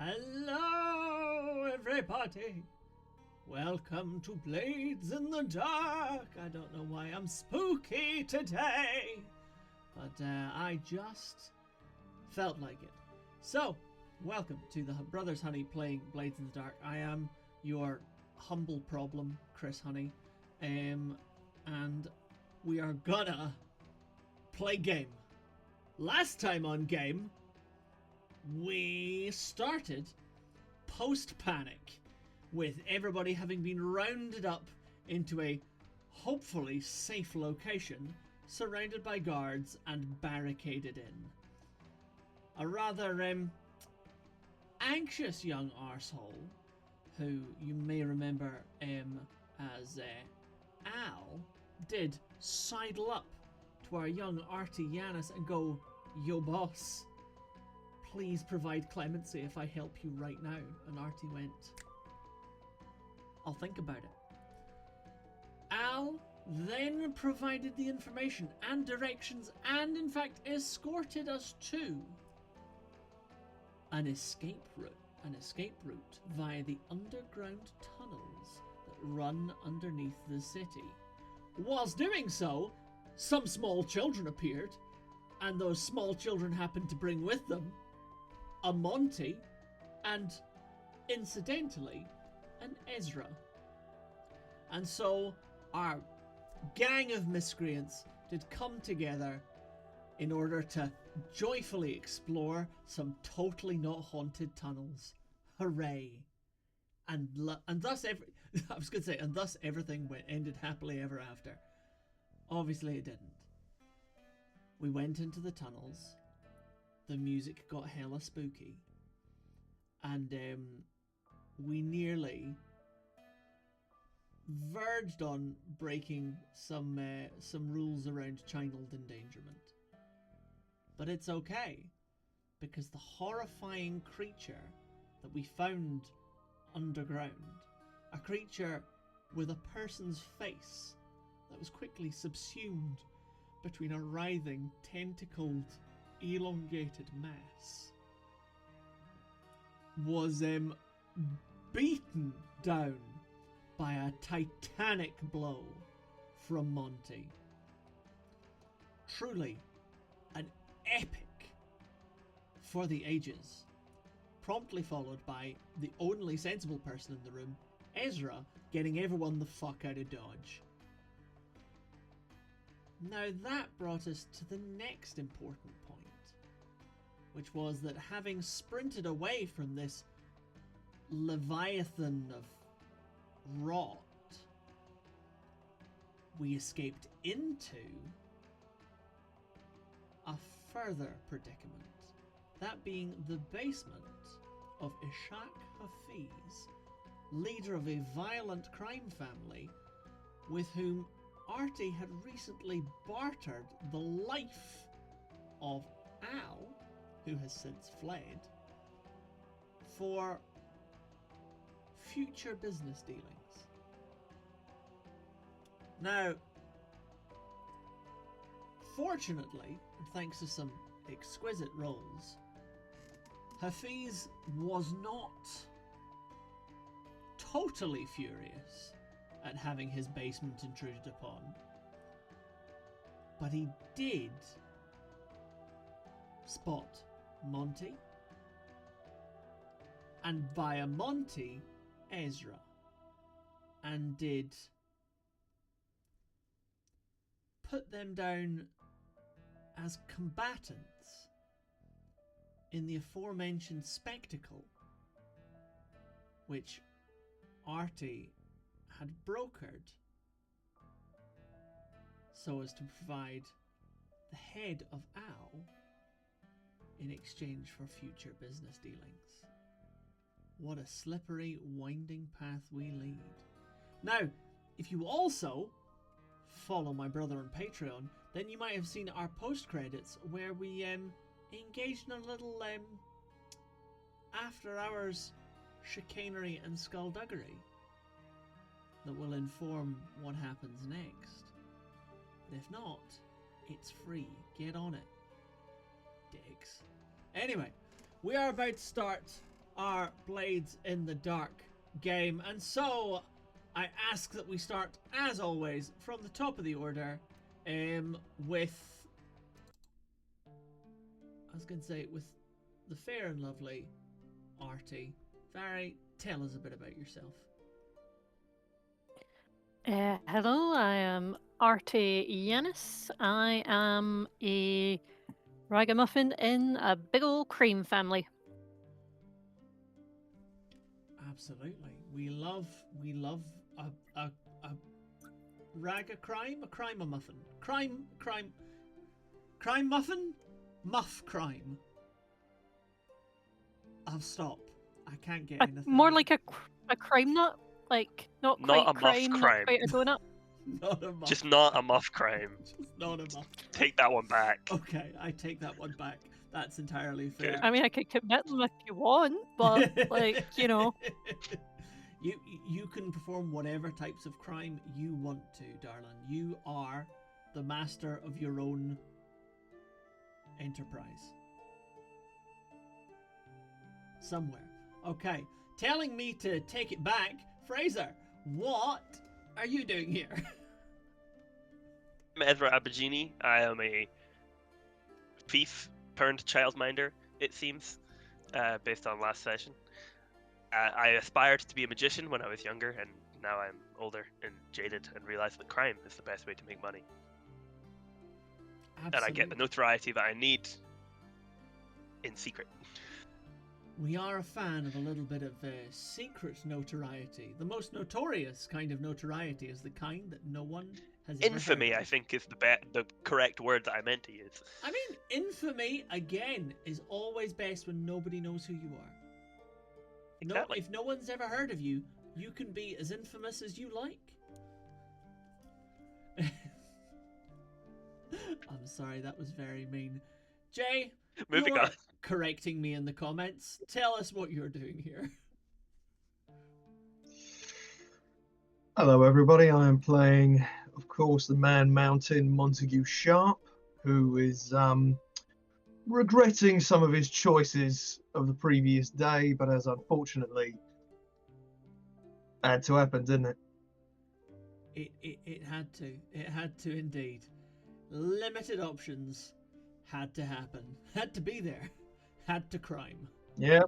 Hello, everybody. Welcome to Blades in the Dark. I don't know why I'm spooky today, but I just felt like it. So, welcome to the Brothers Honey playing Blades in the Dark. I am your humble problem, Chris Honey, and we are gonna play game. Last time on game, we started post-panic with everybody having been rounded up into a hopefully safe location, surrounded by guards and barricaded in. A rather anxious young arsehole, who you may remember as Al, did sidle up to our young Arty Yanis and go, "Yo boss, please provide clemency if I help you right now." And Arty went, "I'll think about it." Al then provided the information and directions and in fact escorted us to an escape route via the underground tunnels that run underneath the city. Whilst doing so, some small children appeared, and those small children happened to bring with them a Monty, and incidentally, an Esra. And so our gang of miscreants did come together in order to joyfully explore some totally not haunted tunnels. Hooray! And thus everything ended happily ever after. Obviously it didn't. We went into the tunnels. The music got hella spooky, and we nearly verged on breaking some rules around child endangerment. But it's okay, because the horrifying creature that we found underground, a creature with a person's face that was quickly subsumed between a writhing, tentacled, elongated mass, was beaten down by a titanic blow from Monty. Truly an epic for the ages, promptly followed by the only sensible person in the room, Esra, getting everyone the fuck out of Dodge. Now that brought us to the next important point, which was that having sprinted away from this leviathan of rot, we escaped into a further predicament, that being the basement of Ishaq Hafiz, leader of a violent crime family with whom Arty had recently bartered the life of Al, who has since fled, for future business dealings. Now, fortunately, and thanks to some exquisite rolls, Hafiz was not totally furious at having his basement intruded upon, but he did spot Monty, and via Monty, Esra, and did put them down as combatants in the aforementioned spectacle which Arty had brokered so as to provide the head of Al in exchange for future business dealings. What a slippery, winding path we lead. Now, if you also follow my brother on Patreon, then you might have seen our post-credits where we engaged in a little after-hours chicanery and skullduggery that will inform what happens next. But if not, it's free. Get on it, dicks. Anyway, we are about to start our Blades in the Dark game, and so I ask that we start, as always, from the top of the order, with, I was going to say, with the fair and lovely Arty. Vari, tell us a bit about yourself. Hello, I am Arty Yanis. I am a ragamuffin in a big old cream family. Absolutely, we love a rag a crime a muffin, crime muffin, muff crime. I'll stop. I can't get anything. More like a crime nut, like not quite a crime, muff not crime. quite a donut. Not a muff. Just not a muff crime. Just not a muff. Take that one back. Okay, I take that one back. That's entirely fair. Good. I mean, I could commit them if you want, but like, you know. You can perform whatever types of crime you want to, darling. You are the master of your own enterprise. Somewhere. Okay. Telling me to take it back, Fraser, what are you doing here? I'm Esra Abagini. I am a thief turned childminder, it seems, based on last session. I aspired to be a magician when I was younger, and now I'm older and jaded and realize that crime is the best way to make money. Absolutely. And I get the notoriety that I need in secret. We are a fan of a little bit of secret notoriety. The most notorious kind of notoriety is the kind that no one has ever Infamy, heard I of. think, is the correct word that I meant to use. I mean, infamy, again, is always best when nobody knows who you are. Exactly. If no one's ever heard of you, you can be as infamous as you like. I'm sorry, that was very mean. Jay, Moving you're on. correcting me in the comments. Tell us what you're doing here. Hello, everybody. I am playing, of course, the Man Mountain Montague Sharp, who is regretting some of his choices of the previous day, but has unfortunately had to happen, didn't it? It had to. It had to indeed. Limited options had to happen. Had to be there. Had to crime. Yeah.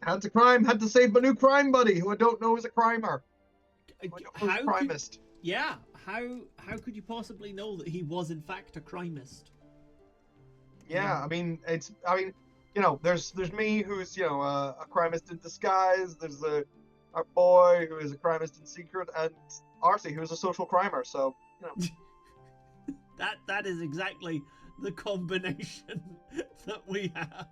Had to crime, had to save my new crime buddy, who I don't know is a crimer. How Crimist. Yeah, how could you possibly know that he was in fact a crimist? Yeah, I mean, there's me who's, a crimist in disguise, there's our boy who is a crimist in secret, and Arty who is a social crimer, so, That is exactly the combination that we have.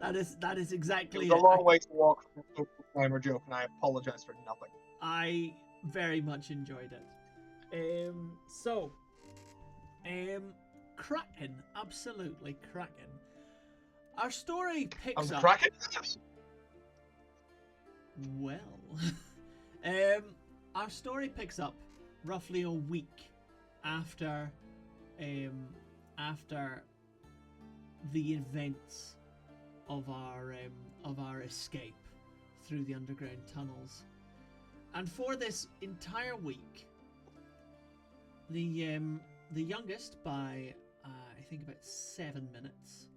That is exactly It was a long way to walk from a social crimer joke, and I apologize for nothing. I very much enjoyed it. Cracking, absolutely cracking. Our story picks I'm up. cracking. Well, our story picks up roughly a week after the events of our escape through the underground tunnels, and for this entire week, the youngest by I think about 7 minutes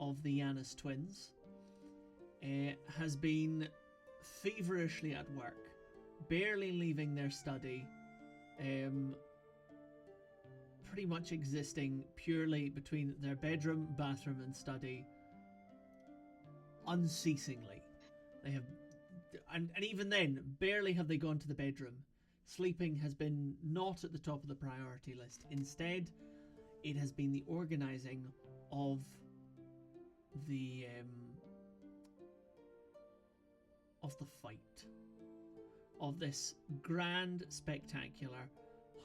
of the Yanis twins has been feverishly at work, barely leaving their study, pretty much existing purely between their bedroom, bathroom, and study, unceasingly. They have, and even then, barely have they gone to the bedroom. Sleeping has been not at the top of the priority list. Instead, it has been the organising of the fight, of this grand spectacular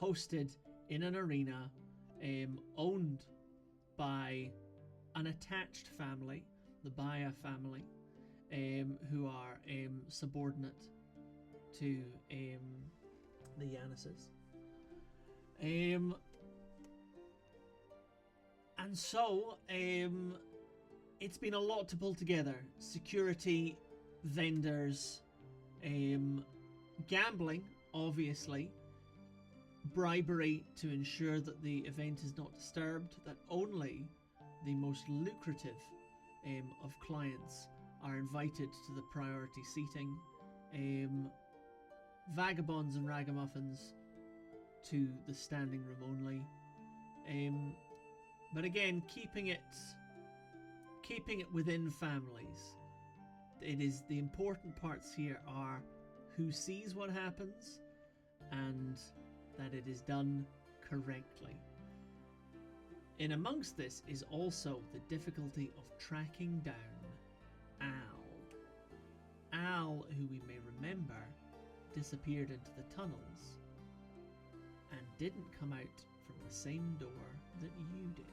hosted in an arena owned by an attached family, the Baya family, who are subordinate to the Yanises. And so it's been a lot to pull together. Security, vendors, gambling, obviously, bribery to ensure that the event is not disturbed, that only the most lucrative of clients are invited to the priority seating, vagabonds and ragamuffins to the standing room only, but again keeping it within families. It is the important parts here are who sees what happens and that it is done correctly. In amongst this is also the difficulty of tracking down Al, who we may remember disappeared into the tunnels and didn't come out from the same door that you did.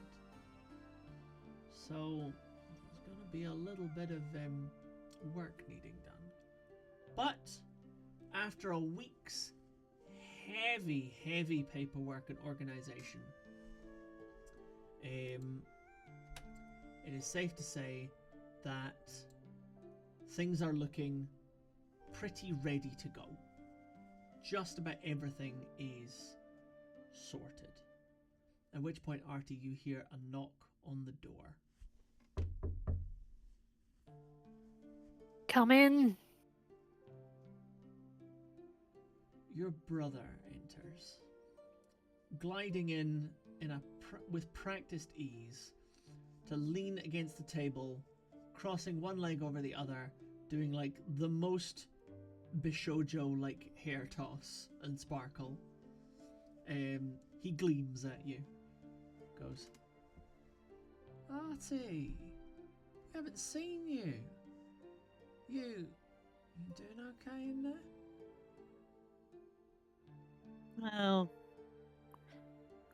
So there's going to be a little bit of work needing done. But after a week's heavy paperwork and organization, it is safe to say that things are looking pretty ready to go. Just about everything is sorted. At which point, Arty, you hear a knock on the door. Come in. Your brother enters, gliding in with practiced ease, to lean against the table, crossing one leg over the other, doing like the most Bishojo like hair toss and sparkle. He gleams at you. Goes, Arty, we haven't seen you. You doing okay in there? Well,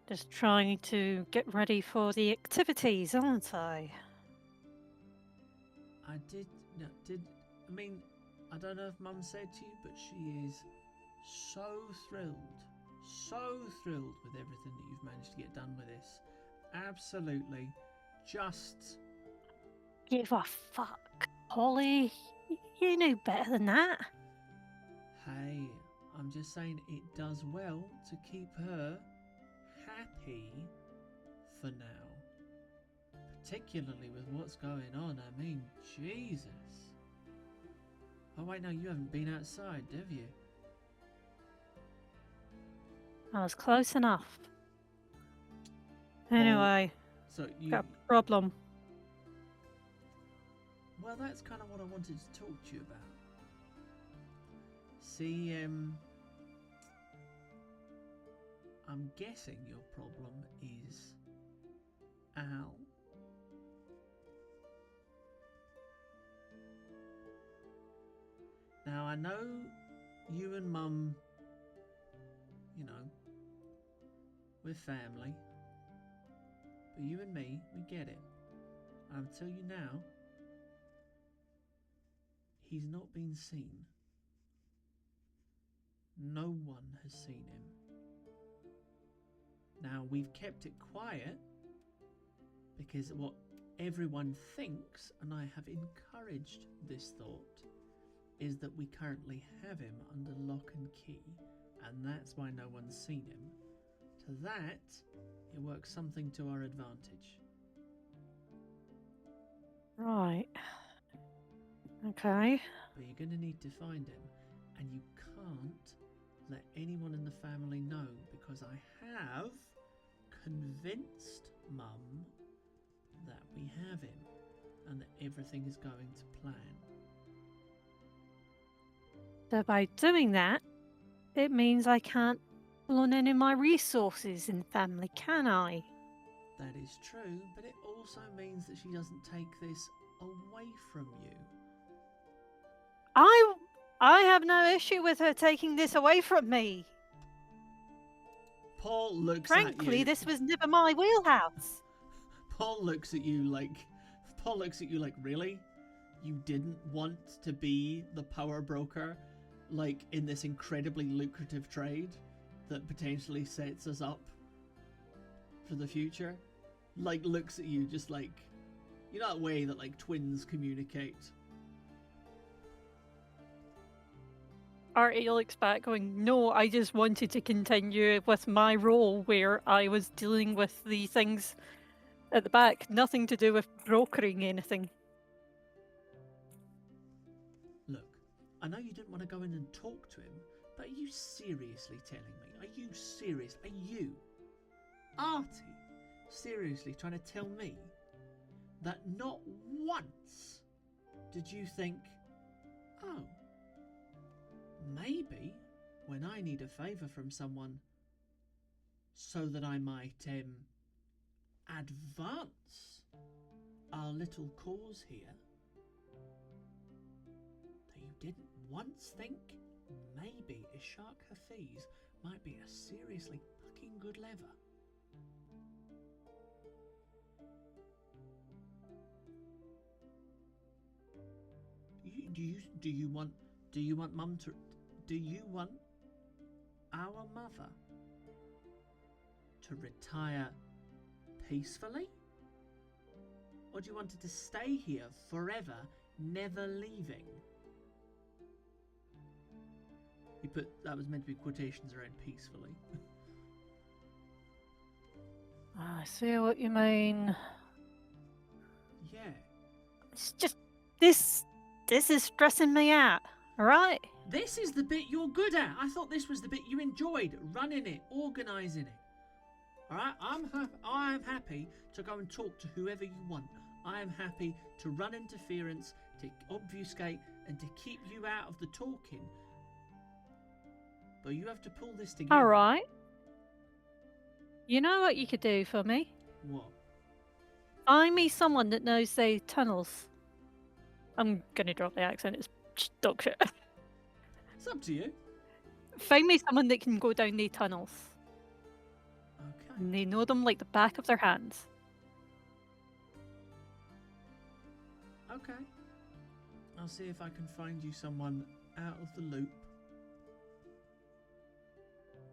just trying to get ready for the activities, aren't I? I mean, I don't know if Mum said to you, but she is so thrilled with everything that you've managed to get done with this. Absolutely, just... Give a fuck, Holly. You knew better than that. Hey, I'm just saying it does well to keep her happy for now. Particularly with what's going on. I mean, Jesus. Oh wait, no, you haven't been outside, have you? I was close enough. Anyway, So you... got a problem. Well, that's kind of what I wanted to talk to you about. See, I'm guessing your problem is Al. Now, I know you and Mum, you know, we're family. But you and me, we get it. I'll tell you now, he's not been seen. No one has seen him. Now, we've kept it quiet because what everyone thinks, and I have encouraged this thought, is that we currently have him under lock and key, and that's why no one's seen him. To that, it works something to our advantage. Right. Okay. But you're going to need to find him, and you can't let anyone in the family know, because I have convinced Mum that we have him and that everything is going to plan. So by doing that, it means I can't pull on any of my resources in the family, can I? That is true, but it also means that she doesn't take this away from you. I have no issue with her taking this away from me. Paul looks Frankly, at you. this was never my wheelhouse. Paul looks at you like, really? You didn't want to be the power broker, like, in this incredibly lucrative trade that potentially sets us up for the future? Like, looks at you just like, You know that way that like twins communicate. Arty looks back going, no, I just wanted to continue with my role where I was dealing with the things at the back. Nothing to do with brokering anything. Look, I know you didn't want to go in and talk to him, but are you seriously telling me? Are you serious? Are you, Arty, seriously trying to tell me that not once did you think, oh, maybe when I need a favour from someone so that I might advance our little cause here, that you didn't once think maybe Ishak Hafiz might be a seriously fucking good lever? Do you want Mum to? Do you want our mother to retire peacefully? Or do you want her to stay here forever, never leaving? He put, that was meant to be quotations around peacefully. I see what you mean. Yeah. It's just, this is stressing me out, alright? This is the bit you're good at. I thought this was the bit you enjoyed, running it, organising it. Alright, I'm happy to go and talk to whoever you want. I am happy to run interference, to obfuscate, and to keep you out of the talking. But you have to pull this together. Alright. You know what you could do for me? What? Find me someone that knows the tunnels. I'm gonna drop the accent, it's just dog shit. It's up to you. Find me someone that can go down the tunnels. Okay. And they know them like the back of their hands. Okay. I'll see if I can find you someone out of the loop.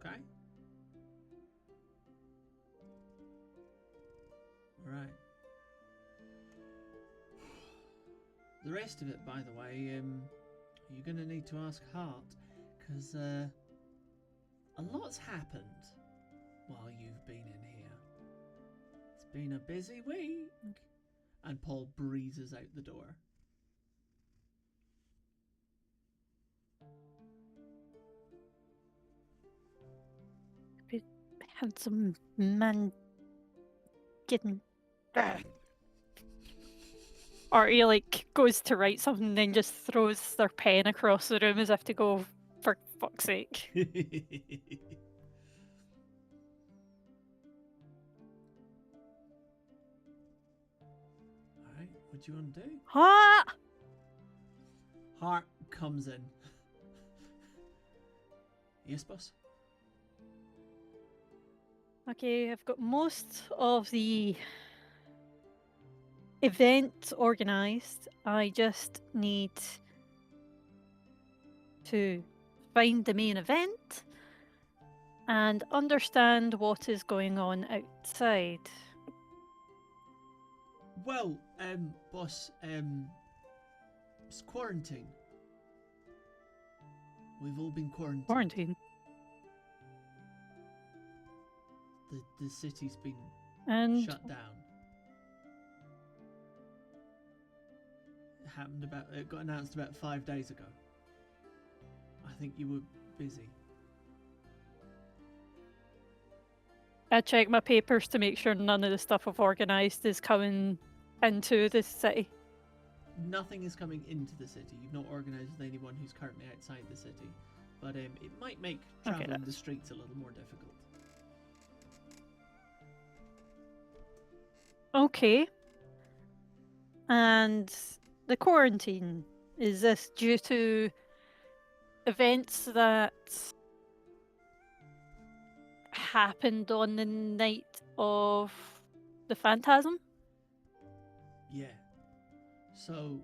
Okay? Right. The rest of it, by the way, you're going to need to ask Hart, because a lot's happened while you've been in here. It's been a busy week. And Paul breezes out the door. Handsome man getting... Or he like goes to write something and then just throws their pen across the room as if to go, for fuck's sake. Alright, what do you want to do? Ha! Hart comes in. Yes, boss? Okay, I've got most of the event organised. I just need to find the main event and understand what is going on outside. Well, boss, it's quarantine. We've all been quarantined. Quarantine. The city's been And shut down. It got announced about 5 days ago. I think you were busy. I check my papers to make sure none of the stuff I've organised is coming into the city. Nothing is coming into the city. You've not organised with anyone who's currently outside the city. But it might make travel in the streets a little more difficult. Okay. And the quarantine, is this due to events that happened on the night of the Phantasm? Yeah. So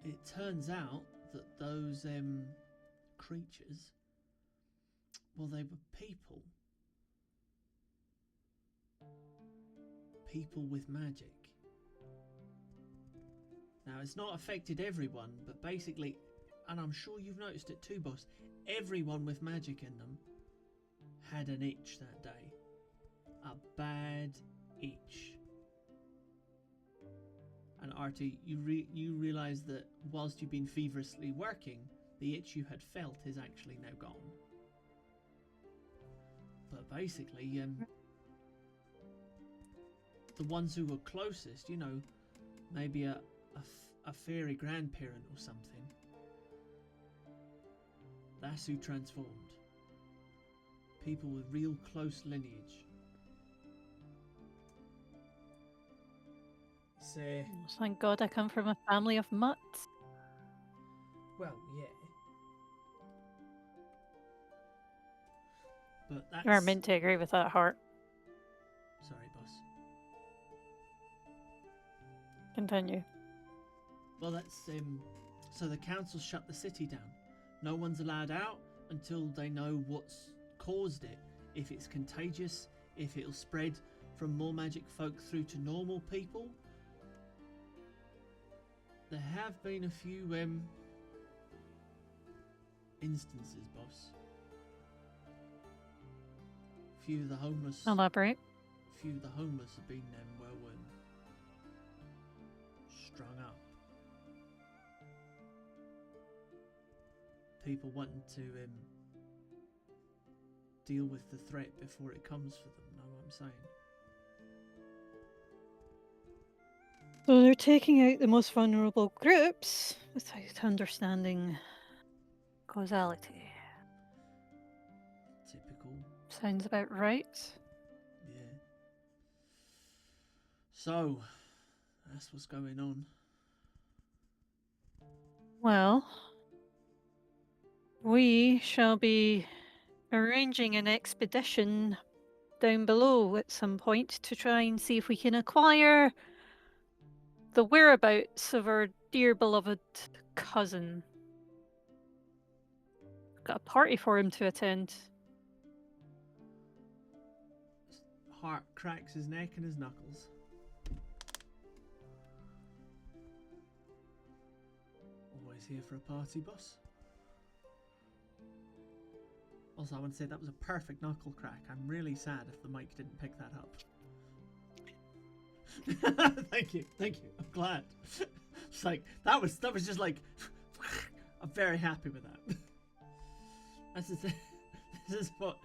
it turns out that those creatures, well, they were people. People with magic. it's not affected everyone, but basically, and I'm sure you've noticed it too, boss, everyone with magic in them had an itch that day. A bad itch. And Arty, you realise that whilst you've been feverishly working, the itch you had felt is actually now gone. But basically, the ones who were closest, you know, maybe a fairy grandparent or something, that's who transformed. People with real close lineage. Say, Thank God I come from a family of mutts. well, yeah. But that's... You are meant to agree with that, Heart. Sorry, boss. Continue. Well, that's, so the council shut the city down. No one's allowed out until they know what's caused it. If it's contagious, if it'll spread from more magic folk through to normal people. There have been a few, instances, boss. Few of the homeless... Elaborate. Few of the homeless have been, strung up. People wanting to deal with the threat before it comes for them, know what I'm saying? So they're taking out the most vulnerable groups without understanding causality. Typical. Sounds about right. Yeah. So, that's what's going on. Well, we shall be arranging an expedition down below at some point to try and see if we can acquire the whereabouts of our dear beloved cousin. Got a party for him to attend. Hart cracks his neck and his knuckles. Always here for a party, boss. Also, I want to say that was a perfect knuckle crack. I'm really sad if the mic didn't pick that up. Thank you. I'm glad. It's like that was just like I'm very happy with that. This is what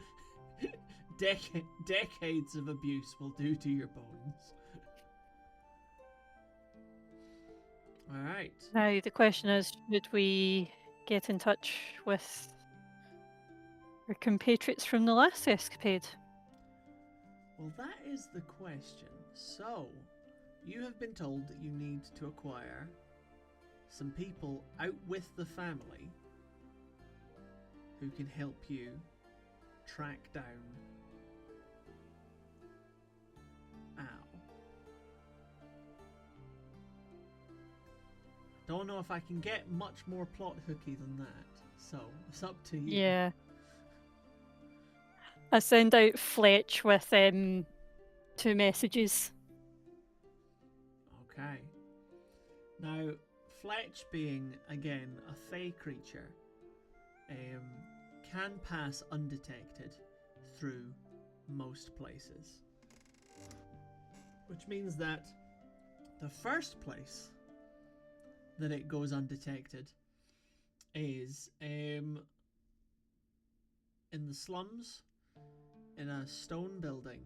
decades of abuse will do to your bones. All right. Now the question is, should we get in touch with our compatriots from the last escapade? Well, that is the question. So, you have been told that you need to acquire some people out with the family who can help you track down Al. Don't know if I can get much more plot hooky than that, so it's up to you. Yeah. I send out Fletch with 2 messages. Okay. Now, Fletch being, again, a fey creature, can pass undetected through most places. Which means that the first place that it goes undetected is in the slums, in a stone building,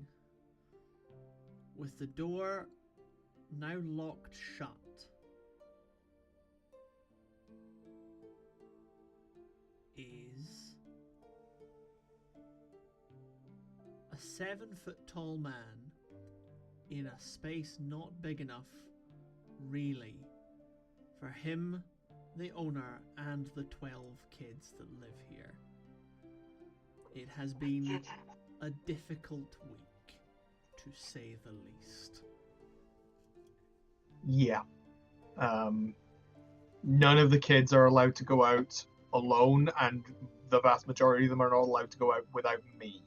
with the door now locked shut. Is a 7-foot-tall man in a space not big enough, really, for him, the owner, and the 12 kids that live here. It has been a difficult week, to say the least. Yeah. None of the kids are allowed to go out alone, and the vast majority of them are not allowed to go out without me.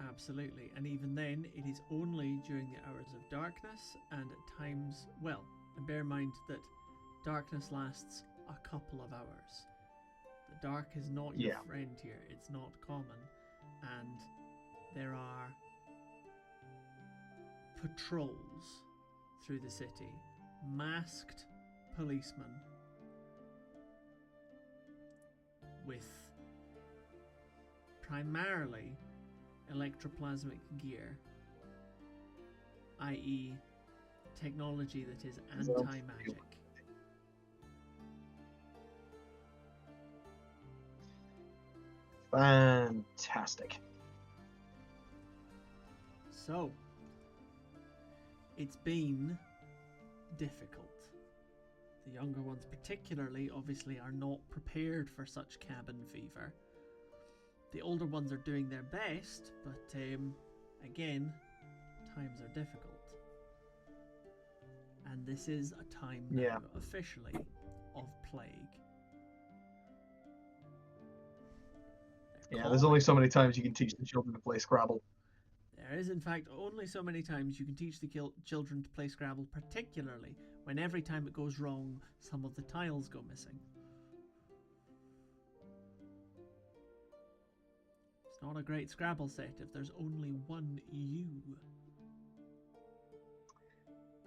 Absolutely, and even then, it is only during the hours of darkness and at times, well, And bear in mind that darkness lasts a couple of hours. The dark is not your friend here. It's not common. And there are patrols through the city. Masked policemen with primarily electroplasmic gear, i.e. technology that is anti-magic. Fantastic. So, it's been difficult. The younger ones particularly, obviously, are not prepared for such cabin fever. The older ones are doing their best, but again, times are difficult. And this is a time now, officially, of plague. There's only so many times you can teach the children to play Scrabble. There is, in fact, only so many times you can teach the children to play Scrabble, particularly when every time it goes wrong, some of the tiles go missing. It's not a great Scrabble set if there's only one U.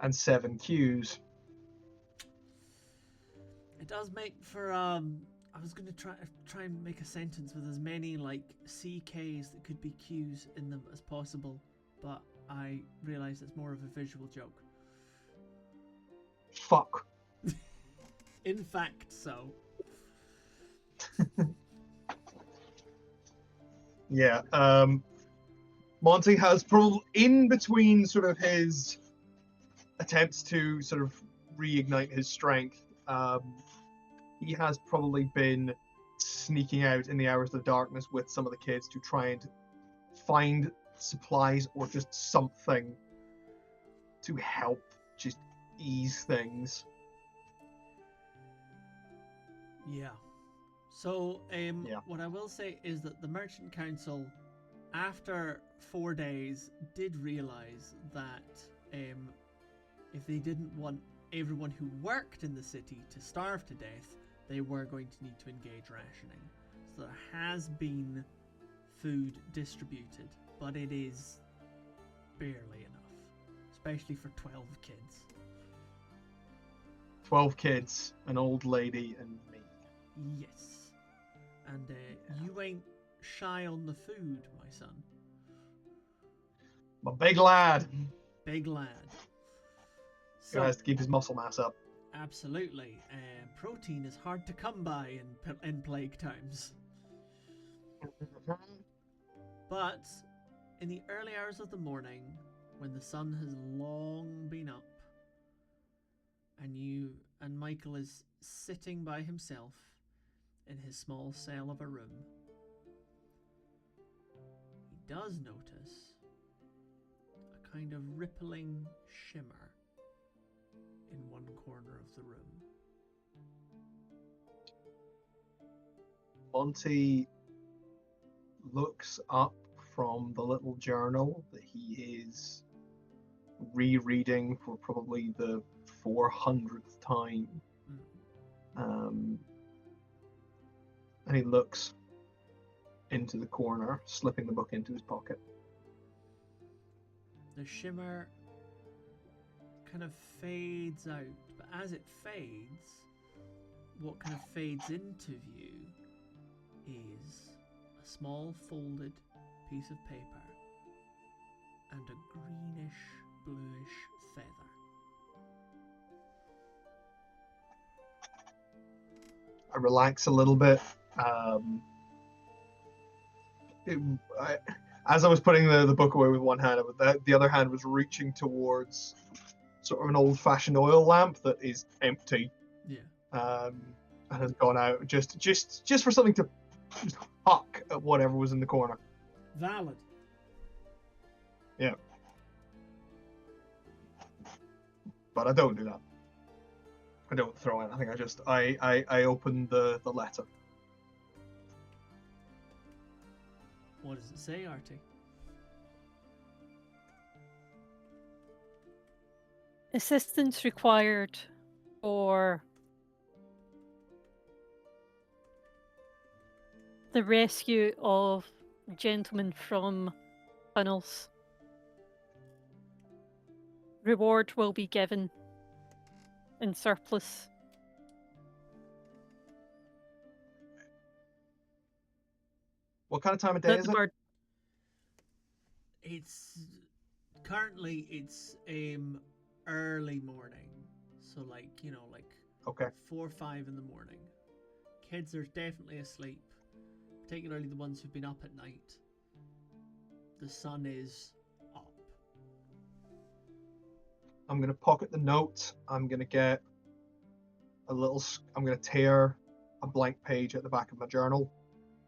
And 7 Qs. It does make for, I was going to try and make a sentence with as many, like, CKs that could be Qs in them as possible, but I realise it's more of a visual joke. Fuck. In fact, so. Monty has probably, in between sort of his attempts to sort of reignite his strength, he has probably been sneaking out in the hours of darkness with some of the kids to try and find supplies or just something to help just ease things. Yeah. So, what I will say is that the Merchant Council, after 4 days, did realise that if they didn't want everyone who worked in the city to starve to death, they were going to need to engage rationing. So there has been food distributed, but it is barely enough, especially for 12 kids. 12 kids, an old lady, and me. Yes. And you ain't shy on the food, my son. I'm a big lad. Big lad. So, he has to keep his muscle mass up. Absolutely. Protein is hard to come by in plague times. But in the early hours of the morning, when the sun has long been up, and Michael is sitting by himself in his small cell of a room, he does notice a kind of rippling shimmer in one corner of the room. Monty looks up from the little journal that he is rereading for probably the 400th time. And he looks into the corner, slipping the book into his pocket. The shimmer kind of fades out, but as it fades, what kind of fades into view is a small folded piece of paper and a greenish, bluish feather. I relax a little bit. As I was putting the book away with one hand, the other hand was reaching towards sort of an old-fashioned oil lamp that is empty. Yeah. And has gone out just for something to just huck at whatever was in the corner. Valid. Yeah. But I don't do that. I don't throw anything. I open the letter. What does it say, Arty? assistance required for the rescue of gentlemen from tunnels. Reward will be given in surplus. What kind of time of day That is the it? bird It's currently early morning, so like Okay. 4 or 5 in the morning. Kids are definitely asleep, particularly the ones who've been up at night. The sun is up. I'm gonna pocket the note. I'm gonna get I'm gonna tear a blank page at the back of my journal.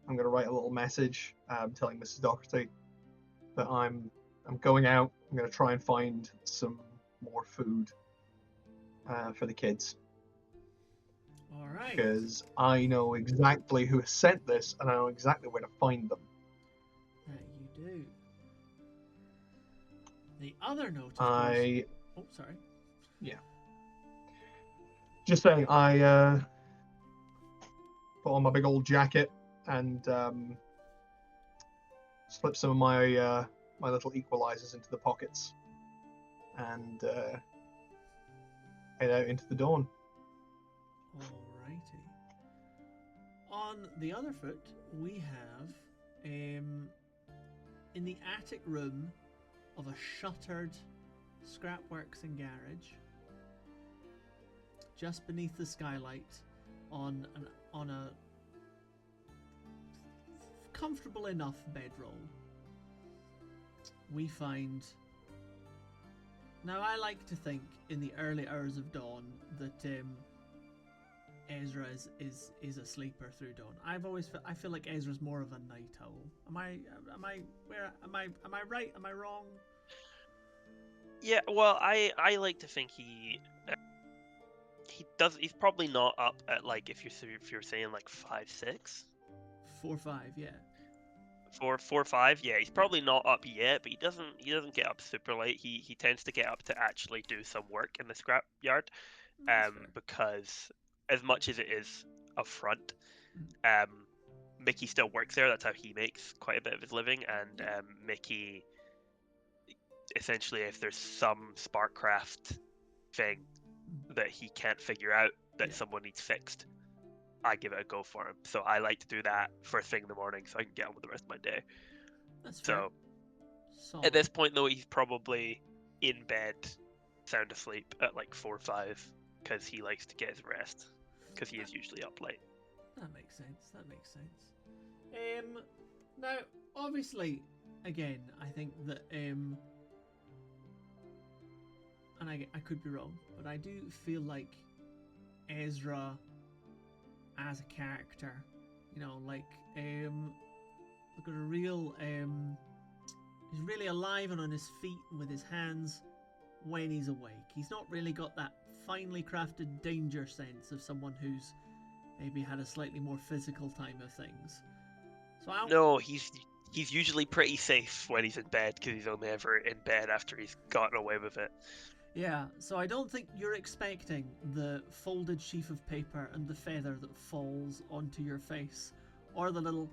I'm gonna write a little message telling Mrs. Doherty that I'm going out. I'm gonna try and find some more food for the kids. All right. Because I know exactly who sent this and I know exactly where to find them. That you do. The other note, of course. Oh, sorry. Just saying, I put on my big old jacket and slip some of my my little equalizers into the pockets and head out into the dawn. Alrighty. On the other foot, we have in the attic room of a shuttered scrapworks and garage, just beneath the skylight, on a comfortable enough bedroll, we find. Now, I like to think in the early hours of dawn that Esra is a sleeper through dawn. I feel like Ezra's more of a night owl. Am I right? Am I wrong? Yeah, well, I like to think he does. He's probably not up at like if you're saying like 5, 6, 4, 5, yeah. 4, 5. Yeah, he's probably not up yet, but he doesn't get up super late. He tends to get up to actually do some work in the scrap yard, That's fair. because as much as it is up front, Mickey still works there. That's how he makes quite a bit of his living, and Mickey, essentially, if there's some Sparkcraft thing that he can't figure out that someone needs fixed, I give it a go for him. So I like to do that first thing in the morning so I can get on with the rest of my day. That's fair. So at this point, though, he's probably in bed, sound asleep at like 4 or 5, because he likes to get his rest, because he is usually up late. That makes sense. Now, obviously, again, I think that and I could be wrong, but I do feel like Esra as a character, got a real he's really alive and on his feet and with his hands when he's awake. He's not really got that finely crafted danger sense of someone who's maybe had a slightly more physical time of things. So No, he's usually pretty safe when he's in bed, because he's only ever in bed after he's gotten away with it. Yeah, so I don't think you're expecting the folded sheaf of paper and the feather that falls onto your face, or the little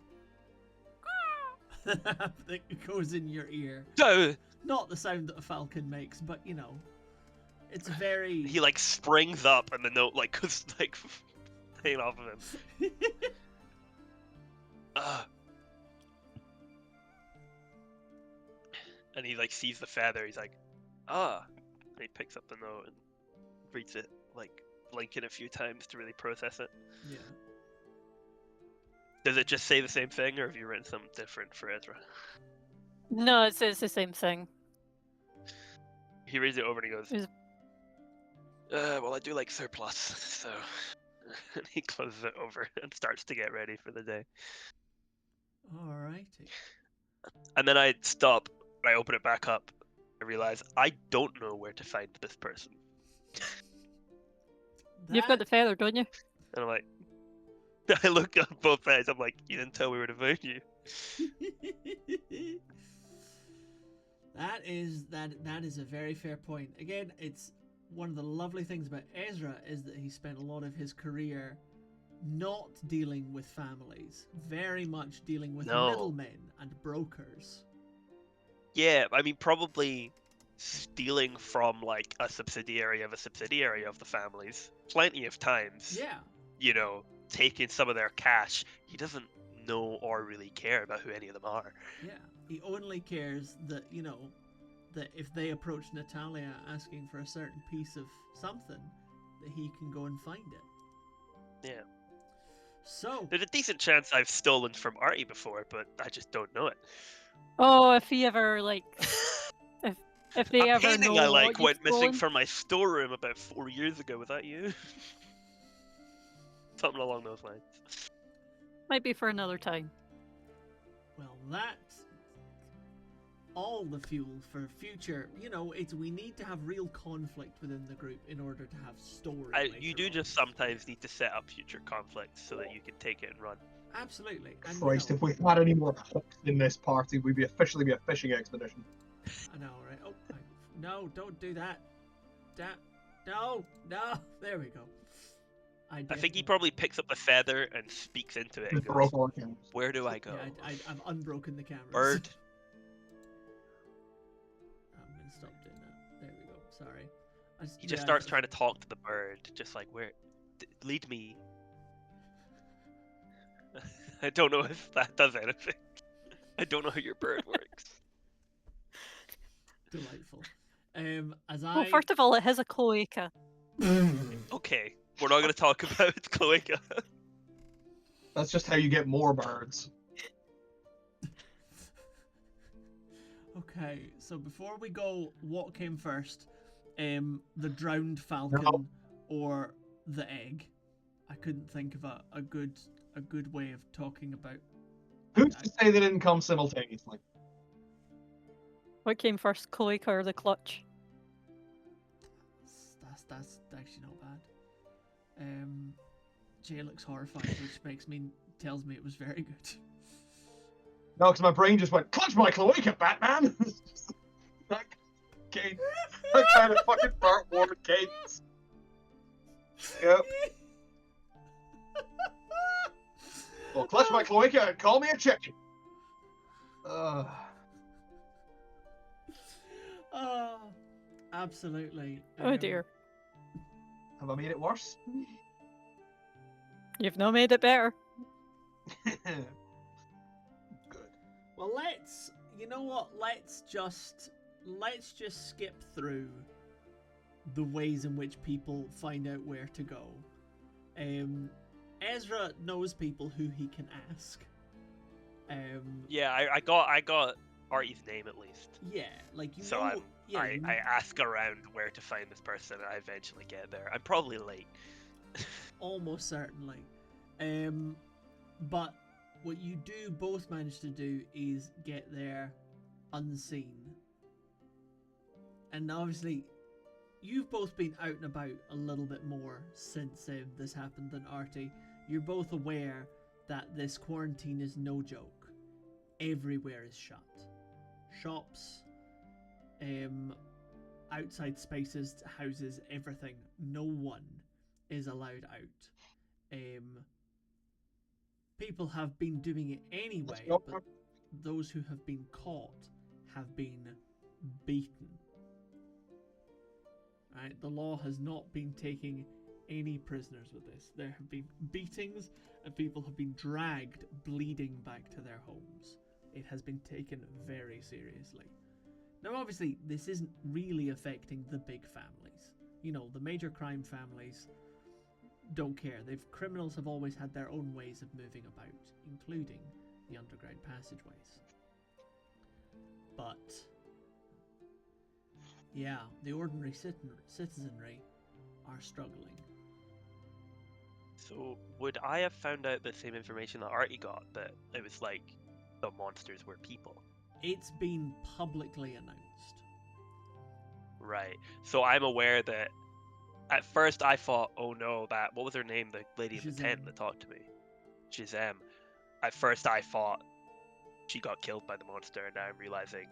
that goes in your ear. Not the sound that a falcon makes, but it's very. He like springs up and the note like goes like hanging off of him. And he like sees the feather. He's like, And he picks up the note and reads it, like blinking a few times to really process it. Yeah. Does it just say the same thing, or have you written something different for Ezra? No, it says the same thing. He reads it over and he goes, well, I do like surplus, so... And he closes it over and starts to get ready for the day. Alrighty. And then I stop, I open it back up, I realize I don't know where to find this person. You've got the feather, don't you? And I'm like... I look at both sides, I'm like, you didn't tell me where to find you. That is a very fair point. Again, it's one of the lovely things about Esra is that he spent a lot of his career not dealing with families, very much dealing with No. middlemen and brokers. Yeah, I mean, probably stealing from like a subsidiary of the families plenty of times. Yeah, You know, taking some of their cash. He doesn't know or really care about who any of them are. yeah. He only cares that, you know, that if they approach Natalia asking for a certain piece of something, that he can go and find it. Yeah. So, There's a decent chance I've stolen from Arty before, but I just don't know it. Oh, if he ever like, if they A ever painting know I like what went you've missing stolen, from my storeroom about 4 years ago. Was that you? Something along those lines. might be for another time. well, that's all the fuel for future. You know, we need to have real conflict within the group in order to have story. You do later just on. sometimes need to set up future conflicts so that you can take it and run. Absolutely. And, Christ, you know, if we had any more hooks in this party, we'd officially be a fishing expedition. I know, right? Oh, no, don't do that. No. There we go. I think he definitely- probably picks up the feather and speaks into it and Just broke goes, all our cameras. "Where do I go? Yeah, I've unbroken the cameras. Bird." I'm gonna stop doing that. There we go. Sorry. He just starts trying to talk to the bird, just like, lead me. I don't know if that does anything. I don't know how your bird works. Delightful. As I Well, first of all, it has a cloaca. Okay, we're not going to talk about cloaca. That's just how you get more birds. Okay, so before we go, what came first? The drowned falcon No. or the egg? I couldn't think of a good way of talking about. Who's to say they didn't come simultaneously? What came first, cloaca or the clutch? That's actually not bad. Jay looks horrified, which tells me it was very good. No, because my brain just went, clutch my cloaca, Batman! that kind of fucking heartwarming cadence. Yep. Well, clutch my cloaca and call me a chicken. Oh, absolutely. Oh dear. Have I made it worse? You've not made it better. Good. Well, you know what? Let's just skip through the ways in which people find out where to go. Esra knows people who he can ask. Yeah, I got Arty's name at least. Yeah, like you So know. I ask around where to find this person, and I eventually get there. I'm probably late. Almost certainly. But what you do both manage to do is get there unseen. And obviously, you've both been out and about a little bit more since this happened than Arty. You're both aware that this quarantine is no joke. Everywhere is shut. Shops, outside spaces, houses, everything. No one is allowed out. People have been doing it anyway, but those who have been caught have been beaten. Right? The law has not been taking any prisoners with this. There have been beatings and people have been dragged bleeding back to their homes. It has been taken very seriously. Now obviously this isn't really affecting the big families. You know, the major crime families don't care. Criminals have always had their own ways of moving about, including the underground passageways. But yeah, the ordinary citizenry are struggling. So would I have found out the same information that Arty got, that it was like the monsters were people? It's been publicly announced. Right. So I'm aware that at first I thought, oh no, what was her name? The lady in the tent that talked to me. Shazam. At first I thought she got killed by the monster, and now I'm realizing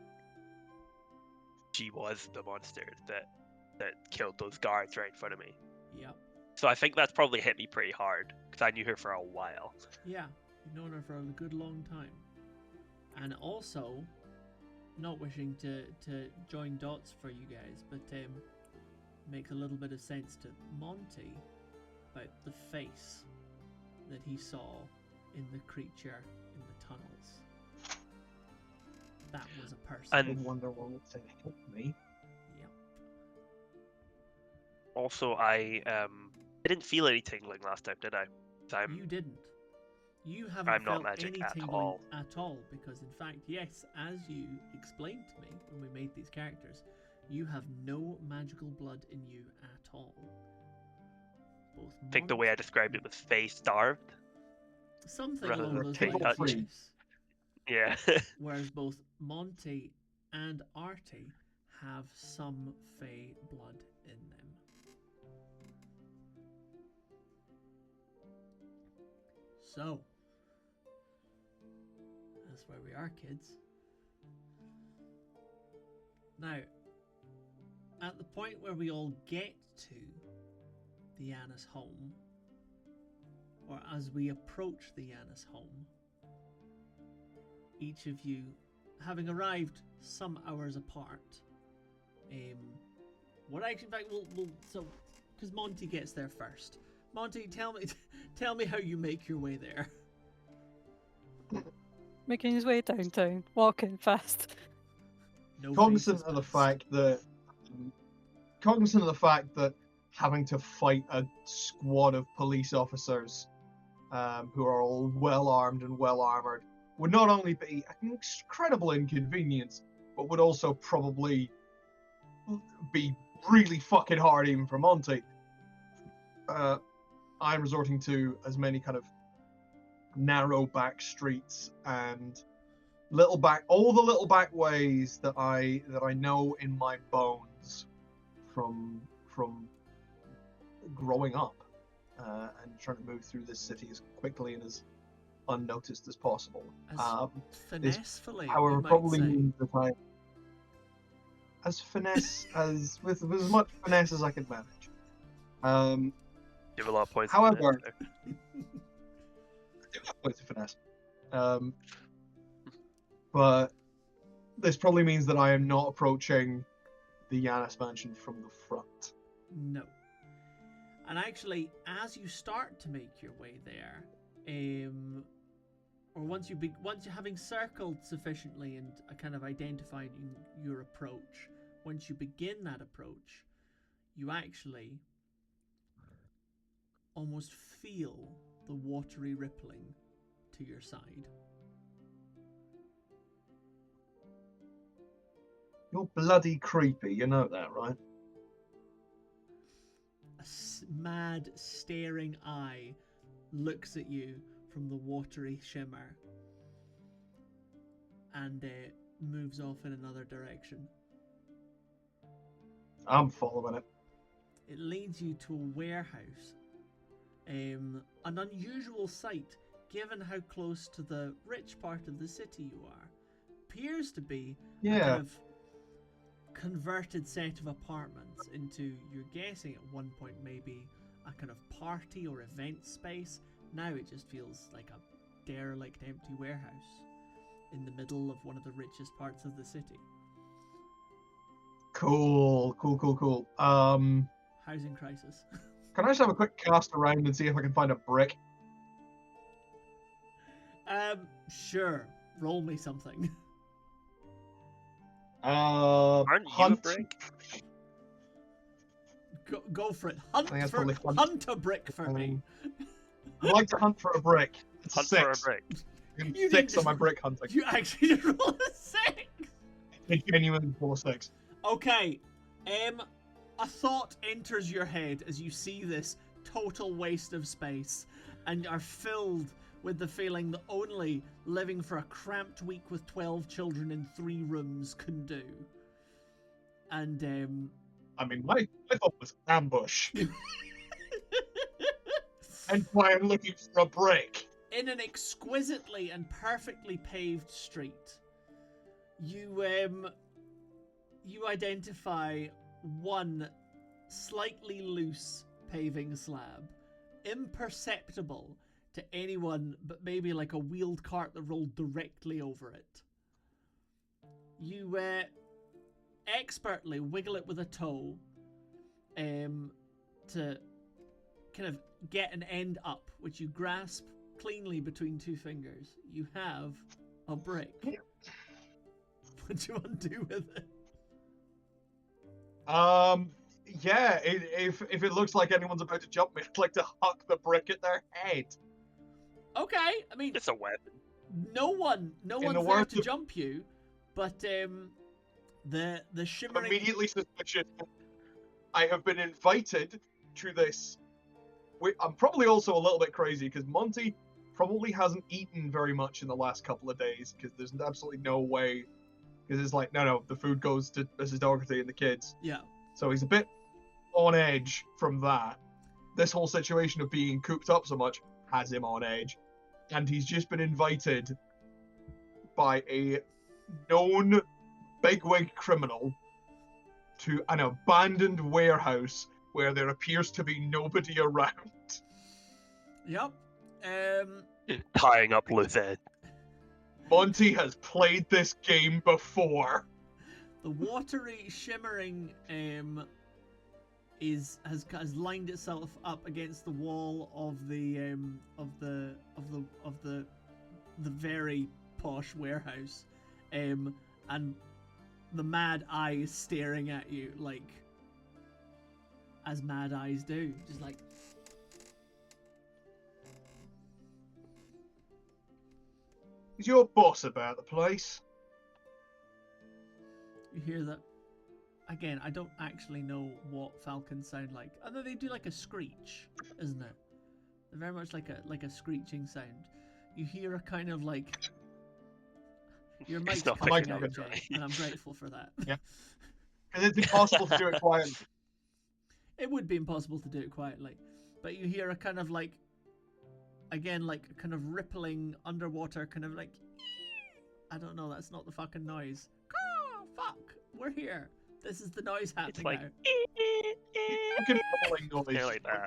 she was the monster. That that killed those guards right in front of me. Yep. So I think that's probably hit me pretty hard because I knew her for a while. Yeah, you've known her for a good long time. And also, not wishing to join dots for you guys, but makes a little bit of sense to Monty about the face that he saw in the creature in the tunnels. That was a person. I wonder what would say help me. Yep. Also, I didn't feel any tingling last time, did I? You didn't. You haven't I'm not felt magic any at tingling all. at all, because in fact, yes, as you explained to me when we made these characters, you have no magical blood in you at all. Both I think the way I described it was face starved. something rather along than those tingle lines, free. yes. Yeah. Whereas both Monty and Arty have some Fey blood in them. So, that's where we are, kids. Now, at the point where we all get to the Yanis home, or as we approach the Yanis home, each of you, having arrived some hours apart, in fact, we'll so, because Monty gets there first. Monty, tell me how you make your way there. Making his way downtown, walking fast. No Cognizant faces of the passed. fact that having to fight a squad of police officers who are all well armed and well armored would not only be an incredible inconvenience, but would also probably be really fucking hard even for Monty. I'm resorting to as many kind of narrow back streets and all the little back ways that I know in my bones from growing up, and trying to move through this city as quickly and as unnoticed as possible. As This, finessefully, however, you might probably say. means that I with as much finesse as I could manage. Give a lot of points. However, to I do have points of finesse. But this probably means that I am not approaching the Yanis mansion from the front. No. And actually, as you start to make your way there, or once you having circled sufficiently and kind of identified your approach, once you begin that approach, you actually almost feel the watery rippling to your side. You're bloody creepy, you know that, right? A mad, staring eye looks at you from the watery shimmer and moves off in another direction. I'm following it. It leads you to a warehouse. An unusual sight, given how close to the rich part of the city you are. Appears to be a kind of converted set of apartments into, you're guessing at one point maybe a kind of party or event space. Now it just feels like a derelict empty warehouse in the middle of one of the richest parts of the city. Cool. Housing crisis. Can I just have a quick cast around and see if I can find a brick? Sure. Roll me something. Aren't you a Hunt. brick? Go for it. I think that's probably hunt. Hunt a brick for me. I'd like to hunt for a brick. It's Hunt 6. for a brick. You Six didn't on my brick hunting. You actually just rolled a 6. It genuinely 4-6. Okay. A thought enters your head as you see this total waste of space and are filled with the feeling that only living for a cramped week with 12 children in 3 rooms can do. And I mean, my thought was ambush. And why I'm looking for a brick. in an exquisitely and perfectly paved street, you identify one slightly loose paving slab, imperceptible to anyone but maybe like a wheeled cart that rolled directly over it. You expertly wiggle it with a toe to kind of get an end up, which you grasp cleanly between two fingers. You have a brick. What do you want to do with it? Yeah, if it looks like anyone's about to jump me, I'd like to huck the brick at their head. Okay, I mean, It's a weapon. no one's the there words to of- jump you, but the I'm shimmering. immediately suspicious. I have been invited to this. I'm probably also a little bit crazy because Monty probably hasn't eaten very much in the last couple of days because there's absolutely no way. Because it's like, no, the food goes to Mrs. Dougherty and the kids. Yeah. So he's a bit on edge from that. This whole situation of being cooped up so much has him on edge. And he's just been invited by a known bigwig criminal to an abandoned warehouse where there appears to be nobody around. Yep. Tying up loose ends. Monty has played this game before. The watery shimmering has lined itself up against the wall of the very posh warehouse, and the mad eye is staring at you like as mad eyes do, just like. Is your boss about the place? You hear that? Again, I don't actually know what falcons sound like. Although they do like a screech, isn't it? They're very much like a screeching sound. You hear a kind of like. Your mic's not cutting picking out, up. Jay, and I'm grateful for that. Yeah. Because it's impossible to do it quietly. It would be impossible to do it quietly, but you hear a kind of like, again, like a kind of rippling underwater kind of like. I don't know. That's not the fucking noise. Oh, fuck! We're here. This is the noise happening It's like. now. Fucking rolling noise. Yeah, like that.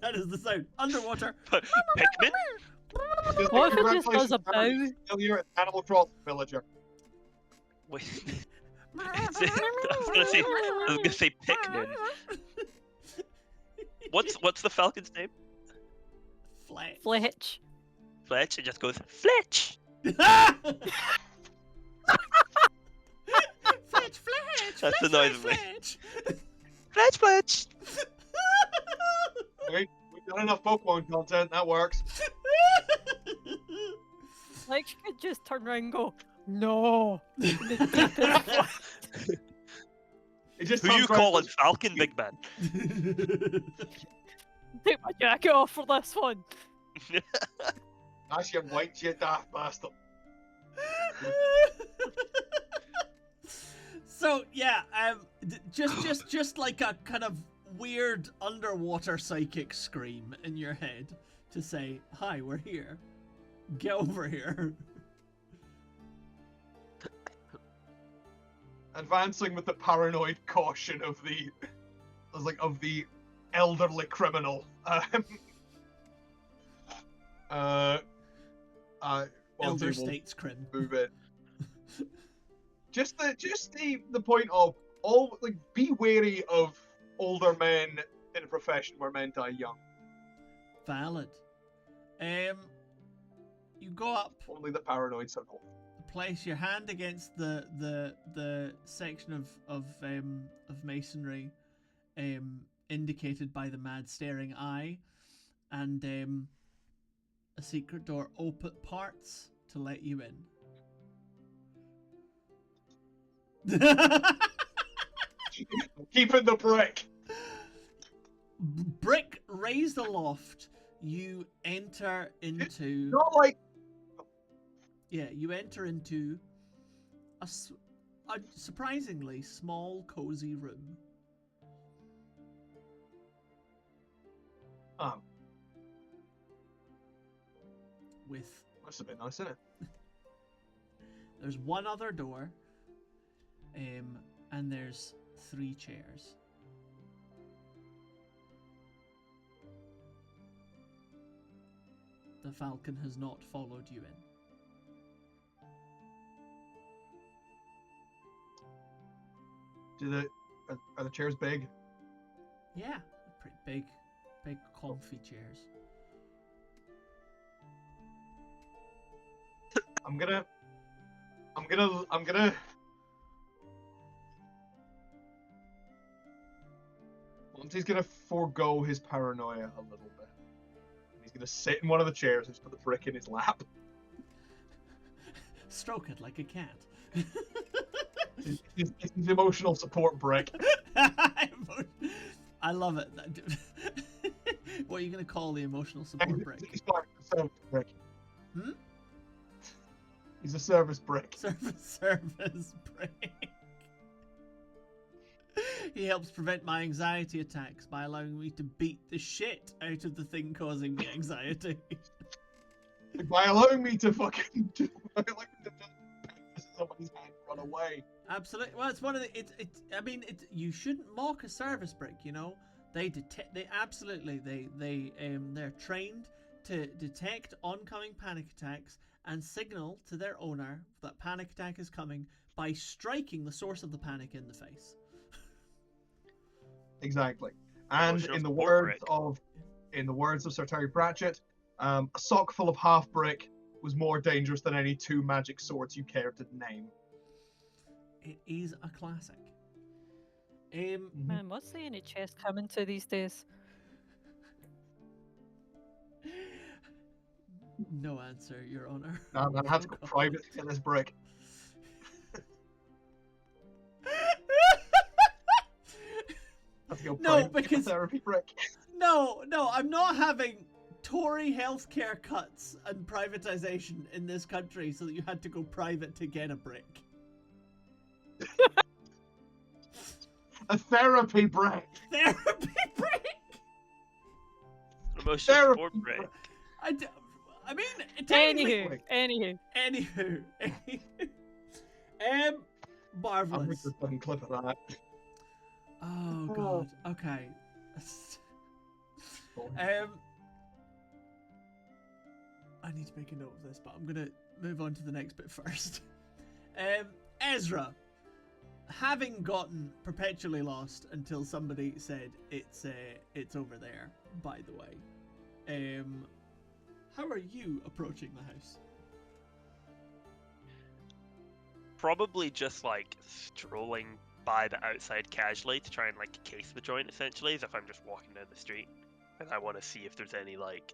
That is the sound. Underwater. Pikmin? What if it just does a bow? You're an Animal Crossing villager. Wait. I was gonna say Pikmin. What's the falcon's name? Fletch. Fletch. Fletch. It just goes Fletch. Fletch, Fletch. That's the Fletch, noise of me. Fletch. Fletch, Fletch. Okay, we've got enough Pokemon content. That works. Fletch could just turn around and go, no. It just Who you sounds right- calling Falcon, big man? Take my jacket off for this one. That's your white, you daft bastard. So yeah, just like a kind of weird underwater psychic scream in your head to say, "Hi, we're here. Get over here." Advancing with the paranoid caution of the elderly criminal. Elder Monty will statescrim. move in. Just the point of all like be wary of older men in a profession where men die young. Valid. You go up, Only the paranoids are old. place your hand against the section of masonry indicated by the mad staring eye, and a secret door parts to let you in. Keeping the brick. Brick raised aloft, you enter into Not like you enter into a surprisingly small, cozy room. oh, With must have been nice, isn't it? there's one other door, and there's 3 chairs. The falcon has not followed you in. Are the chairs big? Yeah, pretty big comfy chairs. I'm gonna. Monty's gonna forego his paranoia a little bit. He's gonna sit in one of the chairs and just put the brick in his lap. Stroke it like a cat. It's his emotional support brick. I love it. What are you going to call the emotional support brick? He's like a service brick. Hmm? He's a service brick. Service brick. He helps prevent my anxiety attacks by allowing me to beat the shit out of the thing causing me anxiety. By allowing me to fucking do somebody's hand run away. Absolutely. Well, it's one of the. I mean, you shouldn't mock a service brick. You know, they're trained to detect oncoming panic attacks and signal to their owner that panic attack is coming by striking the source of the panic in the face. Exactly. And in the words of Sir Terry Pratchett, a sock full of half brick was more dangerous than any 2 magic swords you care to name. It is a classic. Man, what's the NHS coming to these days? No answer, Your Honor. No, man, I have to go private to get this brick. No, because therapy brick. No, I'm not having Tory healthcare cuts and privatization in this country so that you had to go private to get a brick. A therapy brick. Therapy brick. Emotional support brick. I mean, Anywho. Marvelous. I'm just fucking clip of that. Oh god. Okay. I need to make a note of this, but I'm gonna move on to the next bit first. Esra, having gotten perpetually lost until somebody said it's over there. By the way, how are you approaching the house? Probably just like strolling by the outside casually to try and like case the joint, essentially, as if I'm just walking down the street and I want to see if there's any like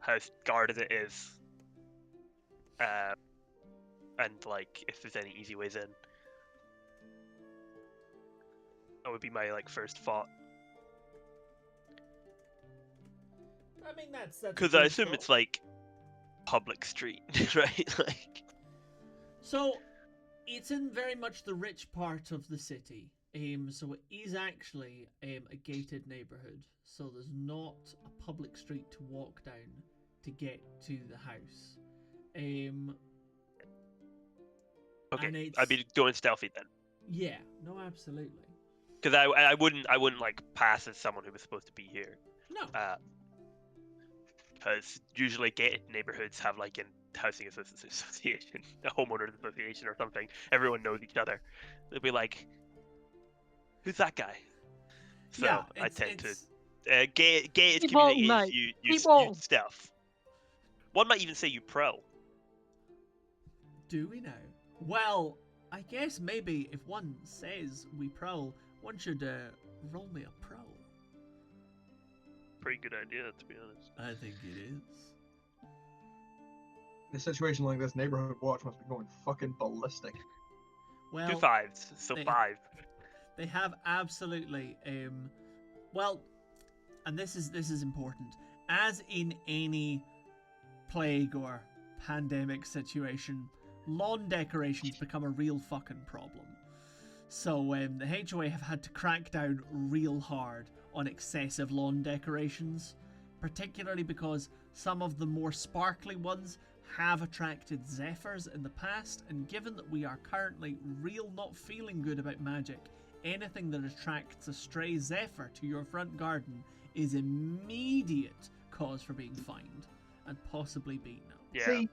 house guarded it is, and like if there's any easy ways in. That would be my like first thought. I mean that's because I assume it's like public street, right? Like. So it's in very much the rich part of the city. So it is actually a gated neighborhood. So there's not a public street to walk down to get to the house. Okay, I'd be going stealthy then. Yeah, no, absolutely. Because I wouldn't like pass as someone who was supposed to be here. No. Because usually gated neighborhoods have like an housing association, a homeowners association or something. Everyone knows each other. They'll be like, "Who's that guy?" So yeah, I tend to gated communities. You stealth. One might even say you prowl. Do we now? Well, I guess maybe if one says we prowl, one should roll me a prowl. Pretty good idea, to be honest. I think it is. In a situation like this, neighborhood watch must be going fucking ballistic. Well, 2 5s, so 5. They have absolutely well, and this is important. As in any plague or pandemic situation, lawn decorations become a real fucking problem. So the HOA have had to crack down real hard on excessive lawn decorations, particularly because some of the more sparkly ones have attracted zephyrs in the past, and given that we are currently real not feeling good about magic anything that attracts a stray zephyr to your front garden is immediate cause for being fined and possibly beaten up. Yeah. See,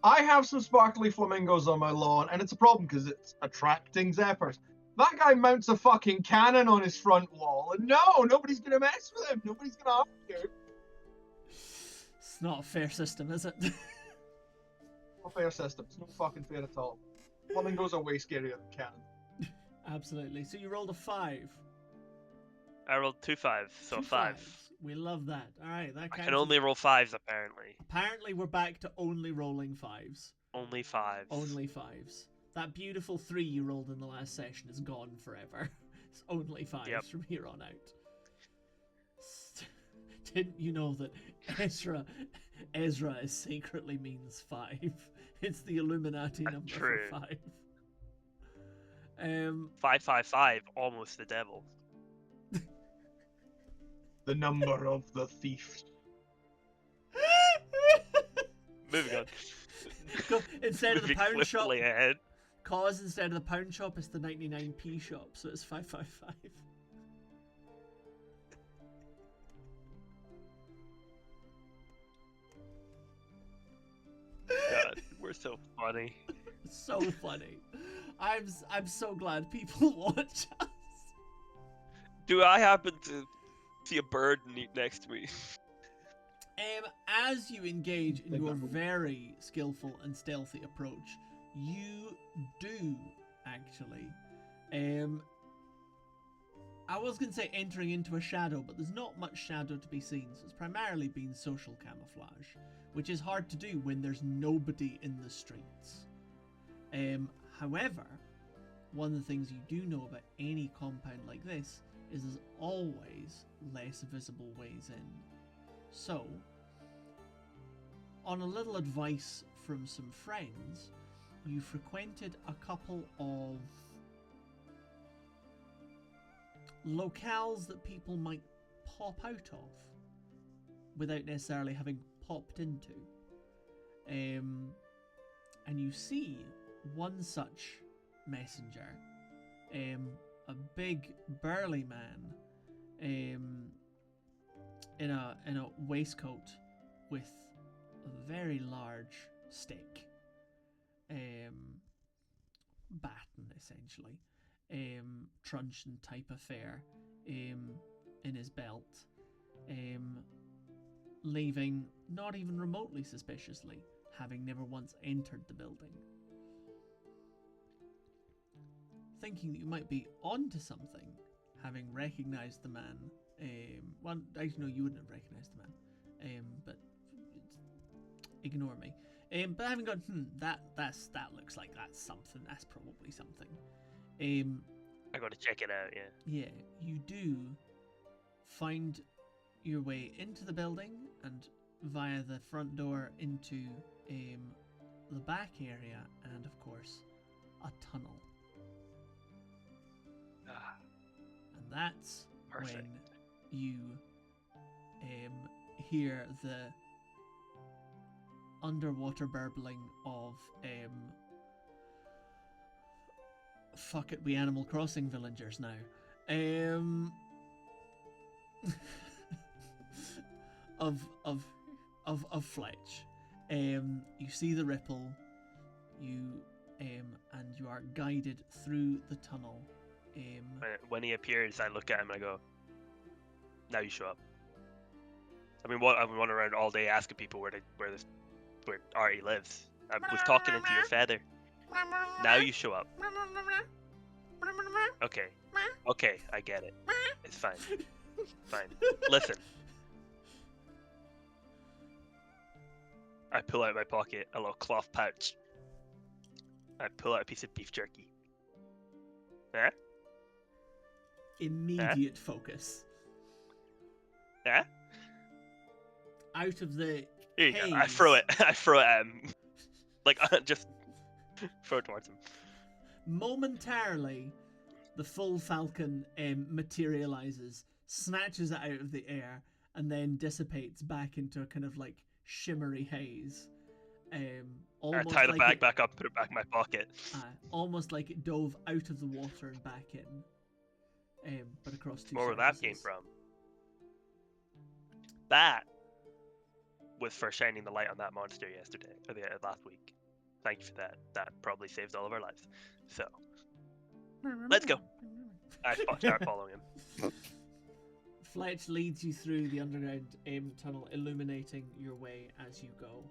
I have some sparkly flamingos on my lawn, and it's a problem because it's attracting zephyrs. That guy mounts a fucking cannon on his front wall, and no, nobody's gonna mess with him. Nobody's gonna harm you. It's not a fair system, is it? No fair system. It's not fucking fair at all. Flamingos are way scarier than cannon. Absolutely. So you rolled a 5. I rolled 2 5s, so Two 5. fives. We love that. All right, that I counts can as- only roll 5s apparently. Apparently, we're back to only rolling 5s. Only 5s. Only 5s. That beautiful 3 you rolled in the last session is gone forever. It's only 5s Yep. from here on out. Didn't you know that Esra is secretly means 5? It's the Illuminati number true. for 5. 555, almost the devil. The number of the thief. Moving on. Instead of the Moving pound shop, swiftly ahead. cause instead of the pound shop, it's the 99p shop, so it's 555. God, we're so funny. So funny. I'm so glad people watch us. Do I happen to see a bird next to me? As you engage in your very skillful and stealthy approach, you do actually. I was going to say entering into a shadow, but there's not much shadow to be seen, so it's primarily been social camouflage, which is hard to do when there's nobody in the streets. However, one of the things you do know about any compound like this is there's always less visible ways in. So, on a little advice from some friends, you frequented a couple of locales that people might pop out of without necessarily having popped into. And you see one such messenger, a big burly man, in a waistcoat with a very large stick, baton essentially, truncheon type affair, in his belt, leaving not even remotely suspiciously, having never once entered the building. Thinking that you might be onto something, having recognised the man, well, actually no, you wouldn't have recognised the man, but ignore me. But having gone, that looks like that's something, that's probably something. I gotta check it out, yeah. Yeah, you do find your way into the building and via the front door into the back area and, of course, a tunnel. Ah, And that's perfect. when you hear the underwater burbling of fuck it, we Animal Crossing villagers now. of Fletch. You see the ripple, and you are guided through the tunnel. When he appears, I look at him and I go, "Now you show up." I've been running around all day asking people where Arty lives. I was talking into your feather. Now you show up. Okay, I get it. It's fine. Fine. Listen. I pull out of my pocket a little cloth pouch. I pull out a piece of beef jerky. Eh? Immediate focus. Eh? Out of the Here you go. I haze. throw it. I throw it at him. Like, just throw it towards him. Momentarily, the full falcon materializes, snatches it out of the air, and then dissipates back into a kind of like shimmery haze. I almost tie the like bag it, back up, put it back in my pocket. almost like it dove out of the water and back in, but across two Where surfaces. that came from. That was for shining the light on that monster yesterday, or last week. Thank you for that. That probably saves all of our lives. So, let's go. I start following him. Fletch leads you through the underground tunnel, illuminating your way as you go.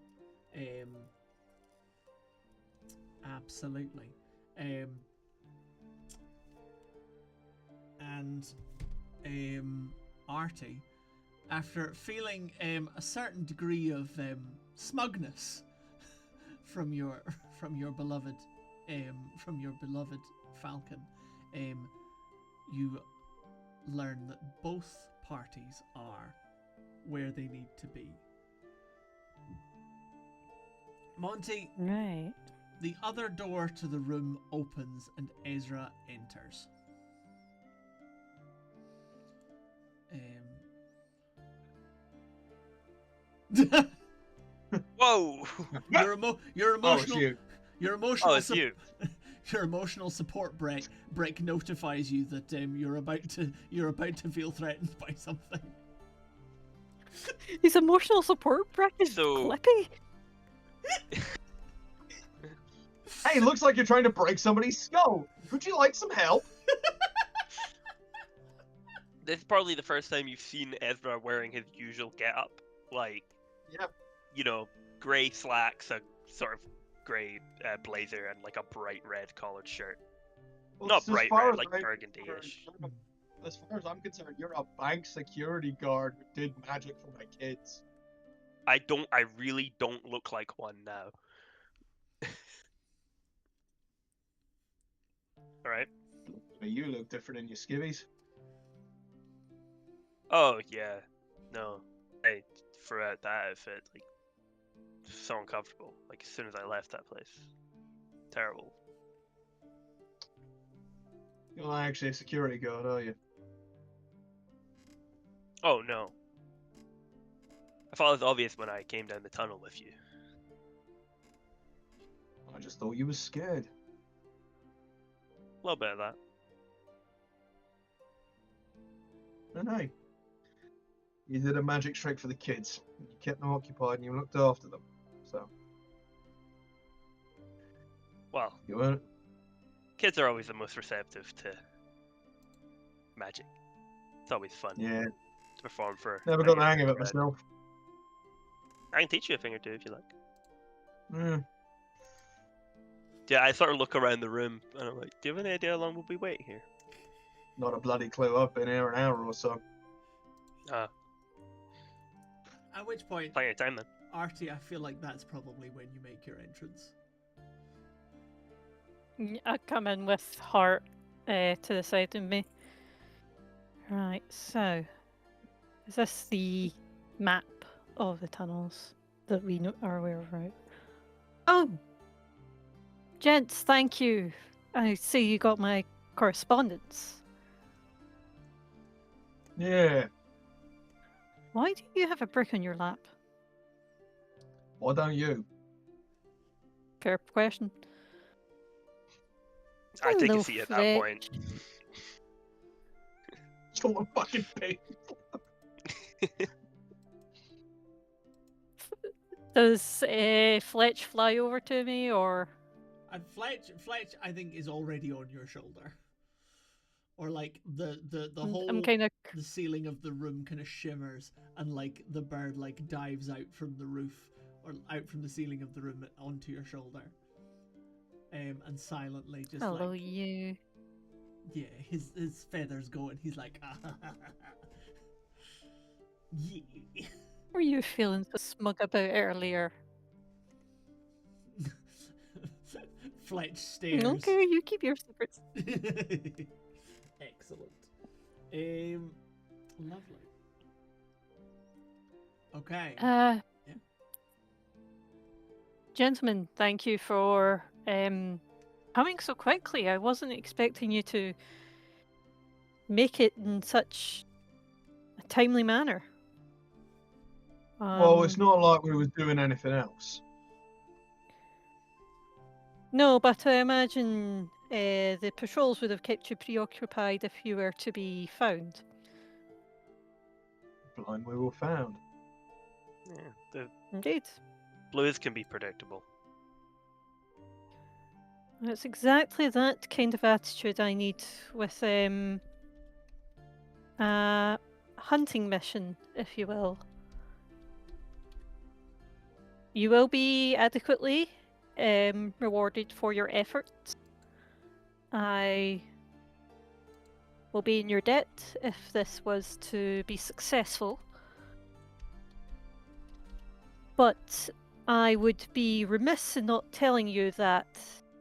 Absolutely. And Arty, after feeling a certain degree of smugness from your beloved falcon, you learn that both parties are where they need to be. Monty, Right. the other door to the room opens and Esra enters. Whoa! your Oh, it's emotional you. your emotional Oh, it's you. your emotional support brick notifies you that you're about to feel threatened by something. His emotional support brick is So- Clippy. Hey, it looks like you're trying to break somebody's skull. Would you like some help? This is probably the first time you've seen Ezra wearing his usual getup. Like, Yep. you know, grey slacks, a sort of grey blazer, and like a bright red collared shirt. Well, Not as bright far red, as like I'm burgundy-ish. concerned, as far as I'm concerned, you're a bank security guard who did magic for my kids. I really don't look like one now. Alright. But you look different in your skivvies. Oh, yeah. No. Hey, throughout that outfit, like, so uncomfortable. Like, as soon as I left that place. Terrible. You're not actually a security guard, are you? Oh, no. I thought it was obvious when I came down the tunnel with you. I just thought you were scared. A little bit of that. And hey, you did a magic trick for the kids. You kept them occupied and you looked after them. So, Well, you weren't. kids are always the most receptive to magic. It's always fun Yeah, to perform for. never got the my hang of it friend. myself. I can teach you a thing or two if you like. Yeah. Yeah, I sort of look around the room and I'm like, do you have any idea how long we'll be waiting here? Not a bloody clue. I've been here an hour or so. At which point, Plenty of time then. Arty, I feel like that's probably when you make your entrance. I come in with Heart to the side of me. Right, so is this the map of the tunnels that we are aware of, right? Oh, gents, thank you. I see you got my correspondence. Yeah. Why do you have a brick on your lap? Why don't you? Fair question. I take a Hello, seat at that Fletch. point. You're a fucking pig. Does Fletch fly over to me, or And Fletch, I think, is already on your shoulder. Or like the whole I'm kind of the ceiling of the room kind of shimmers and like the bird like dives out from the roof or out from the ceiling of the room onto your shoulder. And silently just hello, like you. yeah, his feathers go and he's like yeah. Were you feeling so smug about earlier? Fletch stares. Okay, you keep your secrets. Excellent. Lovely. Okay. Yeah. Gentlemen, thank you for coming so quickly. I wasn't expecting you to make it in such a timely manner. Well, it's not like we was doing anything else. No, but I imagine the patrols would have kept you preoccupied if you were to be found. Blind we were found. Yeah, the Indeed. blues can be predictable. That's exactly that kind of attitude I need with a hunting mission, if you will. You will be adequately rewarded for your efforts. I will be in your debt if this was to be successful. But I would be remiss in not telling you that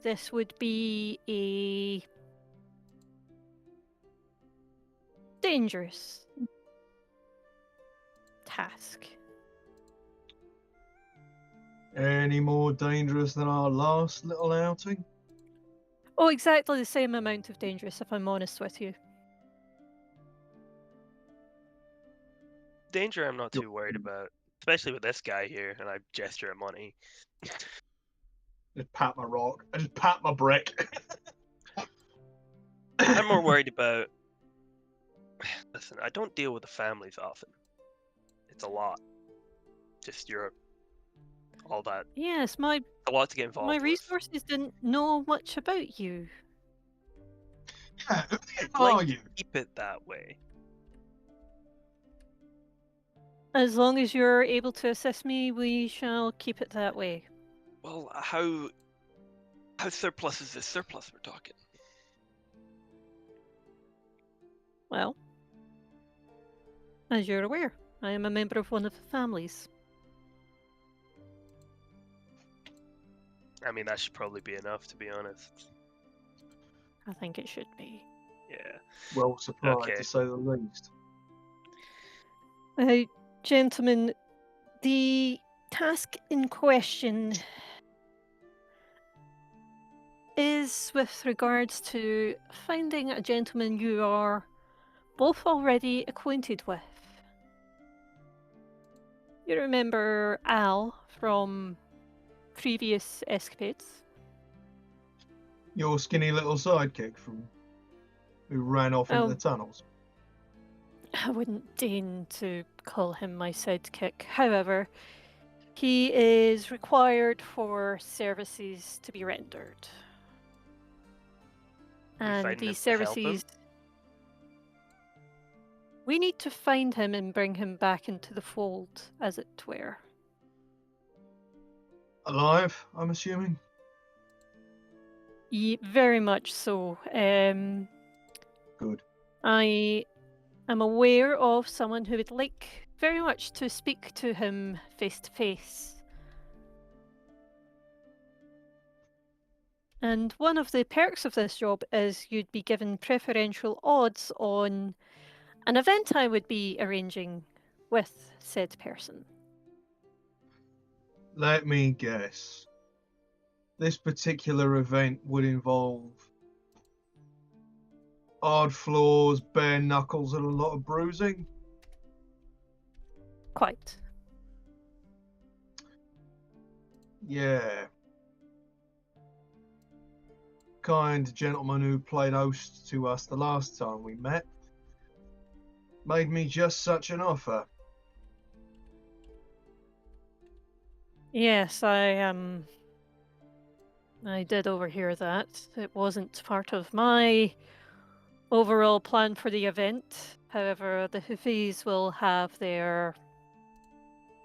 this would be a dangerous task. Any more dangerous than our last little outing? Oh, exactly the same amount of dangerous, if I'm honest with you. Danger, I'm not too worried about, especially with this guy here. And I gesture at Monty. Just pat my rock. I just pat my brick. I'm more worried about. Listen, I don't deal with the families often. It's a lot. Just Europe, all that. Yes, A lot to get involved my with. resources didn't know much about you. Yeah, who the I'd hell are like you? to keep it that way. As long as you're able to assist me, we shall keep it that way. Well, how surplus is this surplus we're talking? Well, as you're aware, I am a member of one of the families. I mean, that should probably be enough, to be honest. I think it should be. Yeah. Well supplied, Okay. to say the least. Gentlemen, the task in question is with regards to finding a gentleman you are both already acquainted with. You remember Al from previous escapades? Your skinny little sidekick from who ran off into Oh. the tunnels. I wouldn't deign to call him my sidekick. However, he is required for services to be rendered. And find him these to help him? services. We need to find him and bring him back into the fold, as it were. Alive, I'm assuming. Very much so. Good. I am aware of someone who would like very much to speak to him face to face. And one of the perks of this job is you'd be given preferential odds on an event I would be arranging with said person. Let me guess. This particular event would involve hard floors, bare knuckles, and a lot of bruising. Quite. Yeah. Kind gentleman who played host to us the last time we met made me just such an offer. Yes, I did overhear that. It wasn't part of my overall plan for the event. However, the Hufis will have their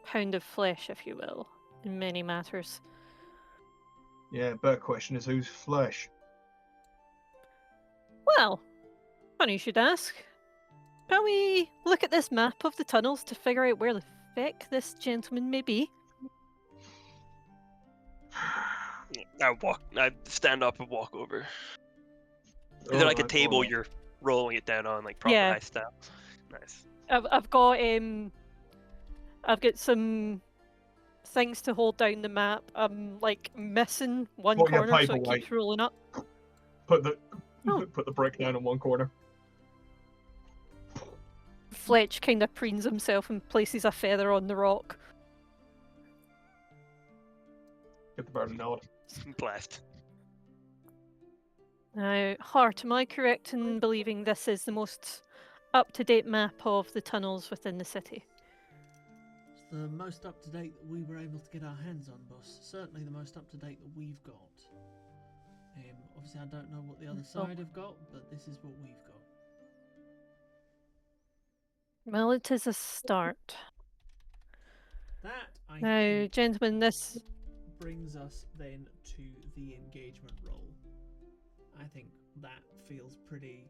pound of flesh, if you will, in many matters. Yeah, better question is whose flesh? Well, funny you should ask. Shall we look at this map of the tunnels to figure out where the feck this gentleman may be? I stand up and walk over. Is there like a table you're rolling it down on, like proper Yeah. high style? Nice. I've got some things to hold down the map. I'm like missing one What, your corner, so it paperweight? keeps rolling up. Put the Oh. put the brick down in one corner. Fletch kind of preens himself and places a feather on the rock. Get the bird a nod. Blessed. Now, Hart, am I correct in believing this is the most up-to-date map of the tunnels within the city? It's the most up to date that we were able to get our hands on, boss. Certainly the most up to date that we've got. Obviously, I don't know what the other side have got, but this is what we've got. Well, it is a start. That, I Now, think, gentlemen, this... brings us then to the engagement roll. I think that feels pretty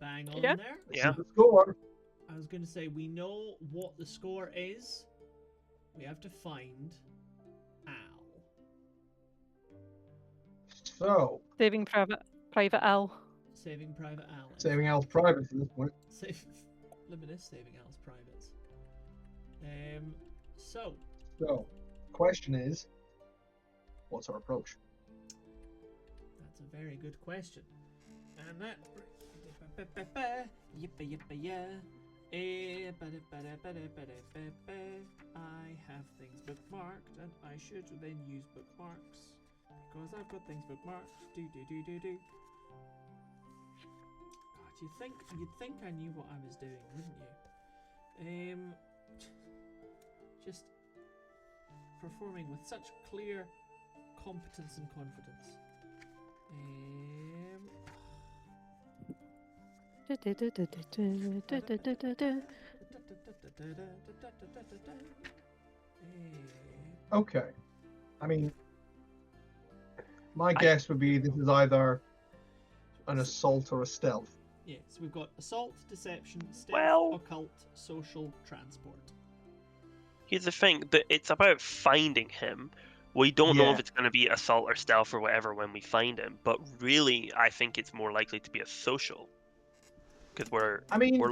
bang on Yeah. there. Yeah. The score. I was going to say, we know what the score is. We have to find Al. So, Saving Private Al. Saving Private Al. saving Al's private at this point. Luminous saving Al's privates. So, So, question is, what's our approach? that's a very good question. And that... I have things bookmarked, and I should then use bookmarks because I've got things bookmarked. Do. God, you'd think I knew what I was doing, wouldn't you? Just performing with such clear competence and confidence. Okay. I mean, my guess would be this is either an assault or a stealth. Yeah, so we've got assault, deception, stealth, Well- occult, social, transport. Here's the thing, that it's about finding him. We don't know Yeah. if it's going to be assault or stealth or whatever when we find him, but really, I think it's more likely to be a social. Because we're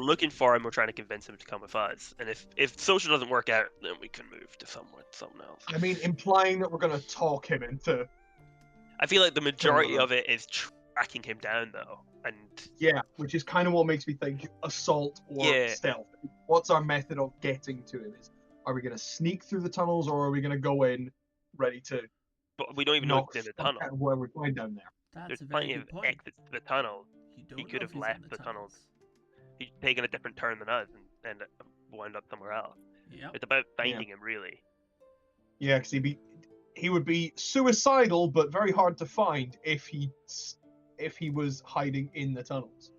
looking for him, we're trying to convince him to come with us. And if social doesn't work out, then we can move to something else. I mean, implying that we're going to talk him into... I feel like the majority Sure. of it is tracking him down, though. And Yeah, which is kind of what makes me think assault or Yeah. stealth. What's our method of getting to him? Are we going to sneak through the tunnels, or are we going to go in ready to but we don't even know knock if he's in the stuff tunnel. out of whoever we find down there? That's There's a very plenty good of point. exits to the tunnel. You don't He know could if have he's in left the tunnels. He's taken a different turn than us and wound up somewhere else. Yep. It's about finding him, really. Yeah, because he would be suicidal, but very hard to find if he was hiding in the tunnels.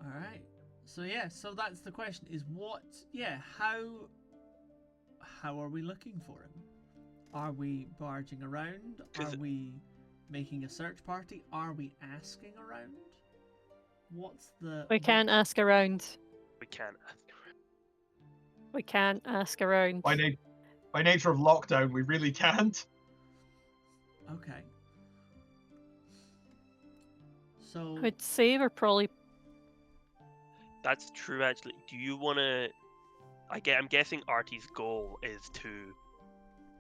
All right. So that's the question: is how are we looking for him? Are we barging around? Are we making a search party? Are we asking around? What's the? We can't ask around. We can't. We can't ask around. By nature of lockdown, we really can't. Okay. So I'd say we're probably... That's true, actually. Do you want to... I'm guessing Arty's goal is to...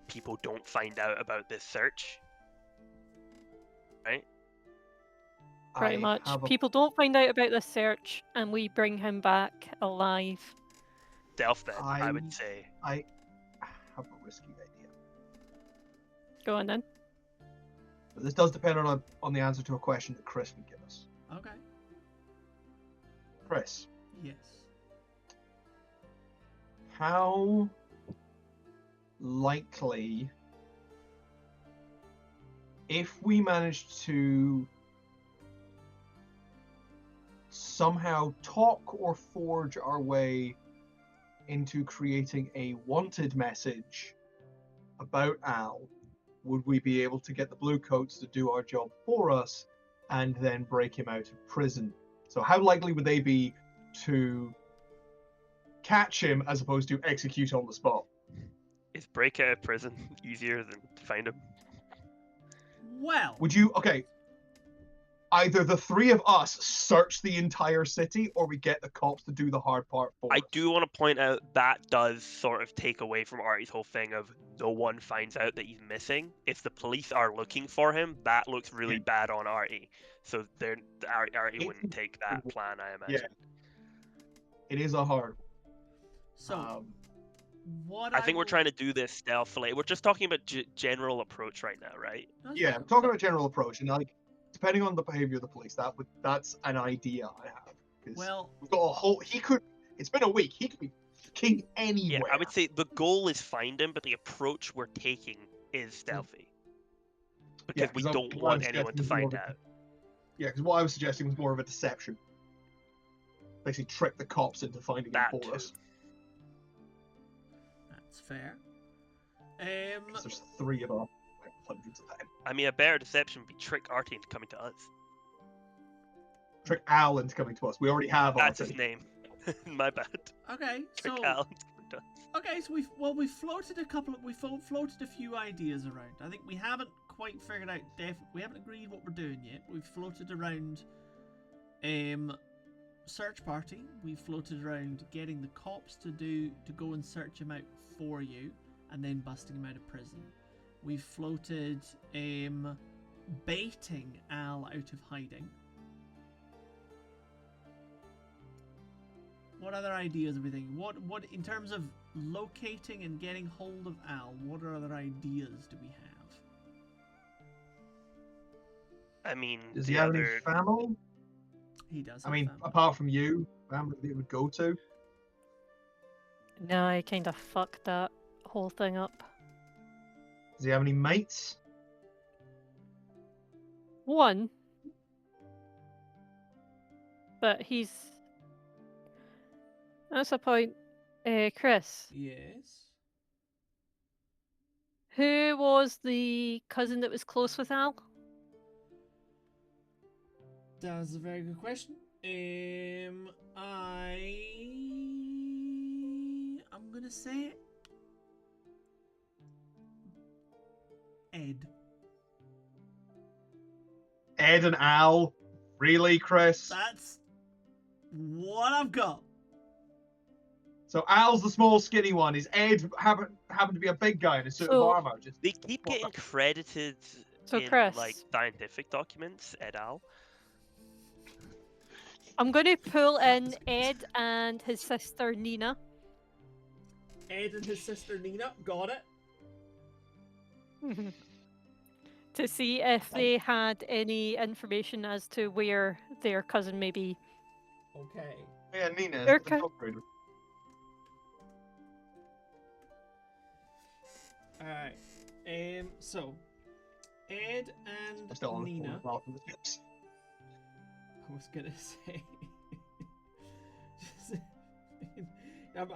people don't find out about this search. Right? Pretty I much. have a- People don't find out about this search, and we bring him back alive. Stealth, then, I I- would say. I have a risky idea. Go on then. But this does depend on the answer to a question that Chris would give us. okay. Chris, Yes. how likely, if we managed to somehow talk or forge our way into creating a wanted message about Al, would we be able to get the Bluecoats to do our job for us and then break him out of prison? So how likely would they be to catch him as opposed to execute on the spot? Is break out of prison easier than to find him? Well, Would you, okay, either the three of us search the entire city or we get the cops to do the hard part for I us? do want to point out that does sort of take away from Arty's whole thing of no one finds out that he's missing. If the police are looking for him, that looks really Yeah. bad on Arty. So Arty wouldn't take that plan, I imagine. It is a hard so what I think we're will- trying to do this stealthily. We're just talking about general approach right now, right? That's yeah, fine. I'm talking about general approach, and like depending on the behavior of the police, that's an idea I have. 'Cause Well, we've got a whole. He could. It's been a week. He could be fucking anywhere. Yeah, I would say the goal is find him, but the approach we're taking is stealthy. Because we 'cause don't what want I'm anyone to suggesting is find more of a- out. Yeah, because what I was suggesting was more of a deception. Basically, trick the cops into finding him That for too. us. that's fair. 'Cause there's 3 of us, like hundreds of them. I mean, a better deception would be trick Arty into coming to us. Trick Al into coming to us. We already have That's Arty. his name. My bad. Okay, Trick so Al into coming to us. okay, so we've floated floated a few ideas around. I think we haven't quite figured out. We haven't agreed what we're doing yet. We've floated around, search party. We've floated around getting the cops to go and search him out for you, and then busting him out of prison. We've floated, baiting Al out of hiding. What other ideas are we thinking? What in terms of locating and getting hold of Al, what other ideas do we have? I mean, Does the he have any other... family? He does. I have mean, family. apart from you, family that he would go to. No, I kind of fucked that whole thing up. Does he have any mates? One. But he's... That's a point. Chris, Yes. who was the cousin that was close with Al? That's a very good question. I'm gonna say Ed. Ed and Al? Really, Chris? That's what I've got. So Al's the small, skinny one. Is Ed happened to be a big guy in a suit of So- armor? Just They keep What getting credited So in Chris, like scientific documents, et al. I'm going to pull in Ed and his sister Nina. Ed and his sister Nina. Got it. To see if they had any information as to where their cousin may be. Okay. yeah, Nina. They're the ki- dog breeder. Alright. So Ed I'm and still on the Nina. phone with the tips. I was gonna say. I'm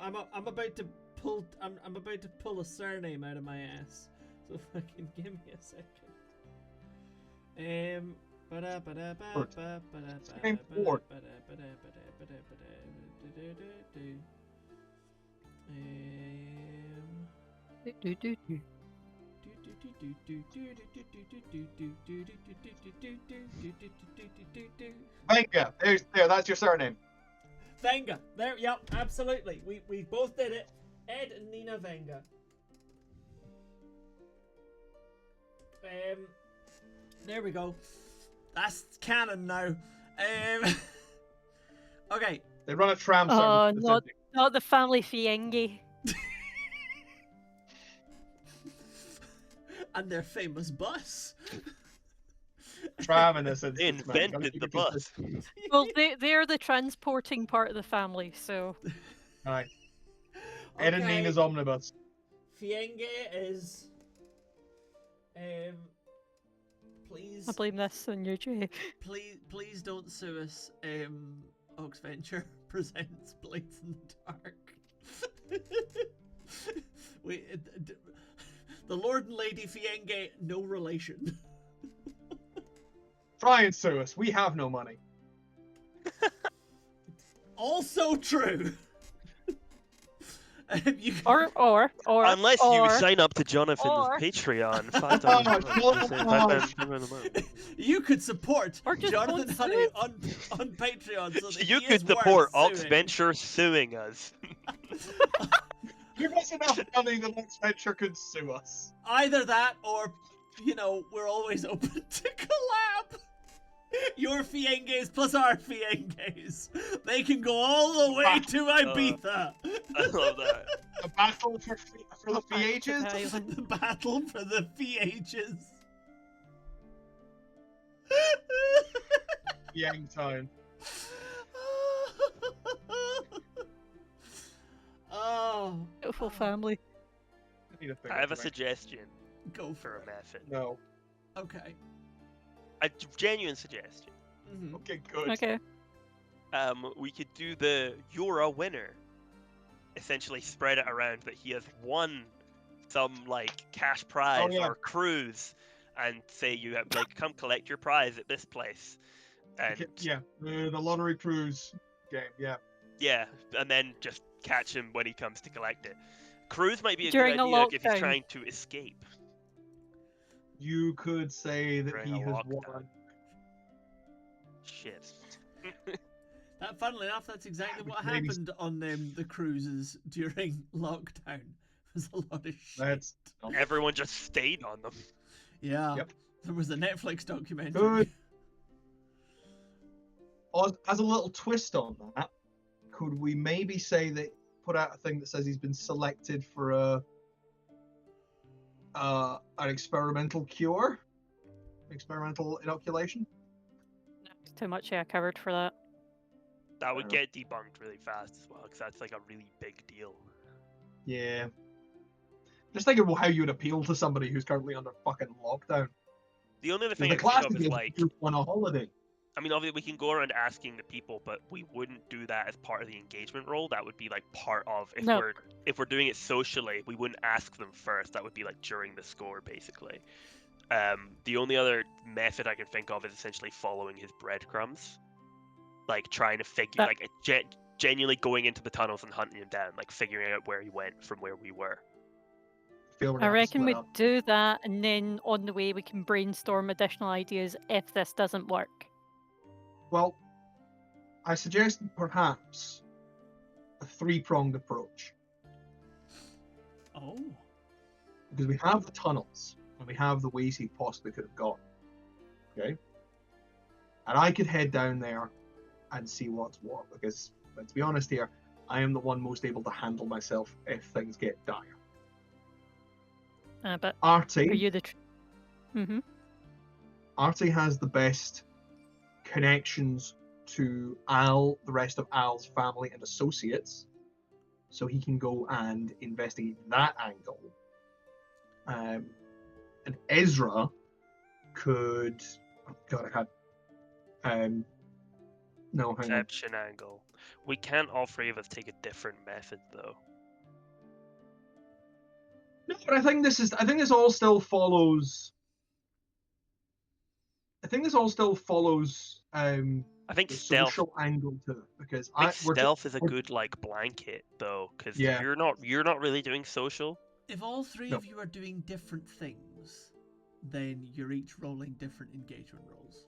about to pull. I'm about to pull a surname out of my ass. So fucking give me a second. Name Ford. Venga. There. That's your surname. Venga. There. Yep. Absolutely. We both did it. Ed and Nina Venga. There we go. That's canon now. Okay. They run a tram Oh, service. not the family Fiengi. And their famous bus. Tram in this They instance, man. Gotta invented keep the it bus. consistent. Well, they're the transporting part of the family, so... Aye. Ed and Nina's omnibus. Fienge is. Please. I blame this on you, Jay. Please don't sue us. Oxventure presents Blades in the Dark. The Lord and Lady Fienge, no relation. Try and sue us. We have no money. Also true. You can- Or Unless or, you sign up to Jonathan's or- Patreon, $5 a month. You could support Or just Jonathan don't Honey sue on Patreon so that You he could is worth support suing. Oxventure suing us. Give us enough money that Oxventure could sue us. Either that or, we're always open to collab. Your Fienges plus our Fienges. They can go all the way to Ibiza. I love that. The battle for the Back to Fiages? Thailand. The battle for the Fienges. Yang time. Oh, Beautiful family. I need a bigger I have a drink. suggestion go for for a it. method. No. Okay. A genuine suggestion. Mhm. Okay, good. Okay. We could do the "you're a winner." Essentially, spread it around that he has won some like cash prize yeah. or cruise, and say you have like come collect your prize at this place, and Okay, yeah, the lottery cruise game. Yeah. yeah, and then just catch him when he comes to collect it. Cruise might be a During good a idea if he's lockdown. trying to escape You could say that during he a has lockdown. won. Shit. That, funnily enough, that's exactly what Maybe- happened on the cruises during lockdown. There's a lot of shit. That's Everyone just stayed on them. Yeah. Yep. There was a Netflix documentary. Good. As a little twist on that, could we maybe say that put out a thing that says he's been selected for an experimental cure, experimental inoculation? It's too much air covered for that. That would Fair get debunked really fast as well, because that's like a really big deal. Yeah. Just think of how you would appeal to somebody who's currently under fucking lockdown. The only other 'Cause thing the I can think classic of is is like, you on a holiday. I mean, obviously we can go around asking the people, but we wouldn't do that as part of the engagement role. That would be like part of No. if we're doing it socially, we wouldn't ask them first. That would be like during the score, basically. The only other method I can think of is essentially following his breadcrumbs, like trying to figure, That- like genuinely going into the tunnels and hunting him down, like figuring out where he went from where we were. Feel we're I gonna have to reckon split we up. do that, and then on the way we can brainstorm additional ideas if this doesn't work. Well, I suggest perhaps a three-pronged approach. Oh. Because we have the tunnels and we have the ways he possibly could have gone. Okay? And I could head down there and see what's what, because let's be honest here, I am the one most able to handle myself if things get dire. But Arty, are you the? Arty has the best connections to Al, the rest of Al's family and associates, so he can go and investigate that angle. And Esra could. Oh God, I had. No, hang on. Perception angle. We can't all three of us take a different method though. No, but I think this all still follows. I think this all still follows I think the stealth. social angle to it, because I think we're stealth is a we're- good like blanket though, because Yeah. you're not really doing social. If all three No. of you are doing different things, then you're each rolling different engagement rolls.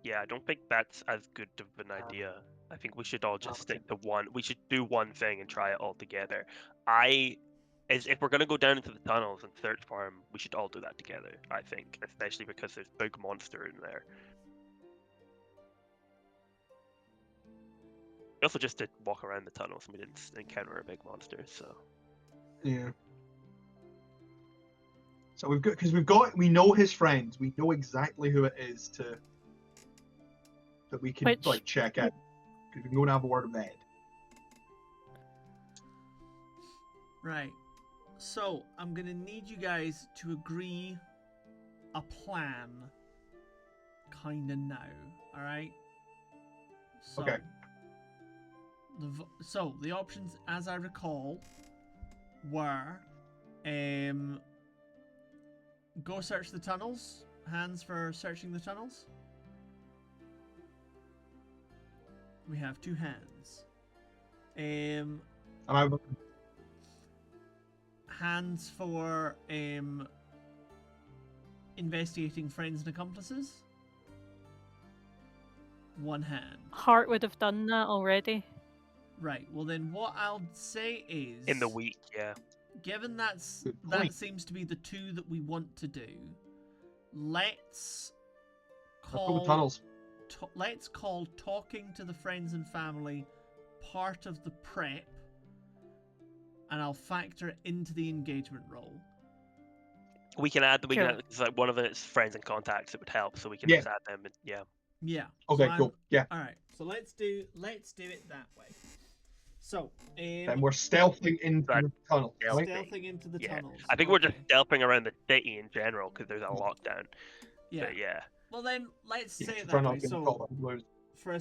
Yeah, I don't think that's as good of an idea. I think we should all just stick to one. We should do one thing and try it all together. If we're gonna go down into the tunnels and search for him, we should all do that together. I think, especially because there's a big monster in there. We also just did walk around the tunnels and we didn't encounter a big monster, so. Yeah. So we know his friends. We know exactly who it is that we can Which- like check out. Because we can go and have a word with Ed. Right. So, I'm going to need you guys to agree a plan kind of now, alright? So, Okay. So, the options, as I recall, were go search the tunnels. Hands for searching the tunnels. We have 2 hands. And I Hands for investigating friends and accomplices. 1 hand. Hart would have done that already. Right. Well, then what I'll say is, In the week, yeah. given Good that point. seems to be the 2 that we want to do, let's let's go call with tunnels. let's call talking to the friends and family part of the prep, and I'll factor it into the engagement roll. We can add. We Sure. can. It's like one of its friends and contacts. It would help, so we can Yeah. just add them. And, yeah. Yeah. Okay, cool. Yeah. All right. So let's do it that way. So, And we're stealthing into Right. the tunnel. Yeah. Right? stealthing into the Yeah. tunnels. I think we're just Okay. stealthing around the city in general because there's a lockdown. Yeah. But yeah. Well then, let's Yeah, say it try that not way. getting So, caught by the blues. for a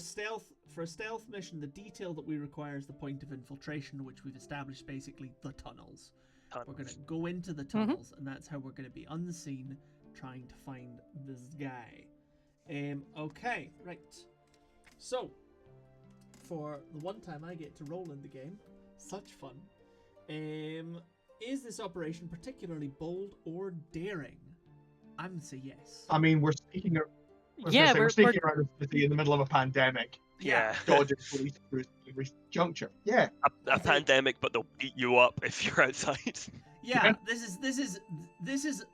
stealth mission, the detail that we require is the point of infiltration, which we've established basically the tunnels. We're going to go into the tunnels, and that's how we're going to be unseen, trying to find this guy. Okay, right. So, for the one time I get to roll in the game, such fun. Is this operation particularly bold or daring? I'm gonna say yes. I mean, we're sneaking. Yeah, We're sneaking around the city in the middle of a pandemic, Yeah. dodging police crews at every juncture. Yeah. A pandemic, but they'll beat you up if you're outside. Yeah, this is.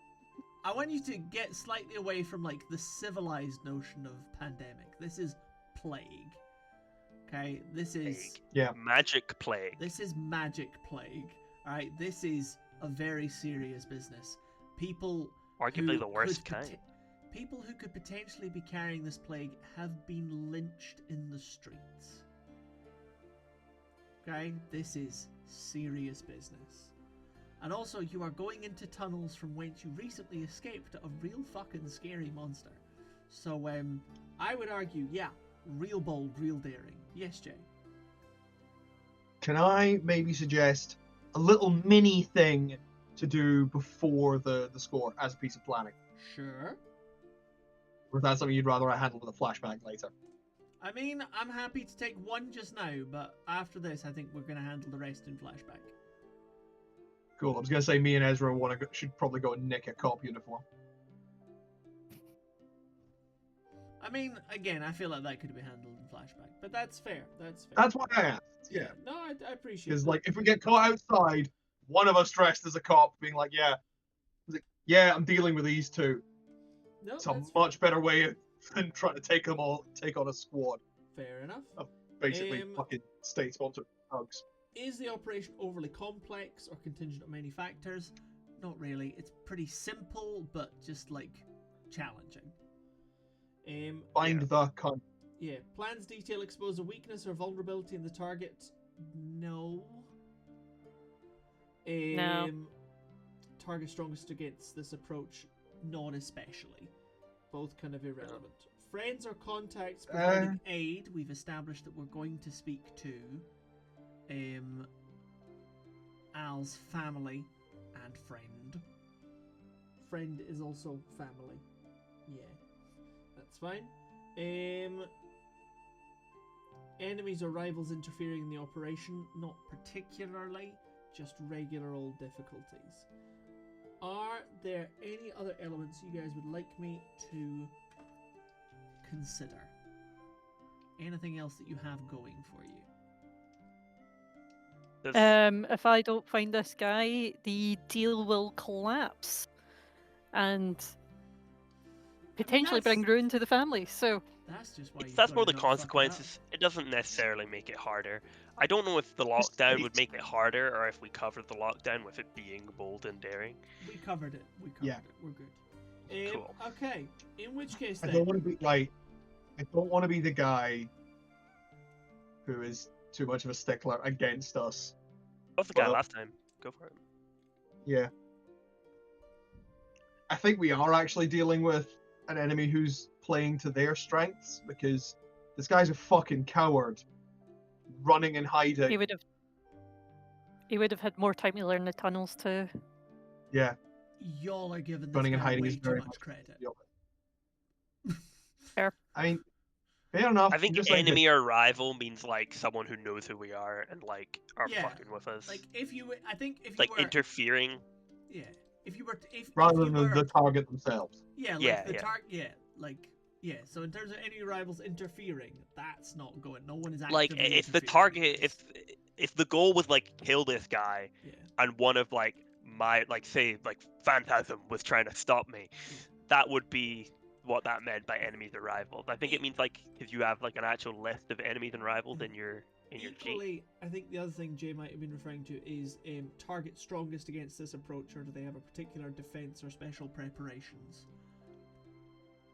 I want you to get slightly away from like the civilized notion of pandemic. This is plague. Okay, this is Magic plague. This is magic plague. All right, this is a very serious business. People, Arguably who the worst could kind. People who could potentially be carrying this plague have been lynched in the streets. Okay, this is serious business. And also, you are going into tunnels from whence you recently escaped a real fucking scary monster. So, I would argue, yeah, real bold, real daring. Yes, Jay. Can I maybe suggest a little mini thing to do before the score as a piece of planning? Sure. Or is that something you'd rather I handle with a flashback later? I mean, I'm happy to take one just now, but after this, I think we're going to handle the rest in flashback. Cool. I was going to say me and Ezra should probably go and nick a cop uniform. I mean, again, I feel like that could be handled in flashback, but that's fair. That's fair. That's why I asked. Yeah. No, I appreciate Because, that. like, if we get caught outside, one of us dressed as a cop being like, yeah, I'm dealing with these two. No, It's a that's much better way than trying to take on a squad. fair enough. Basically, Um, fucking state-sponsored thugs. Is the operation overly complex or contingent on many factors? Not really. It's pretty simple, but just like challenging. Find the cunt. Yeah. Plans detail expose a weakness or vulnerability in the target. No. No. Target strongest against this approach. Not especially. Both kind of irrelevant. Friends or contacts providing aid. We've established that we're going to speak to Al's family and friend. Friend is also family. Yeah, that's fine. Enemies or rivals interfering in the operation? Not particularly, just regular old difficulties. Are there any other elements you guys would like me to consider? Anything else that you have going for you? If I don't find this guy, the deal will collapse and potentially bring ruin to the family. So That's just why. That's more the consequences. It doesn't necessarily make it harder. I don't know if the lockdown would make it harder or if we covered the lockdown with it being bold and daring. We covered it. It. We're good. Cool. Okay. In which case, I then, don't want to be like, I don't want to be the guy who is too much of a stickler against us. That was the guy Well- last time. Go for it. Yeah. I think we are actually dealing with an enemy who's playing to their strengths, because this guy's a fucking coward, running and hiding. he would have had more time to learn the tunnels too. Yeah. y'all are giving this Running and guy hiding way is too very much much credit. I mean, fair enough. I think just like enemy or rival means like someone who knows who we are and like are Yeah, fucking with us. Like if you, I think if you Like were, interfering. yeah, if you were, if rather if you than were, the target themselves. yeah, like Yeah, the yeah. target, yeah, like. Yeah, so in terms of any rivals interfering, that's not going. No one is Like actively if the interfering target, with this. if the goal was like kill this guy, Yeah. and one of like my like say like Phantasm was trying to stop me, that would be what that meant by enemies or rivals. I think it means like if you have like an actual list of enemies and rivals in your in your sheet. Equally, I think the other thing Jay might have been referring to is target strongest against this approach, or do they have a particular defense or special preparations?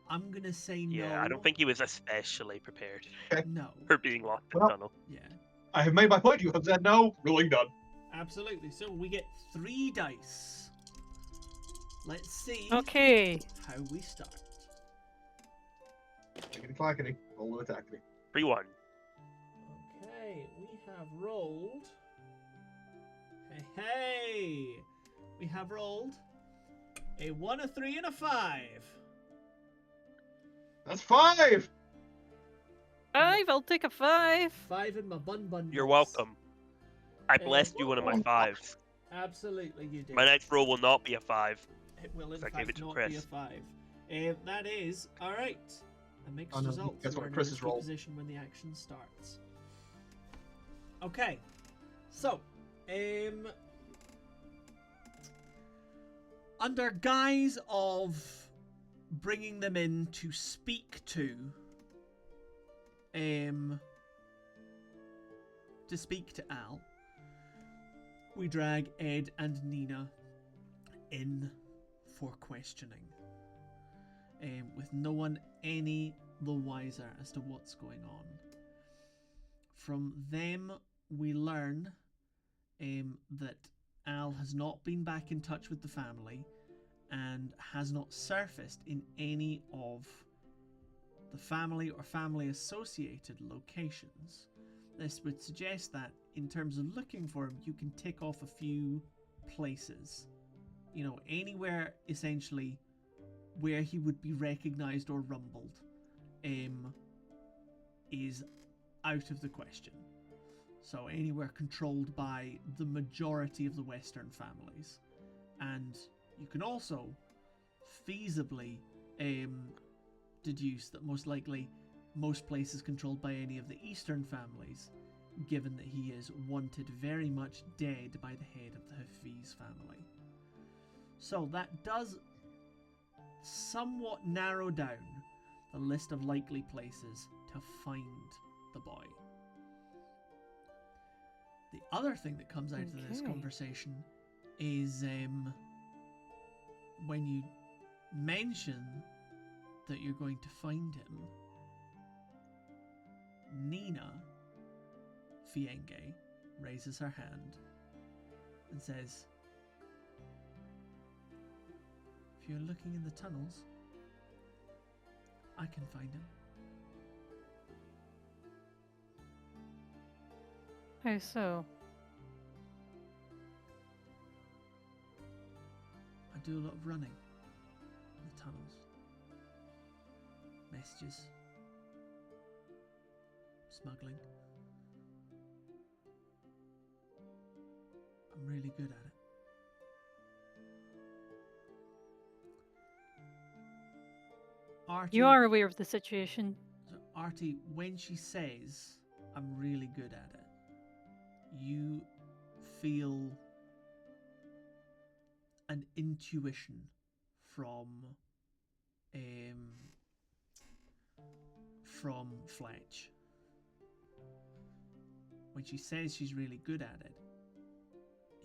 I'm gonna say no. Yeah, I don't think he was especially prepared No. for being lost in Well- the tunnel. Yeah. I have made my point. You have said no. Ruling done. Absolutely. So we get 3 dice. Let's see Okay. how we start. Clickety clackety. Roll to attack me. 3-1. Okay, we have rolled. Hey, we have rolled a 1, a 3, and a 5. That's 5. 5, I'll take a 5. 5 in my bun. You're welcome. I blessed you one of my 5s. Absolutely, you did. My next roll will not be a 5. It will in So I gave fact it to not be a Chris. 5. That is alright. A mixed Oh, no, result. guess what? We're in a Chris's risky roll. position when the action starts. Okay, so under guise of bringing them in to speak to Al, we drag Ed and Nina in for questioning, with no one any the wiser as to what's going on. From them, we learn that Al has not been back in touch with the family and has not surfaced in any of the family or family associated locations. This would suggest that in terms of looking for him, you can tick off a few places. You know, anywhere essentially where he would be recognized or rumbled is out of the question. So anywhere controlled by the majority of the Western families. And you can also feasibly deduce that most likely most places controlled by any of the Eastern families, given that he is wanted very much dead by the head of the Hafiz family. So that does somewhat narrow down the list of likely places to find the boy. The other thing that comes out of this Okay. conversation is when you mention that you're going to find him, Nina Fienge raises her hand and says, "If you're looking in the tunnels, I can find him." How so? I do a lot of running in the tunnels. Messages. Smuggling. I'm really good at it. Arty, You are aware of the situation. so Arty, when she says, "I'm really good at it," you feel an intuition from Fletch. When she says she's really good at it,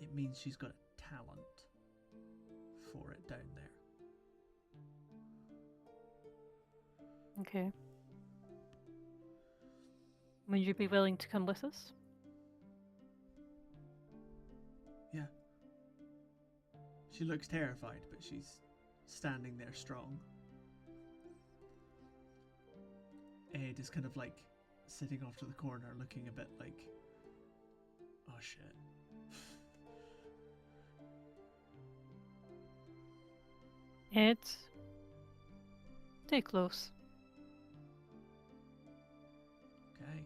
it means she's got a talent for it down there. Okay. Would you be willing to come with us? Yeah. She looks terrified, but she's standing there strong. Ed is kind of like sitting off to the corner, looking a bit like, oh shit. Ed, stay close. Okay.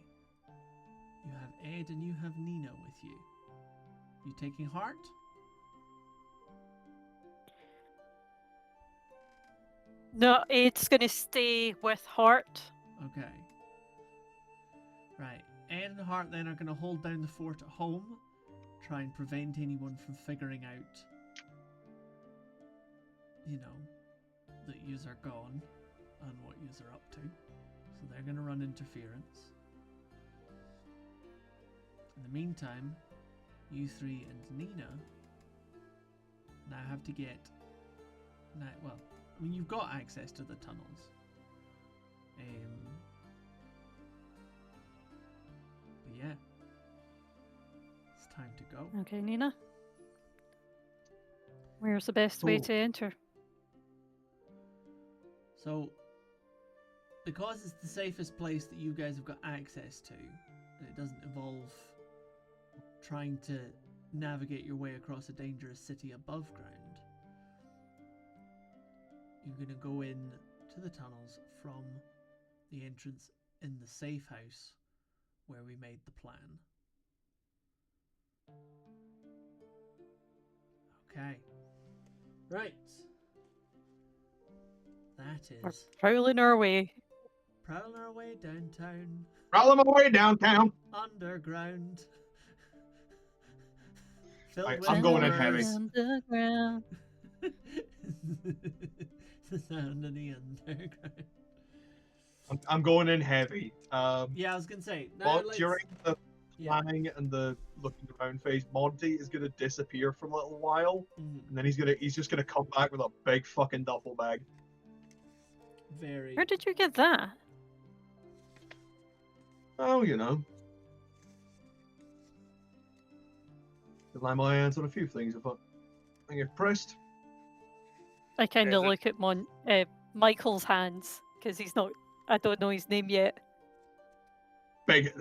You have Ed and you have Nina with you. You taking Heart? No, Ed's gonna stay with Hart. Okay. Right. Ed and Heart then are going to hold down the fort at home, try and prevent anyone from figuring out, you know, that yous are gone and what yous are up to. So they're going to run interference. the meantime, you three and Nina now have to get. Now, well, I mean, you've got access to the tunnels. But yeah, it's time to go. Okay, Nina. Where's the best way Ooh. to enter? So, because it's the safest place that you guys have got access to, and it doesn't involve trying to navigate your way across a dangerous city above ground, you're going to go in to the tunnels from the entrance in the safe house where we made the plan. Okay. Right. That We're is prowling our way. prowling our way downtown, Roll them away downtown. underground. Filled Right, with I'm going in horrors. heavy. Underground. The sound of the underground. I'm going in heavy. Yeah, I was gonna say. But during the yeah. planning and the looking around phase, Monty is gonna disappear for a little while, Mhm. and then he's just gonna come back with a big fucking duffel bag. Very. Where did you get that? Oh, you know. Can lay my hands on a few things if I get pressed. I kind Is of it- look at Michael's hands because he's not. I don't know his name yet. Big,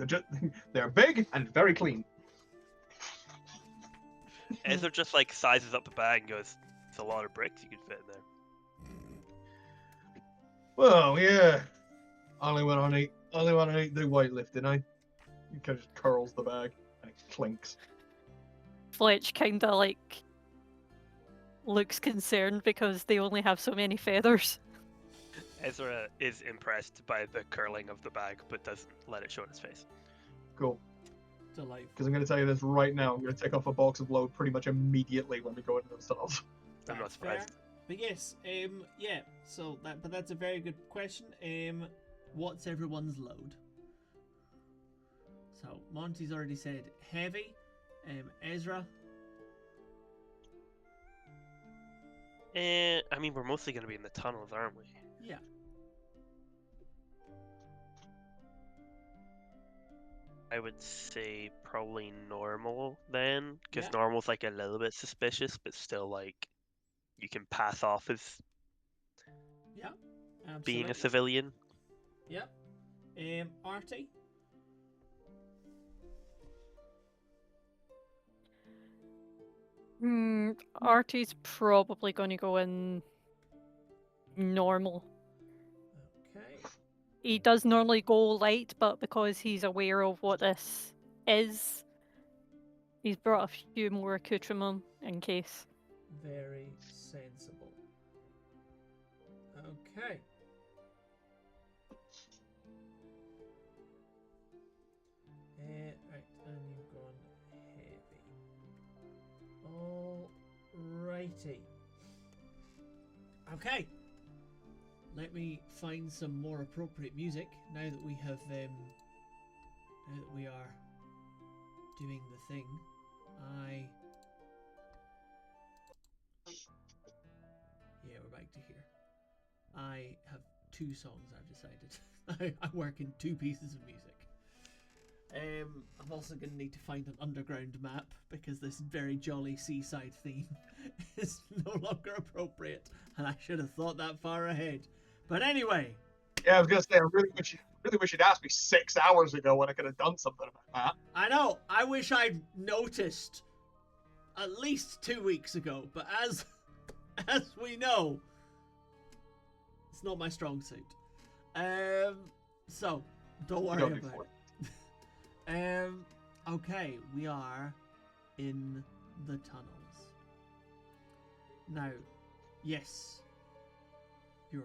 they're big and very clean. Esra just like sizes up the bag and goes, "It's a lot of bricks you could fit in there." Well, yeah. Only when I need do weightlifting, eh? He kind of just curls the bag and it clinks. Fletch kind of like looks concerned because they only have so many feathers. Ezra is impressed by the curling of the bag, but doesn't let it show in his face. Cool. Delightful. Because I'm going to tell you this right now. I'm going to take off a box of load pretty much immediately when we go into those tunnels. I'm not That's fair. surprised. But yes, yeah. So that's a very good question. What's everyone's load? So Monty's already said heavy. Ezra. I mean, we're mostly going to be in the tunnels, aren't we? Yeah. I would say probably normal then, because Yeah. normal's like a little bit suspicious, but still like you can pass off as Yeah. Absolutely. being a civilian. Yep. Arty. Artie's probably going to go in normal. Okay. He does normally go light, but because he's aware of what this is, he's brought a few more accoutrements in case. Very sensible. Okay. Right, and you've gone heavy. Alrighty. Okay. Let me find some more appropriate music now that we have now that we are doing the thing. Yeah, we're back to here. I have two songs I've decided. I work in two pieces of music. I'm also going to need to find an underground map because this very jolly seaside theme is no longer appropriate, and I should have thought that far ahead. But anyway, Yeah, I was going to say, I really wish you'd asked me 6 hours ago when I could have done something about that. I know, I wish I'd noticed at least 2 weeks ago, but as we know, it's not my strong suit. So don't worry Don't do about for it. Okay, we are in the tunnels. Now, yes, you're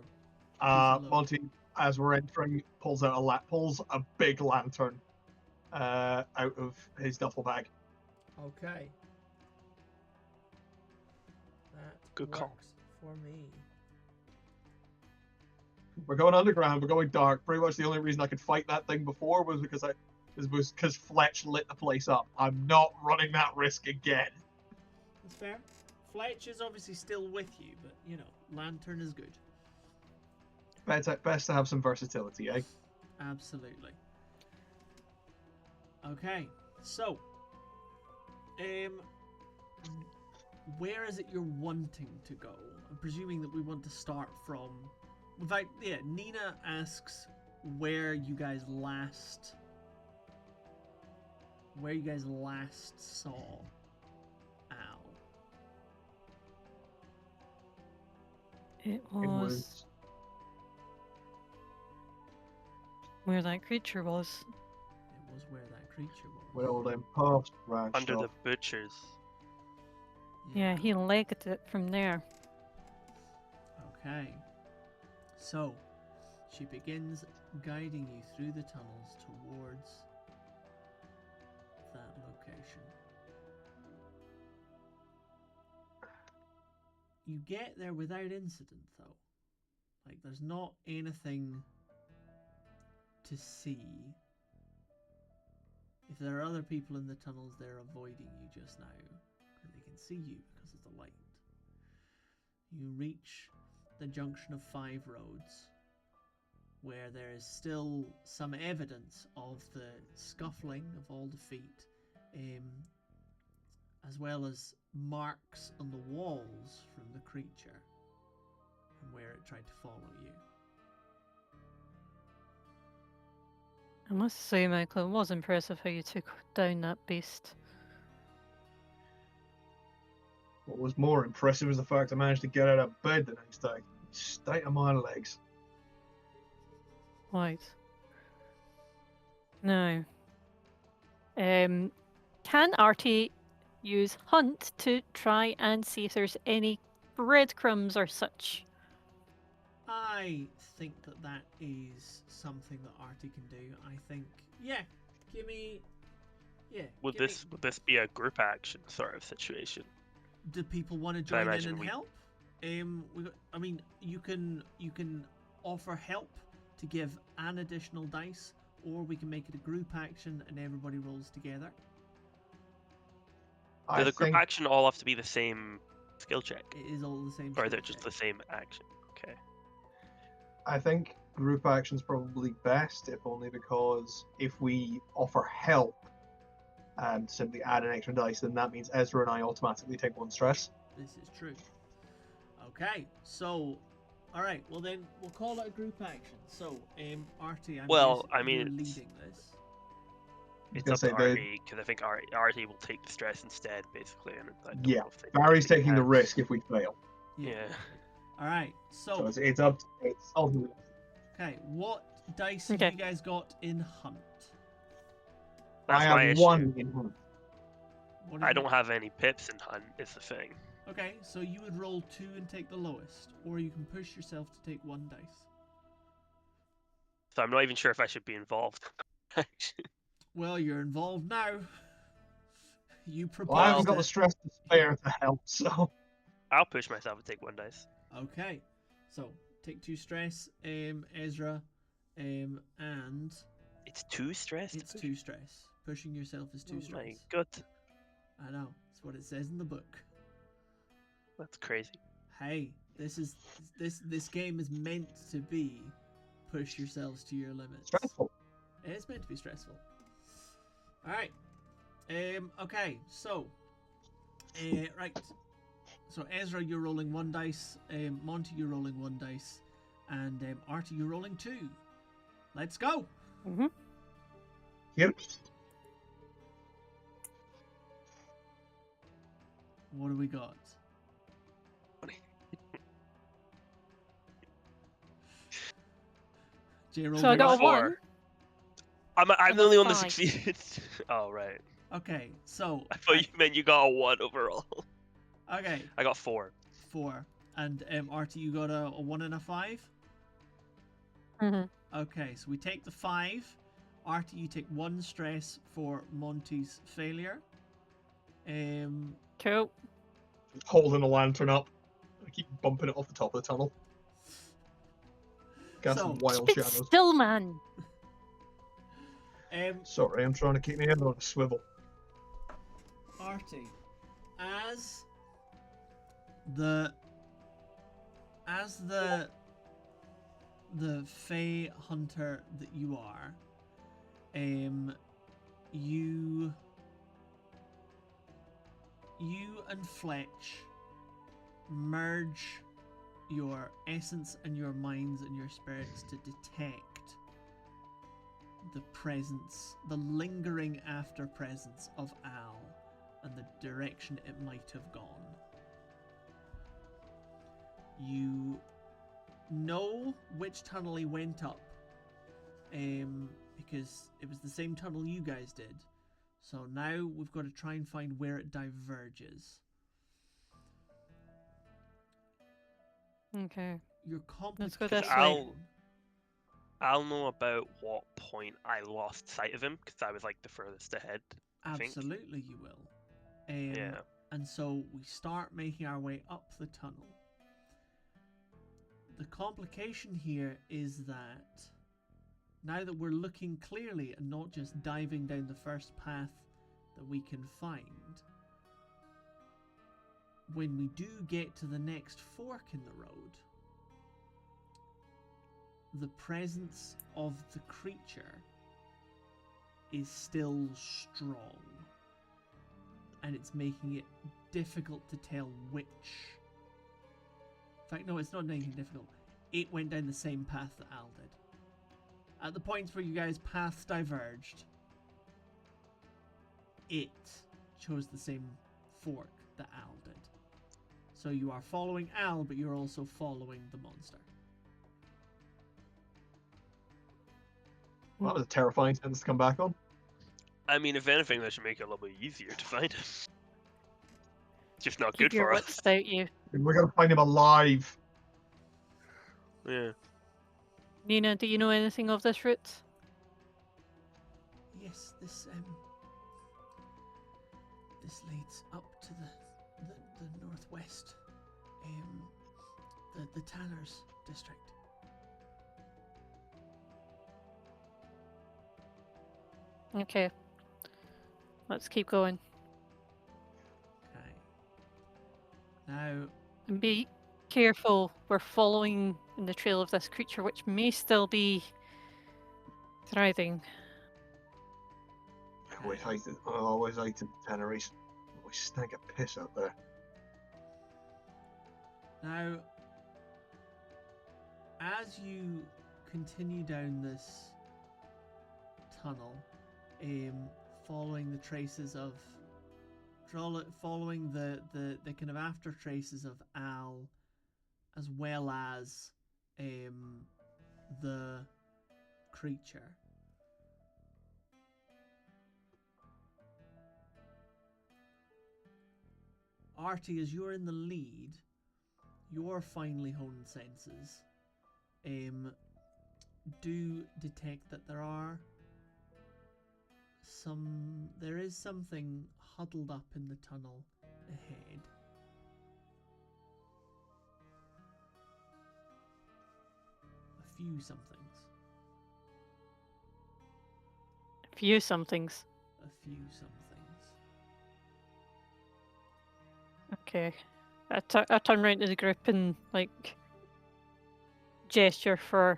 Monty, as we're entering, pulls a big lantern out of his duffel bag. okay. That Good works call. for me. We're going underground. We're going dark. Pretty much the only reason I could fight that thing before was because because Fletch lit the place up. I'm not running that risk again. That's fair. Fletch is obviously still with you, but you know, lantern is good. Best to have some versatility, eh? Absolutely. Okay, so, where is it you're wanting to go? I'm presuming that we want to start from. In fact, yeah, Nina asks where you guys last saw Al. It It was where that creature was. It was where that creature was. well then past ranch Under the off. butchers. Yeah, he legged it from there. Okay. So, she begins guiding you through the tunnels towards that location. You get there without incident, though. Like, there's not anything to see. If there are other people in the tunnels, they're avoiding you just now. And they can see you because of the light. You reach the junction of 5 roads, where there is still some evidence of the scuffling of all the feet, as well as marks on the walls from the creature and where it tried to follow you. I must say, Michael, it was impressive how you took down that beast. What was more impressive was the fact I managed to get out of bed the next day. State of my legs. Right. Now, can Arty use hunt to try and see if there's any breadcrumbs or such? I think that is something that Arty can do. I think, yeah, give me, yeah. Would give this be a group action sort of situation? Do people want to I join in imagine and we- help? I mean, you can offer help to give an additional dice, or we can make it a group action and everybody rolls together. Do the group action all have to be the same skill check? It is all the same. Or are skill they just check. the same action? Okay. I think group action's probably best, if only because if we offer help and simply add an extra dice, then that means Ezra and I automatically take 1 stress. This is true. Okay, so, all right. Well, then we'll call it a group action. So, Arty, Well, I you're mean, it's- leading this. It's gonna up to say the- Arty, because I think Arty will take the stress instead, basically. And I don't Yeah, know if they Barry's really taking the have- risk if we fail. Yeah. All right. So it's up. It's ultimately. Okay, what dice have Okay. you guys got in hunt? That's I my have issue. 1 in hunt. What I have you- don't have any pips in hunt, is the thing. Okay, so you would roll 2 and take the lowest, or you can push yourself to take 1 dice. So I'm not even sure if I should be involved. Well, you're involved now. You Well, I proposed haven't got the it. stress to spare to help, so I'll push myself and take 1 dice. Okay, so take 2 stress, Ezra, and It's 2 stress? to it's push? 2 stress. Pushing yourself is 2 Oh stress. my god, I know, that's what it says in the book. that's crazy. Hey, this game is meant to be push yourselves to your limits. stressful. It is meant to be stressful. All right. Okay. So, right. So Ezra, you're rolling 1 dice. Monty, you're rolling 1 dice, and Arty, you're rolling 2. Let's go. Mm-hmm. Yep. What do we got? J roll. So I got a Four. 1. I'm And the only a one that 5. succeeded. Oh, right. Okay. So. I thought you meant you got a 1 overall. Okay. I got 4. 4. And Arty, you got a 1 and a 5. Mm-hmm. Okay, so we take the 5. Arty, you take 1 stress for Monty's failure. Cool. Holding the lantern up. I keep bumping it off the top of the tunnel. Got So- some wild Keep it shadows. still, man. Sorry, I'm trying to keep my head on a swivel. Arty, as the Fey hunter that you are, you and Fletch merge your essence and your minds and your spirits to detect the presence, the lingering after presence of Al and the direction it might have gone. You know which tunnel he went up, because it was the same tunnel you guys did. So now we've got to try and find where it diverges. Okay. Your Let's go complication. this way. I'll know about what point I lost sight of him because I was like the furthest ahead. I think. Absolutely, you will. Yeah. And so we start making our way up the tunnel. The complication here is that now that we're looking clearly and not just diving down the first path that we can find, when we do get to the next fork in the road, the presence of the creature is still strong, and it's making it difficult to tell which. In fact, no, it's not anything difficult. It went down the same path that Al did. At the points where you guys' paths diverged, it chose the same fork that Al did. So you are following Al, but you're also following the monster. Well, that was a terrifying sentence to come back on. I mean, if anything, that should make it a little bit easier to find him. Just not Keep good your for wits us. about you. We're gonna find him alive. Yeah. Nina, do you know anything of this route? Yes, this leads up to the northwest, the Tanners district. Okay. Let's keep going. Okay. Now, And be careful. We're following in the trail of this creature, which may still be thriving. I always hated the tanneries. Always stank of piss out there. now, as you continue down this tunnel, following the traces of, following the kind of after traces of Al, as well as the creature. Arty, as you're in the lead, your finely honed senses do detect that there is something huddled up in the tunnel ahead. A few somethings. A few somethings. A few somethings. Okay. I turn round to the group and, like, gesture to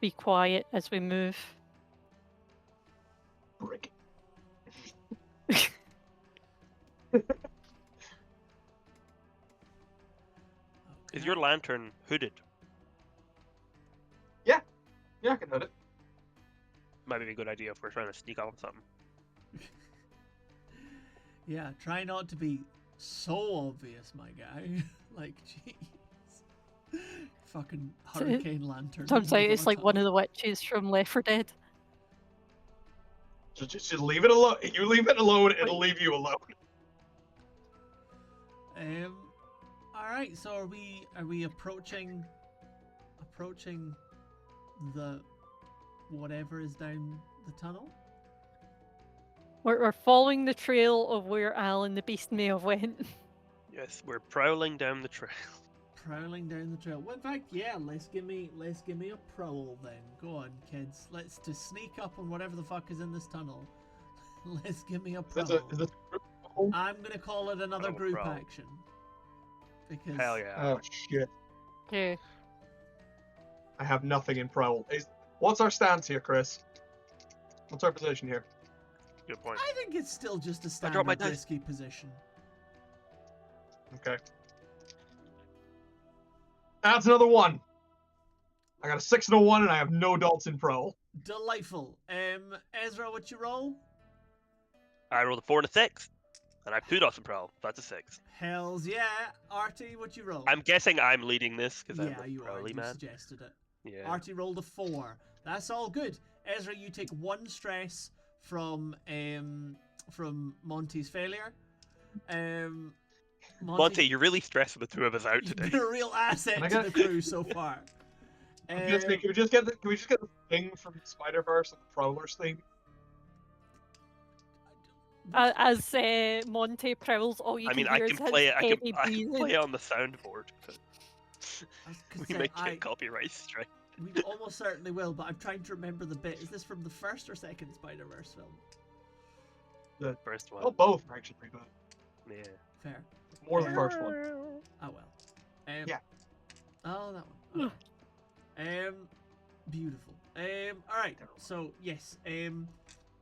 be quiet as we move. Brick. Is your lantern hooded? Yeah, I can hit it. Might be a good idea if we're trying to sneak off something. Yeah, try not to be so obvious, my guy. Like, jeez. Fucking hurricane lantern. Turns out it's like one of the witches from Left 4 Dead. Just leave it alone. You leave it alone, it'll leave you alone. Alright, so are we approaching the whatever is down the tunnel? We're following the trail of where Al and the beast may have went. Yes, we're prowling down the trail. Prowling down the trail. Well, in fact, yeah, let's give me a prowl then. Go on, kids. Let's just sneak up on whatever the fuck is in this tunnel. Let's give me a prowl. Is this a prowl? I'm gonna call it another Oh, group prowl. action. Because Hell yeah. Oh shit! Okay. I have nothing in prowl. What's our stance here, Chris? What's our position here? Good point. I think it's still just a dropped my standard dice. risky position. Okay. That's another 1. I got a 6 and a 1, and I have no dots in prowl. Delightful. Ezra, what you roll? I rolled a 4 and a 6, and I have 2 dots in prowl. That's a 6. Hells yeah. Arty, what you roll? I'm guessing I'm leading this because I'm yeah, the you are. prowly You man. suggested it. Yeah. Arty rolled a 4. That's all good. Ezra, you take 1 stress from Monty's failure. Monty, you're really stressing the 2 of us out you've today. been a real asset Can I to get- the crew so far. Can we just get the thing from Spider-Verse and the Prowler's theme? As Monty prowls, all you I mean, can I hear can is his play it. I heavy can breathing. play it on the soundboard. But I was gonna we say, might get copyright strike. we almost certainly will, but I'm trying to remember the bit. Is this from the first or second Spider-Verse film? First one. Oh, both are actually pretty good. Yeah. Fair. More the first one. Oh well. Yeah. Oh, that one. Okay. Beautiful. All right. So yes.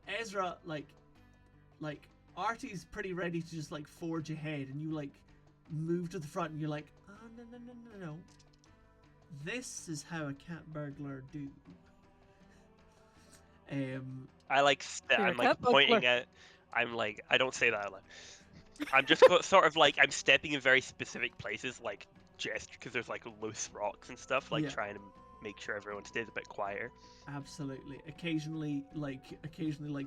Ezra, like, Arty's pretty ready to just like forge ahead, and you like move to the front, and you're like, oh no. This is how a cat burglar do. I like. You're I'm a like cat pointing burglar. at. I'm like. I don't say that out loud. I'm just sort of like I'm stepping in very specific places, like gesture, because there's like loose rocks and stuff, like Yeah. trying to make sure everyone stays a bit quieter. Absolutely. Occasionally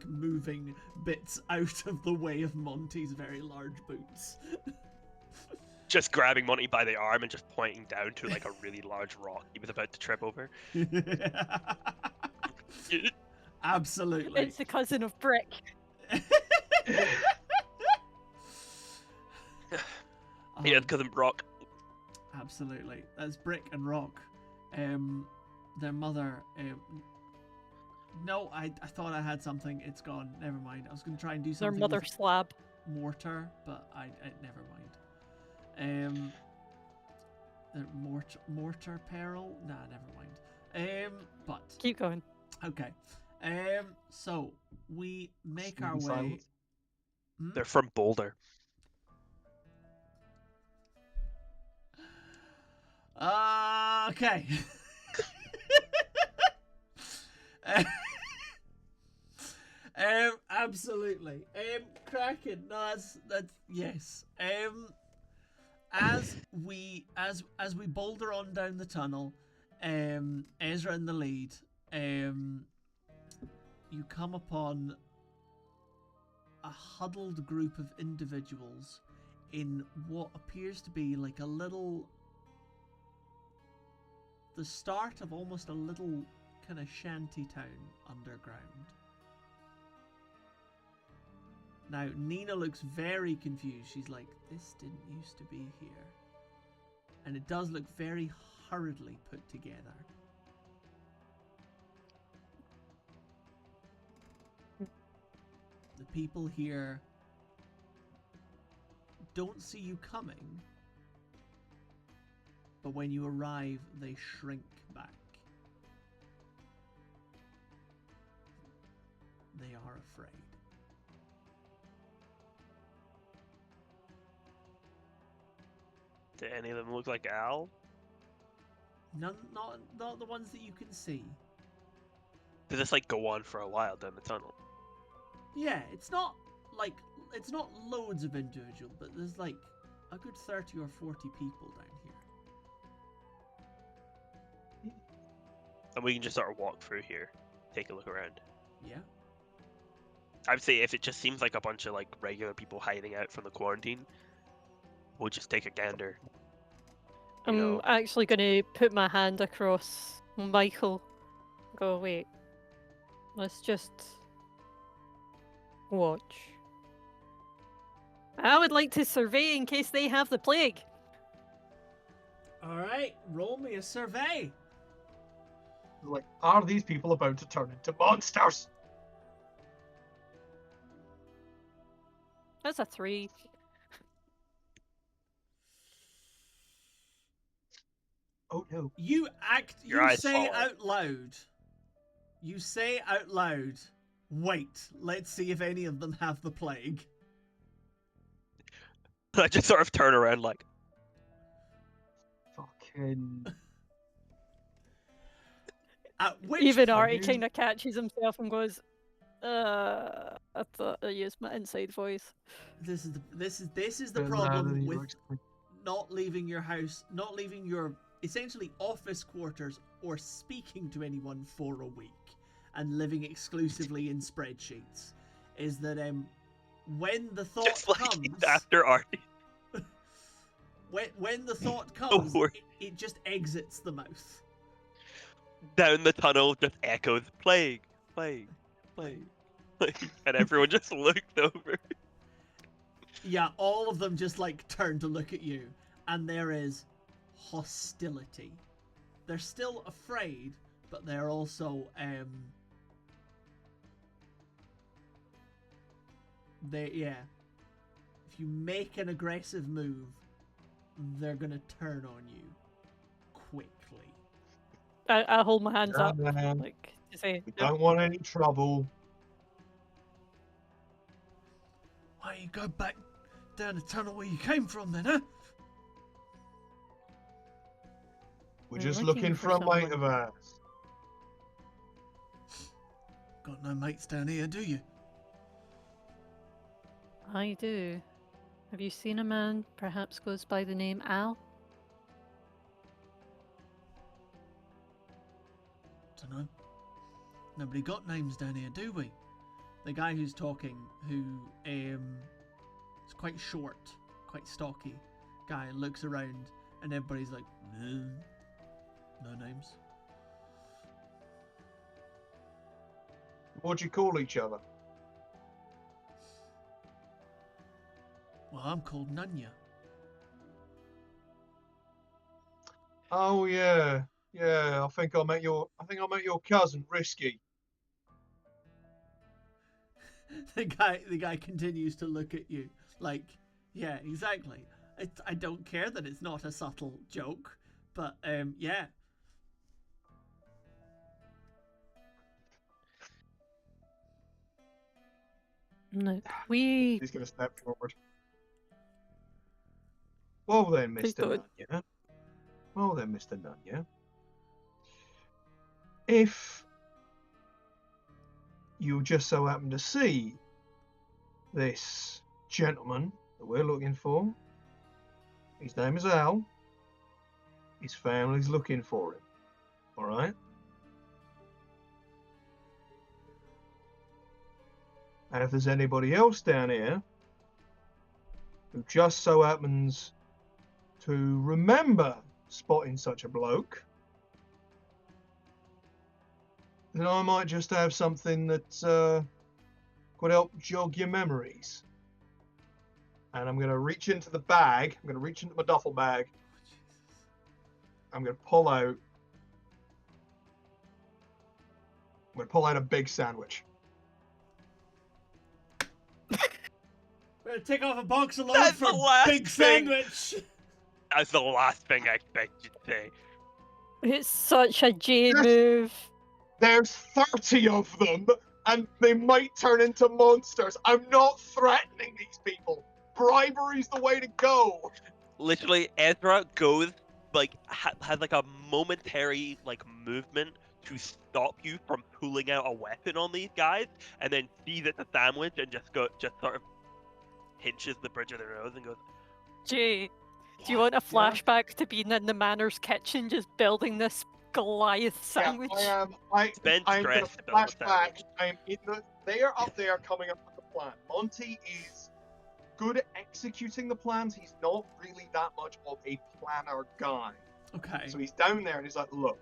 moving bits out of the way of Monty's very large boots. Just grabbing Monty by the arm and just pointing down to like a really large rock he was about to trip over. Absolutely. It's the cousin of Brick. Yeah, cousin Brock. Absolutely. That's Brick and Rock. Their mother. No, I thought I had something. It's gone. Never mind. I was going to try and do Their something mother with slab. mortar, but I never mind. Their mortar peril. Nah, never mind. But Keep going. okay. So we make our Smooth way. silence. Hmm? They're from Boulder. Okay. Absolutely. Cracking. No, that's yes. As we boulder on down the tunnel, Ezra in the lead, you come upon a huddled group of individuals in what appears to be like a little, the start of almost a little kind of shanty town underground. Now, Nina looks very confused. She's like, this didn't used to be here. And it does look very hurriedly put together. The people here don't see you coming, but when you arrive, they shrink back. They are afraid. Do any of them look like Al? None, not the ones that you can see. Does this like go on for a while down the tunnel? Yeah, it's not loads of individual, but there's like a good 30 or 40 people down here. And we can just sort of walk through here, take a look around. Yeah. I would say if it just seems like a bunch of like regular people hiding out from the quarantine, we'll just take a gander. You I'm know, actually going to put my hand across Michael. Go, wait. Let's just watch. I would like to survey in case they have the plague. All right, roll me a survey. Like, are these people about to turn into monsters? That's a 3. Oh no. You Your you eyes say fall out. out loud. You say out loud, wait, let's see if any of them have the plague. I just sort of turn around like, Fucking. At which Even point, Arty kind of catches himself and goes, I thought I used my inside voice. this is the Bit louder problem than you with were expecting. not leaving your house, not leaving your essentially office quarters or speaking to anyone for a week and living exclusively in spreadsheets, is that when the thought just like comes, after Arty. when the thought comes, worry. it just exits the mouth. Down the tunnel just echoes plague, plague, plague, plague, and everyone just looked over. Yeah, all of them just like turn to look at you, and there is hostility. They're still afraid, but they're also if you make an aggressive move, they're gonna turn on you quickly. I hold my hands up, Man, like to say, we "Nope." don't want any trouble. Why don't you go back down the tunnel where you came from then, huh? We're We're just looking looking for for a mate someone. of ours. Got no mates down here, do you? I do. Have you seen a man perhaps goes by the name Al? Dunno. Nobody got names down here, do we? The guy who's talking, who is quite short, quite stocky guy, looks around and everybody's like, no names. What do you call each other? Well, I'm called Nunya. Oh yeah, yeah. I think I met your cousin, Risky. The guy continues to look at you like, yeah, exactly. I don't care that it's not a subtle joke, but yeah. Look, we He's gonna step forward. Well then, Please Mr. don't. Nunya. Well then, Mr. Nunya. If you just so happen to see this gentleman that we're looking for, his name is Al. His family's looking for him. All right. And if there's anybody else down here who just so happens to remember spotting such a bloke, then I might just have something that could help jog your memories. And I'm going to reach into the bag. I'm going to reach into my duffel bag. I'm going to pull out a big sandwich. We're gonna take off a box of load That's for the last big thing. sandwich. That's the last thing I expect you to say. It's such a J Yes. move. There's 30 of them, and they might turn into monsters. I'm not threatening these people. Bribery's the way to go. Literally, Ezra goes has like a momentary movement to stop you from pulling out a weapon on these guys, and then sees it's a sandwich and just sort of hinches the bridge of their nose and goes, Jay, do you want a flashback to being in the Manor's kitchen just building this Goliath sandwich? Yeah, I Spend am going to stress to build a flashback. sandwich. They are up there coming up with the plan. Monty is good at executing the plans. He's not really that much of a planner guy. Okay. So he's down there and he's like, look,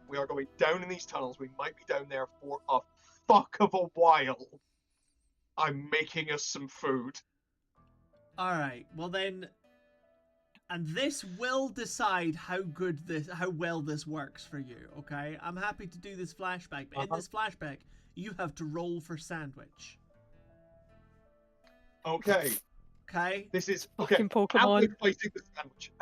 we are going down in these tunnels. We might be down there for a fuck of a while. I'm making us some food. All right. Well then, And this will decide how well this works for you, okay? I'm happy to do this flashback, but in this flashback, you have to roll for sandwich. Okay. Okay? This is Fucking How Pokemon. am I placing the sandwich?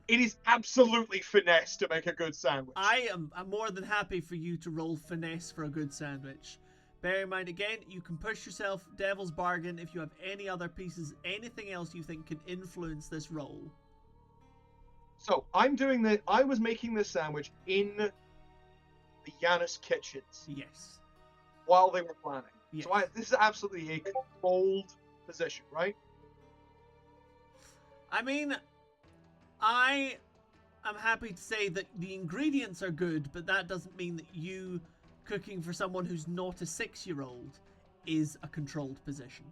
It is absolutely finesse to make a good sandwich. I'm more than happy for you to roll finesse for a good sandwich. Bear in mind, again, you can push yourself devil's bargain if you have any other pieces, anything else you think can influence this roll. So I was making this sandwich in the Yanis kitchens Yes. while they were planning. Yes. So this is absolutely a controlled position, right? I mean, I am happy to say that the ingredients are good, but that doesn't mean that you cooking for someone who's not a 6-year-old is a controlled position.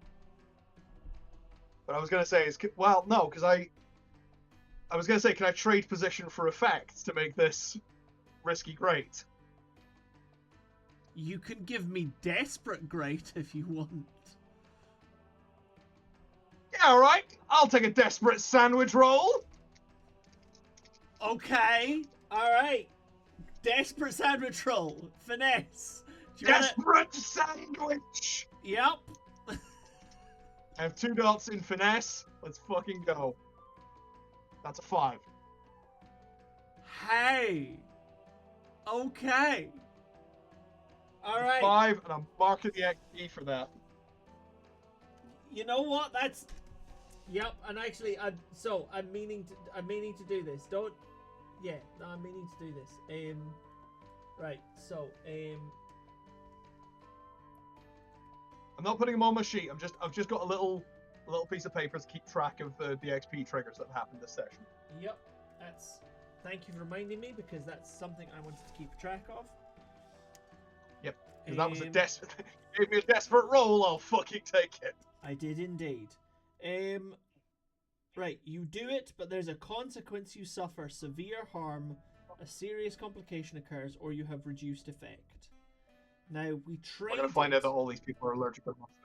But I was going to say because I was going to say, can I trade position for effect to make this risky great? You can give me desperate great if you want. Yeah, all right. I'll take a desperate sandwich roll. Okay. All right. Desperate sandwich roll. Finesse. Do you Desperate sandwich. Yep. I have 2 dots in finesse. Let's fucking go. That's a 5. Hey. Okay. All right. 5, and I'm marking the XP for that. You know what? That's. Yep. And actually, I'm meaning to do this. Don't. Yeah. No, I'm meaning to do this. Right. So. I'm not putting them on my sheet. I've just got a little piece of paper to keep track of the XP triggers that have happened this session. Yep. That's. Thank you for reminding me, because that's something I wanted to keep track of. Yep. Because that was a desperate. Gave me a desperate roll. I'll fucking take it. I did indeed. Right, you do it, but there's a consequence. You suffer severe harm, a serious complication occurs, or you have reduced effect. Now, we traded... We're going to find out that all these people are allergic to monsters.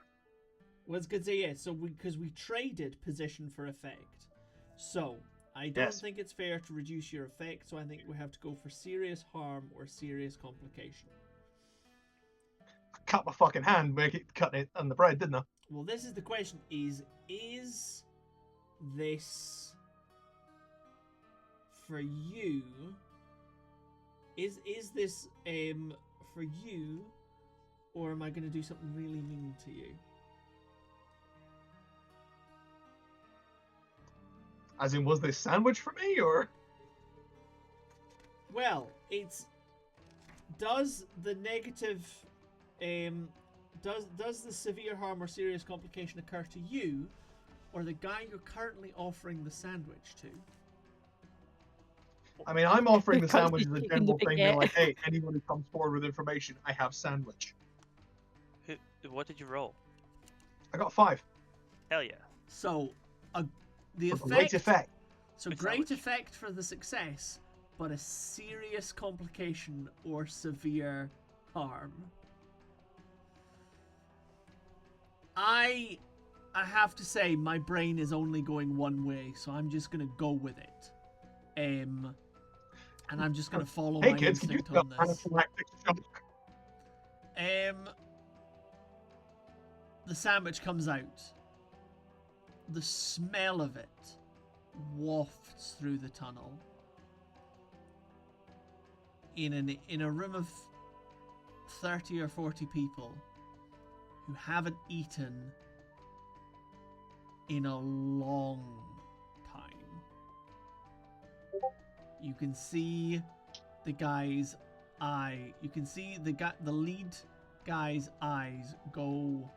Was going to say, yeah, so because we traded position for effect. So, I don't think it's fair to reduce your effect, so I think we have to go for serious harm or serious complication. Cut my fucking hand, cutting it on the bread, didn't I? Well, this is the question: is this for you? Is this for you, or am I going to do something really mean to you? As in, was this sandwich for me, or? Well, it's... Does the negative... Does the severe harm or serious complication occur to you, or the guy you're currently offering the sandwich to? I mean, I'm offering the Can't sandwich as a be general taking the thing. They're baguette. like, hey, anyone who comes forward with information, I have sandwich. What did you roll? I got 5. Hell yeah. So, the For great effect. So Good great sandwich. effect for the success, but a serious complication or severe harm. I have to say, my brain is only going one way, so I'm just gonna go with it. And I'm just gonna follow Hey my kids, can you instinct spell on this. anaphylactic shock? The sandwich comes out. The smell of it wafts through the tunnel. In a room of 30 or 40 people who haven't eaten in a long time. You can see the guy's eye. You can see the lead guy's eyes go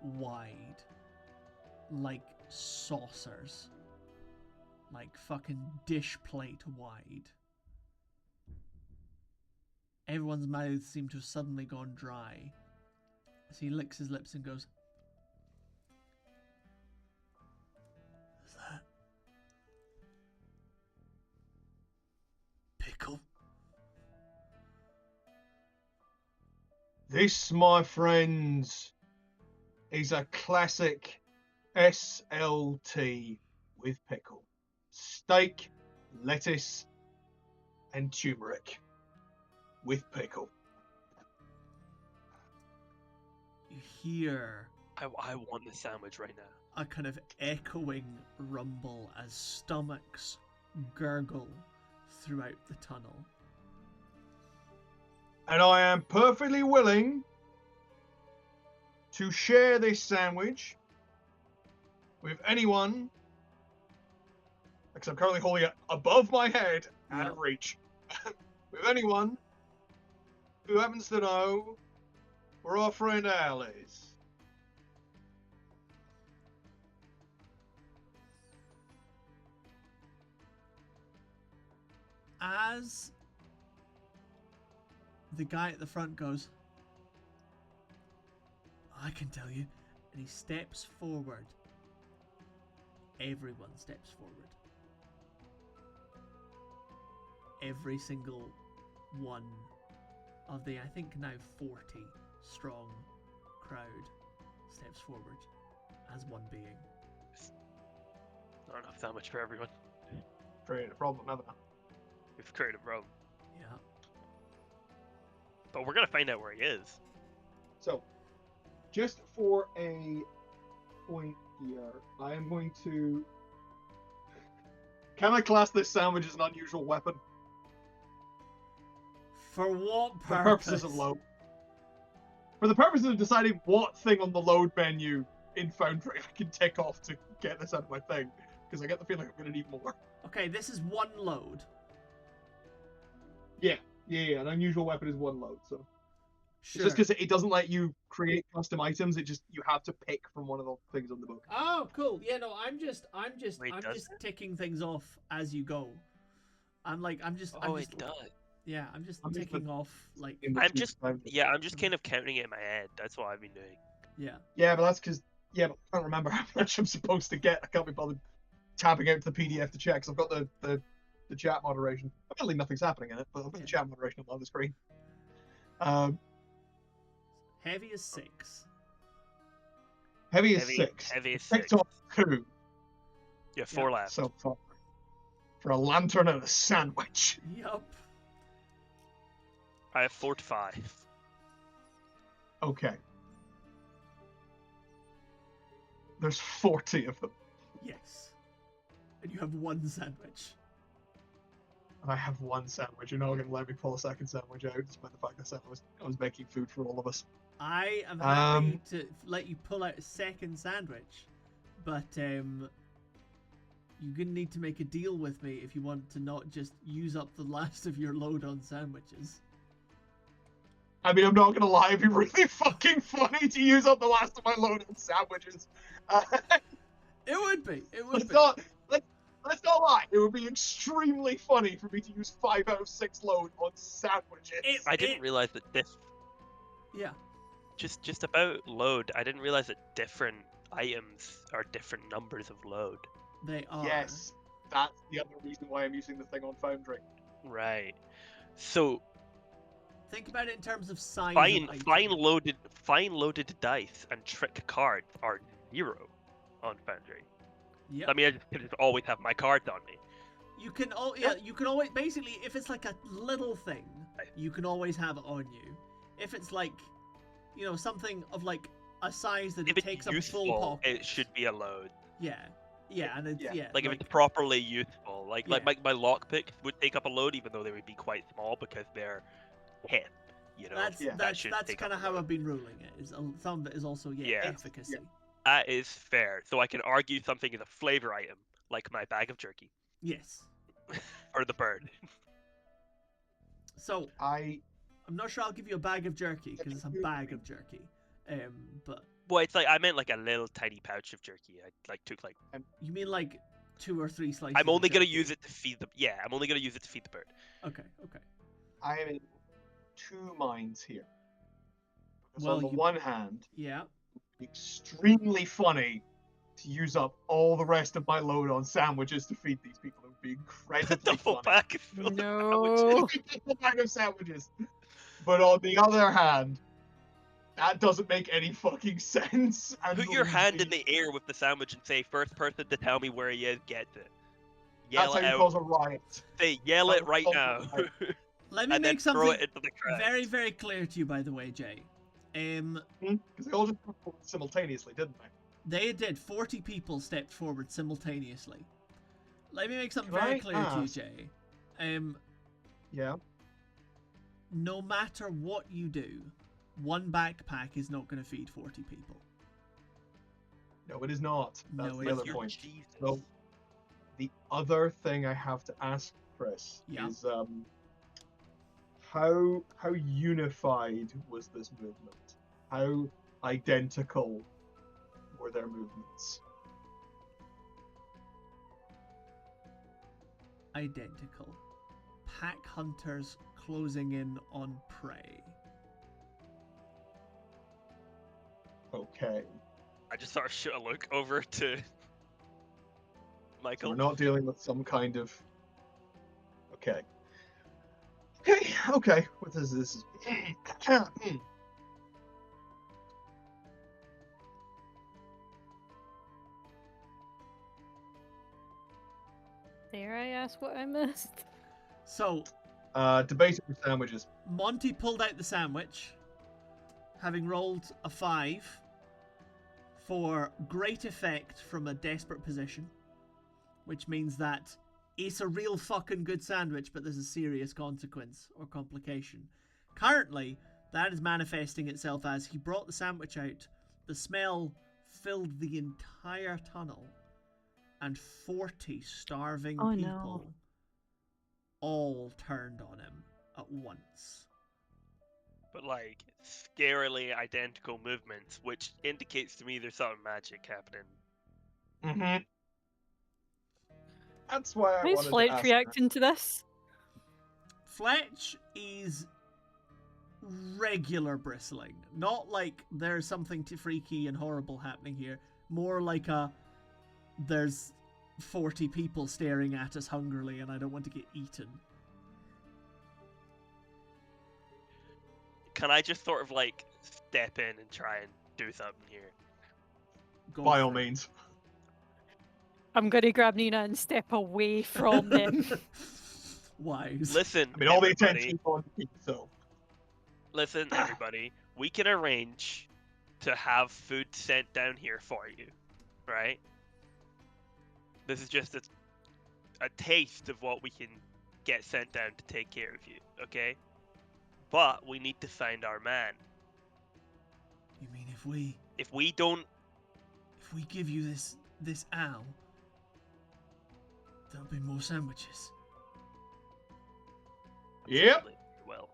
wide, like saucers, like fucking dish plate wide. Everyone's mouths seem to have suddenly gone dry as he licks his lips and goes, "Is that pickle?" This, my friends, is a classic SLT with pickle. steak, lettuce, and turmeric with pickle. You hear I want this sandwich right now. a kind of echoing rumble as stomachs gurgle throughout the tunnel. And I am perfectly willing to share this sandwich with anyone, because I'm currently holding it above my head out Yep. of reach, with anyone who happens to know where our friend Al is. As the guy at the front goes, I can tell you, and he steps forward. Everyone steps forward. Every single one of the, I think now 40 strong crowd steps forward as one being. Not enough sandwich for everyone. Create a problem, haven't I? We've created a problem. Yeah. But we're gonna find out where he is. So, just for a point here, I am going to... Can I class this sandwich as an unusual weapon? For what For purpose? purposes of load. For the purposes of deciding what thing on the load menu in Foundry I can tick off to get this out of my thing, because I get the feeling I'm going to need more. Okay, this is one load. Yeah, an unusual weapon is one load, so... Sure. It's just because it doesn't let you create custom items, you have to pick from one of the things on the book. Oh, cool. Yeah, no, I'm just Wait, does just it? ticking things off as you go. I'm just does. Yeah, I'm just I'm just ticking off like I'm just kind of counting it in my head. That's what I've been doing. yeah. Yeah, but that's because... Yeah, but I can't remember how much I'm supposed to get. I can't be bothered tapping out to the PDF to check, because I've got the chat moderation. Apparently nothing's happening in it, but I've got the chat moderation up on the screen. Heavy is 6. Heavy is 6. Heavy is Picked 6. up 2. You have 4 Yeah, left. So far. For a lantern and a sandwich. Yup. I have 4 to 5. Okay. There's 40 of them. Yes. And you have one sandwich. And I have one sandwich. You're not going to let me pull a second sandwich out, despite the fact that I was making food for all of us. I am happy to let you pull out a second sandwich, but you're gonna need to make a deal with me if you want to not just use up the last of your load on sandwiches. I mean, I'm not going to lie, it'd be really fucking funny to use up the last of my load on sandwiches. It would be. Let's not lie. It would be extremely funny for me to use 5 out of 6 load on sandwiches. I didn't realize that Yeah. just about load. I didn't realize that different items are different numbers of load. They are. Yes, that's the other reason why I'm using the thing on Foundry. Right. So Think about it in terms of size. fine loaded dice and trick cards are 0 on Foundry. Yep. I mean, I just can always have my cards on me. You can you can always basically, if it's like a little thing, you can always have it on you. If it's like, something of like a size that If it takes it's up a full useful, pocket. it should be a load. Yeah, and it's Like if it's properly useful, like Yeah. my lockpick would take up a load, even though they would be quite small because they're hip. that's that should that's take kind up of a how load. I've been ruling it. Is some of it is also Yeah. efficacy. Yeah. That is fair. So I can argue something is a flavor item, like my bag of jerky, Yes. or the bird. So I I'm not sure I'll give you a bag of jerky because it's a bag of jerky. But Well, it's like I meant like a little tiny pouch of jerky. I took like. you mean like 2 or 3 slices? I'm of only gonna jerky? use it to feed the. Yeah, I'm only gonna use it to feed the bird. Okay. I am in 2 minds here. Because Well, on the you- one hand, Yeah. extremely funny to use up all the rest of my load on sandwiches to feed these people. It would be incredibly Double funny. pack of full of No. A bag of sandwiches. But on the other hand, that doesn't make any fucking sense. And Put your leaves hand me- in the air with the sandwich and say, "First person to tell me where he is gets it." Yell That's it how you out. cause a riot. Say, yell it right now. Let me And then make throw something it into the crowd. very, very clear to you, by the way, Jay. Because they all just moved forward simultaneously, didn't they? They did. 40 people stepped forward simultaneously. Let me make something Can very I clear to you, ask? Jay. Yeah. No matter what you do, one backpack is not going to feed 40 people. No, it is not. That's No, the it other isn't. point. Jesus. So, the other thing I have to ask, Chris, Yeah. is how unified was this movement? How identical were their movements? Identical. Pack hunters closing in on prey. Okay. I just sort of shoot a look over to So Michael. we're not dealing with some kind of. Okay. Okay. What is this? Dare I ask what I missed? So, Debating for sandwiches. Monty pulled out the sandwich, having rolled a 5 for great effect from a desperate position, which means that it's a real fucking good sandwich, but there's a serious consequence or complication. Currently, that is manifesting itself as he brought the sandwich out, the smell filled the entire tunnel, and 40 starving Oh, people no. all turned on him at once. But like scarily identical movements, which indicates to me there's something magic happening. Mm-hmm. That's why I How's wanted to Fletch ask. reacting to this? Fletch is regular bristling. Not like there's something too freaky and horrible happening here. More like there's 40 people staring at us hungrily and I don't want to get eaten. Can I just sort of like step in and try and do something here? Go By all for it. means. I'm going to grab Nina and step away from them. Wise. Listen, I mean, all the everybody, attention is on me, so. listen, everybody. We can arrange to have food sent down here for you, right? This is just a taste of what we can get sent down to take care of you, okay? But we need to find our man. You mean If we don't, if we give you this owl, there'll be more sandwiches. Yep. Absolutely, well,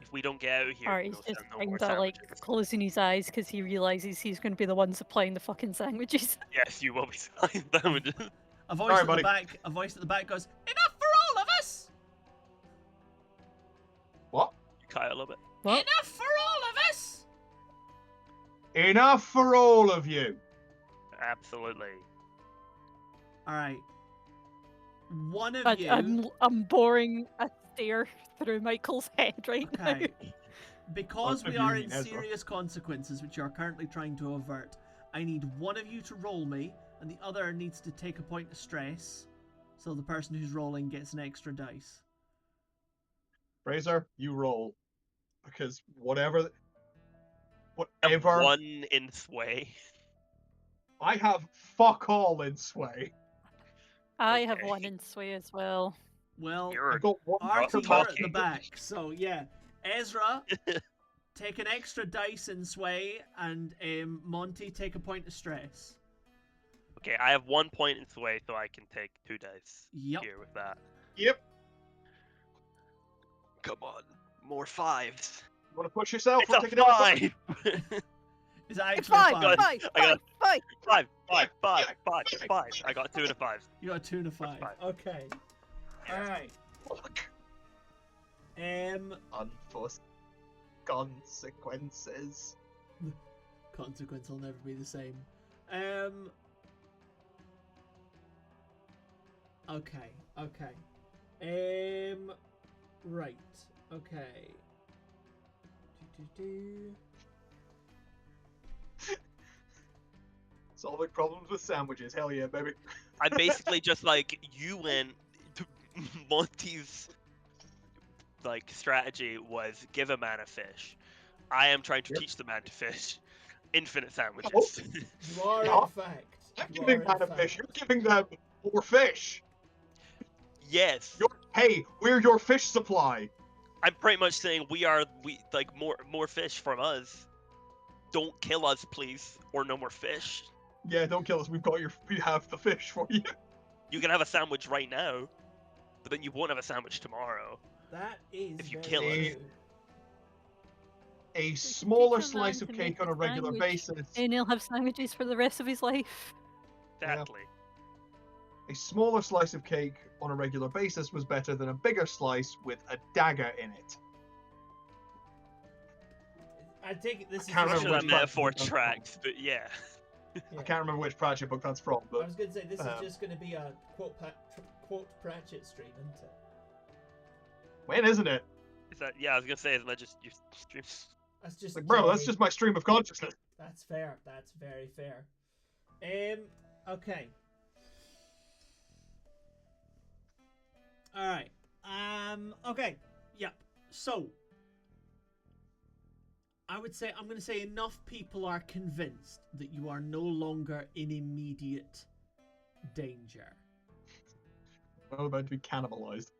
if we don't get out of here, Arty's we'll just send no more kind of like sandwiches. closing his eyes because he realizes he's going to be the one supplying the fucking sandwiches. Yes, you will be selling sandwiches. A voice Sorry, at the buddy. back. A voice at the back goes, "Enough for all of us! What? You cut it a little bit. What? Enough for all of us!" Enough for all of you. Absolutely. All right. One of you. I'm boring a stare through Michael's head right Okay. Because One we of you are mean in Ezra. serious consequences, which you are currently trying to avert, I need one of you to roll me, and the other needs to take a point of stress, so the person who's rolling gets an extra dice. Fraser, you roll. Because whatever. I have Whatever. one in sway. I have fuck all in sway. I have Okay. one in sway as well. Well, You're I've got one Arty, not you're at the talking. back, so yeah. Ezra, take an extra dice in sway, and Monty, take a point of stress. okay. I have 1 point in sway, so I can take 2 dice Yep. here with that. Yep. Come on, more 5s. You want to push yourself? It's We'll a take another 5. Is that It's actually a fine, five? fine, I got- fine, fine. 5. I got 2 and a 5. You got a 2 and a 5. Five. Okay. Alright. Fuck. Unforced consequences. Consequence will never be the same. Okay. Right. Okay. Solving problems with sandwiches. Hell yeah, baby. I basically just like you went to Monty's like strategy was give a man a fish. I am trying to Yep. teach the man to fish. Infinite sandwiches. You are Yeah. in fact. I'm You giving are, in man a fact. fish. You're giving them more fish. Yes. Hey, we're your fish supply. I'm pretty much saying we like more fish from us. Don't kill us, please, or no more fish. Yeah, don't kill us. We have the fish for you. You can have a sandwich right now, but then you won't have a sandwich tomorrow. That is If you very kill us. true. A We smaller could teach a man slice of to cake make on a a regular sandwich, basis. and he'll have sandwiches for the rest of his life. Exactly. A smaller slice of cake on a regular basis was better than a bigger slice with a dagger in it. I take it this is can't I'm not just sure remember that which metaphor that's from. tracks, but yeah. Yeah. I can't remember which Pratchett book that's from, I but was going to say this is um, just going to be a quote Pratchett stream, isn't it? when isn't it? Is that yeah? I was gonna say, isn't that just your stream? That's just Like, bro, that's Jay. just my stream of consciousness. That's fair. That's very fair. Okay. All right. Okay. Yeah. So, I would say I'm going to say enough people are convinced that you are no longer in immediate danger. I'm about to be cannibalized.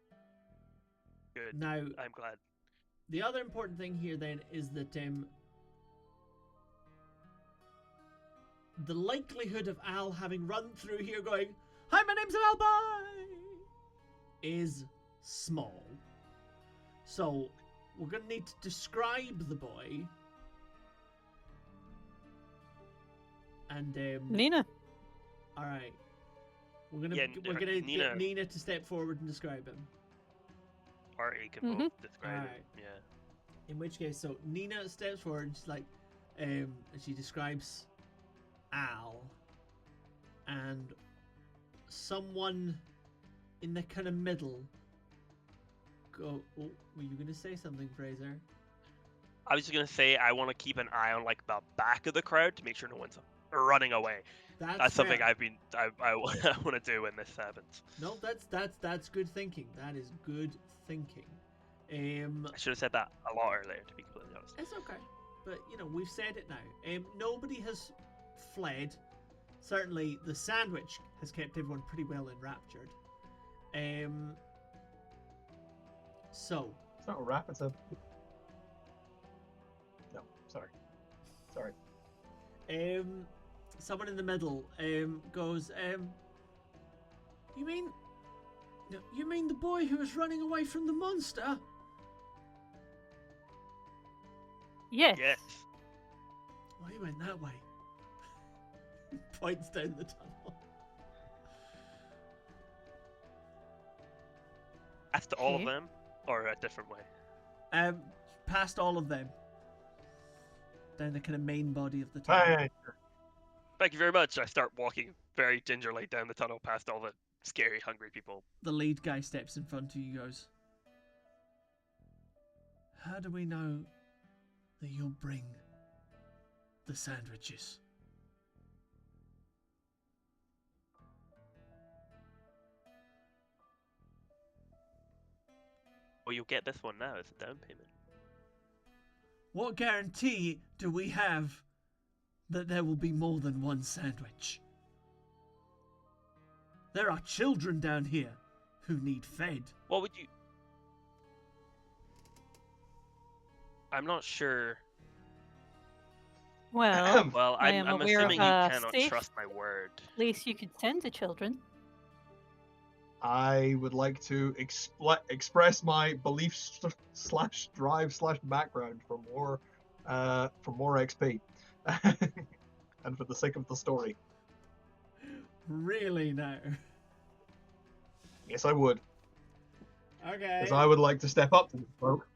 Good. Now, I'm glad. the other important thing here then is that the likelihood of Al having run through here going, "Hi, my name's Albi," is small. So we're going to need to describe the boy. And Nina. all right, we're Yeah, gonna Nina. get Nina to step forward and describe him. Arty can Mhm. both describe Alright. it. Yeah. In which case, so Nina steps forward and she's like, and she describes Al and someone in the kind of middle. Go. Oh, were you gonna say something, Fraser? I was just gonna say I want to keep an eye on like the back of the crowd to make sure no one's running away. That's something fair. I want to do when this happens. No, that's good thinking. That is good thinking. I should have said that a lot earlier, to be completely honest. It's okay, but you know we've said it now. Nobody has fled. Certainly, the sandwich has kept everyone pretty well enraptured. So It's not a rap, it's a... No, sorry. Sorry. someone in the middle goes, you mean the boy who was running away from the monster? Yes. Yes. Well, he went that way. Points down the tunnel. After all of Okay. them, or a different way. Past all of them. Down the kind of main body of the tunnel. Hey, Thank you very much. I start walking very gingerly down the tunnel past all the scary, hungry people. The lead guy steps in front of you and goes, "How do we know that you'll bring the sandwiches?" Well, you'll get this one now as a down payment. What guarantee do we have that there will be more than one sandwich? There are children down here who need fed. What would you... I'm not sure. Well, Well, I I'm am aware of assuming you a cannot safe trust my word. place you could send the children. I would like to express my belief slash drive slash background for more XP, and for the sake of the story. Really now? Yes, I would, Okay. because I would like to step up to this bloke.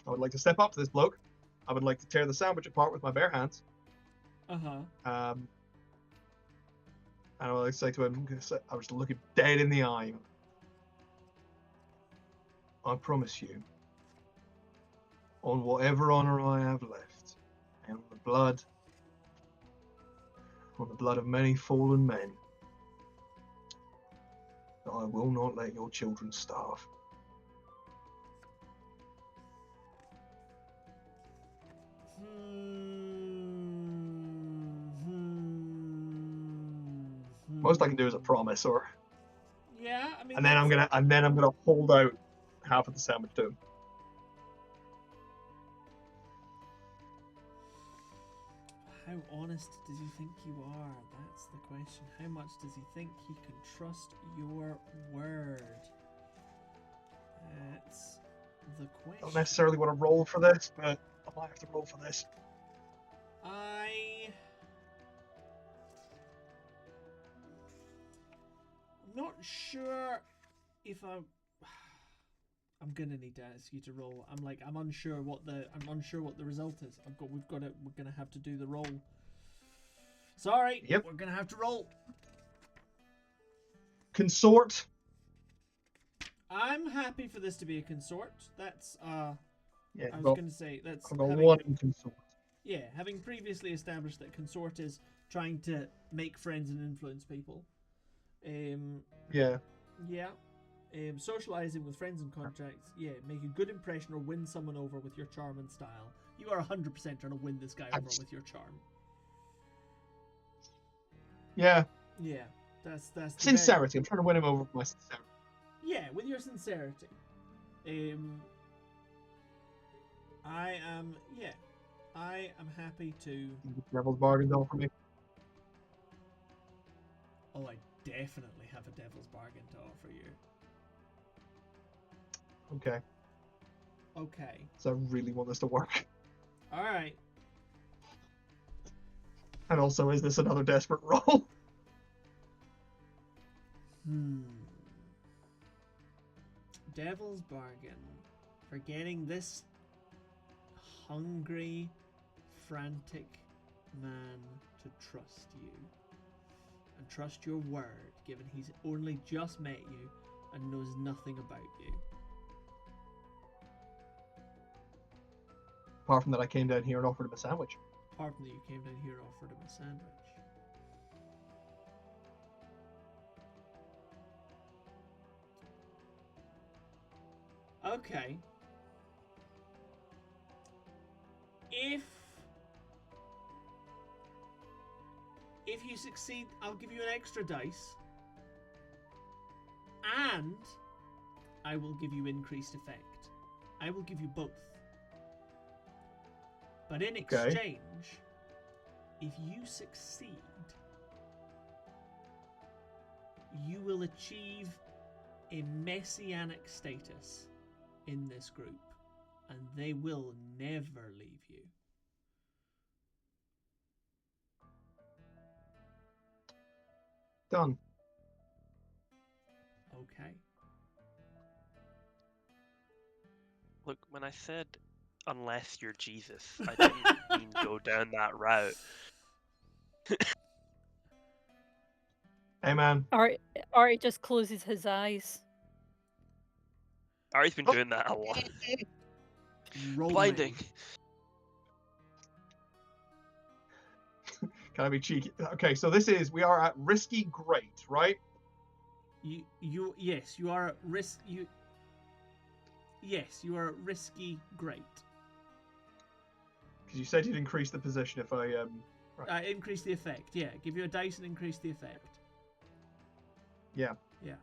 I would like to step up to this bloke. I would like to tear the sandwich apart with my bare hands. Uh-huh. And I would like to say to him, I was looking dead in the eye. I promise you, on whatever honor I have left, and on the blood for the blood of many fallen men. I will not let your children starve. Most I can do is a promise, or Yeah, I mean, and then I'm gonna hold out half of the sandwich to him. How honest does he think you are? That's the question. How much does he think he can trust your word? That's the question. Don't necessarily want to roll for this, but I might have to roll for this. I'm not sure if I'm gonna need to ask you to roll. I'm unsure what the result is. We're gonna have to do the roll. Sorry, Yep. we're gonna have to roll. Consort. I'm happy for this to be a consort. That's Yeah, I was gonna say that's I've got having, one in consort. yeah, having previously established that consort is trying to make friends and influence people. Yeah. Yeah. Socializing with friends and contacts, yeah, make a good impression or win someone over with your charm and style. You are 100% trying to win this guy over with your charm. Yeah. Yeah, that's the Sincerity. I'm trying to win him over with my sincerity. yeah, with your sincerity. I am happy to. Devil's bargain doll for me. Oh, I definitely have a devil's bargain to offer you. Okay. Okay. So I really want this to work. All right. And also, is this another desperate roll? Devil's bargain for getting this hungry, frantic man to trust you and trust your word, given he's only just met you and knows nothing about you. Apart from that, I came down here and offered him a sandwich. Apart from that, you came down here and offered him a sandwich. Okay. If you succeed, I'll give you an extra dice. And I will give you increased effect. I will give you both. But in exchange, if you succeed, you will achieve a messianic status in this group, and they will never leave you. Done. Okay. Look, when I said unless you're Jesus, I didn't mean go down that route. Hey, man. Arty just closes his eyes. Arty's been doing that a lot. Roll Blinding. me. Can I be cheeky? Okay, so we are at risky great, right? Yes, you are at risk. Yes, you are at risky great. Because you said you'd increase the position if I right. Increase the effect. Yeah, give you a dice and increase the effect. Yeah. Yeah.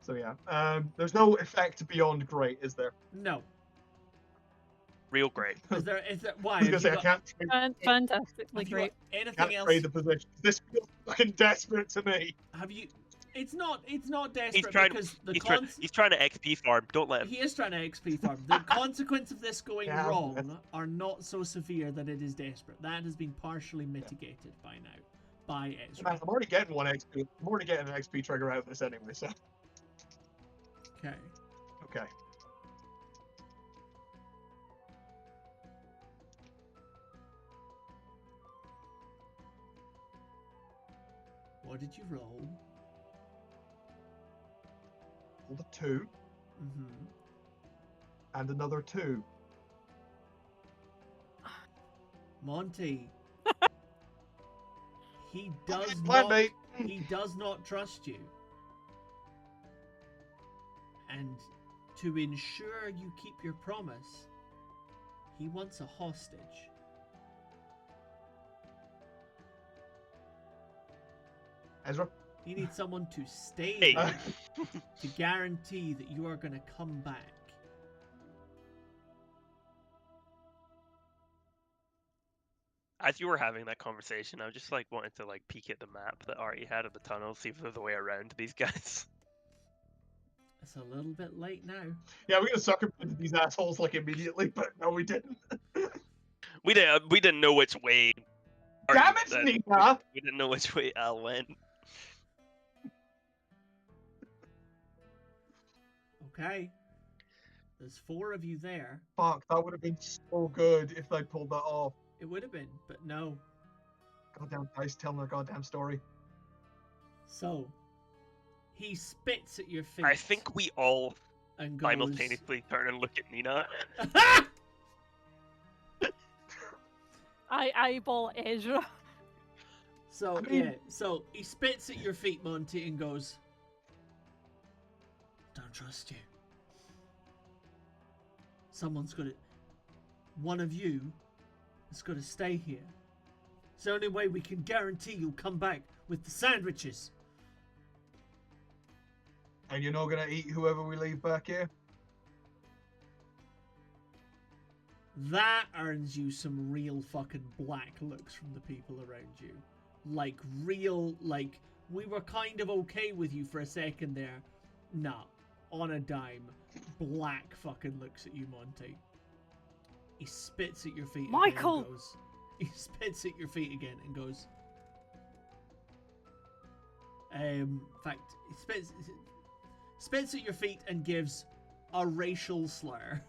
So yeah, there's no effect beyond great, is there? No. Real great. Is there? Why? I was gonna say I can't Fantastically Have you great. got anything can't else? trade the position. This feels fucking desperate to me. Have you? It's not desperate He's trying. because He's trying to XP farm. Don't let him. he is trying to XP farm. The consequence of this going Yeah, wrong are not so severe that it is desperate. That has been partially mitigated by now by Esra. Man, I'm already getting one XP. I'm already getting an XP trigger out of this anyway. So Okay. okay. What did you roll? Rolled a 2 and another 2. Monty. He does Plan, not. mate. He does not trust you. And to ensure you keep your promise, he wants a hostage. Ezra? He needs someone to stay Hey. there to guarantee that you are going to come back. As you were having that conversation, I was just like wanting to like peek at the map that Arty had of the tunnel, see if there's a way around these guys. It's a little bit late now. Yeah, we're gonna sucker into these assholes like immediately, but no, we didn't. We didn't know which way. Damn Arty- it, Nika! We didn't know which way Al went. Okay. There's 4 of you there. Fuck, that would have been so good if they pulled that off. It would have been, but no. Goddamn dice telling their goddamn story. So, he spits at your feet. I think we all and goes, simultaneously turn and look at Nina. I eyeball Esra. So, I mean- yeah, so he spits at your feet, Monty, and goes, don't trust you. One of you is gonna stay here. It's the only way we can guarantee you'll come back with the sandwiches. And you're not gonna eat whoever we leave back here? That earns you some real fucking black looks from the people around you. Like, we were kind of okay with you for a second there. Nah, on a dime. Black fucking looks at you, Monty. He spits at your feet Michael! again and goes... He spits at your feet again and goes... in fact, he spits at your feet and gives a racial slur.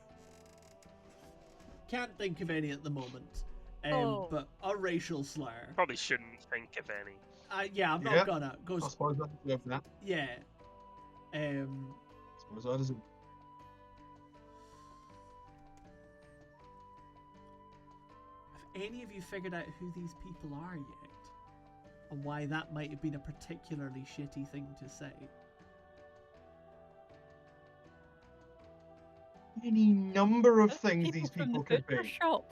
Can't think of any at the moment. But a racial slur. Probably shouldn't think of any. Yeah, I'm not Yeah. gonna. I Goes, suppose I deserve that. yeah. I suppose I deserve. Have any of you figured out who these people are yet? And why that might have been a particularly shitty thing to say? Any number of things People these from people the could butcher be. shop.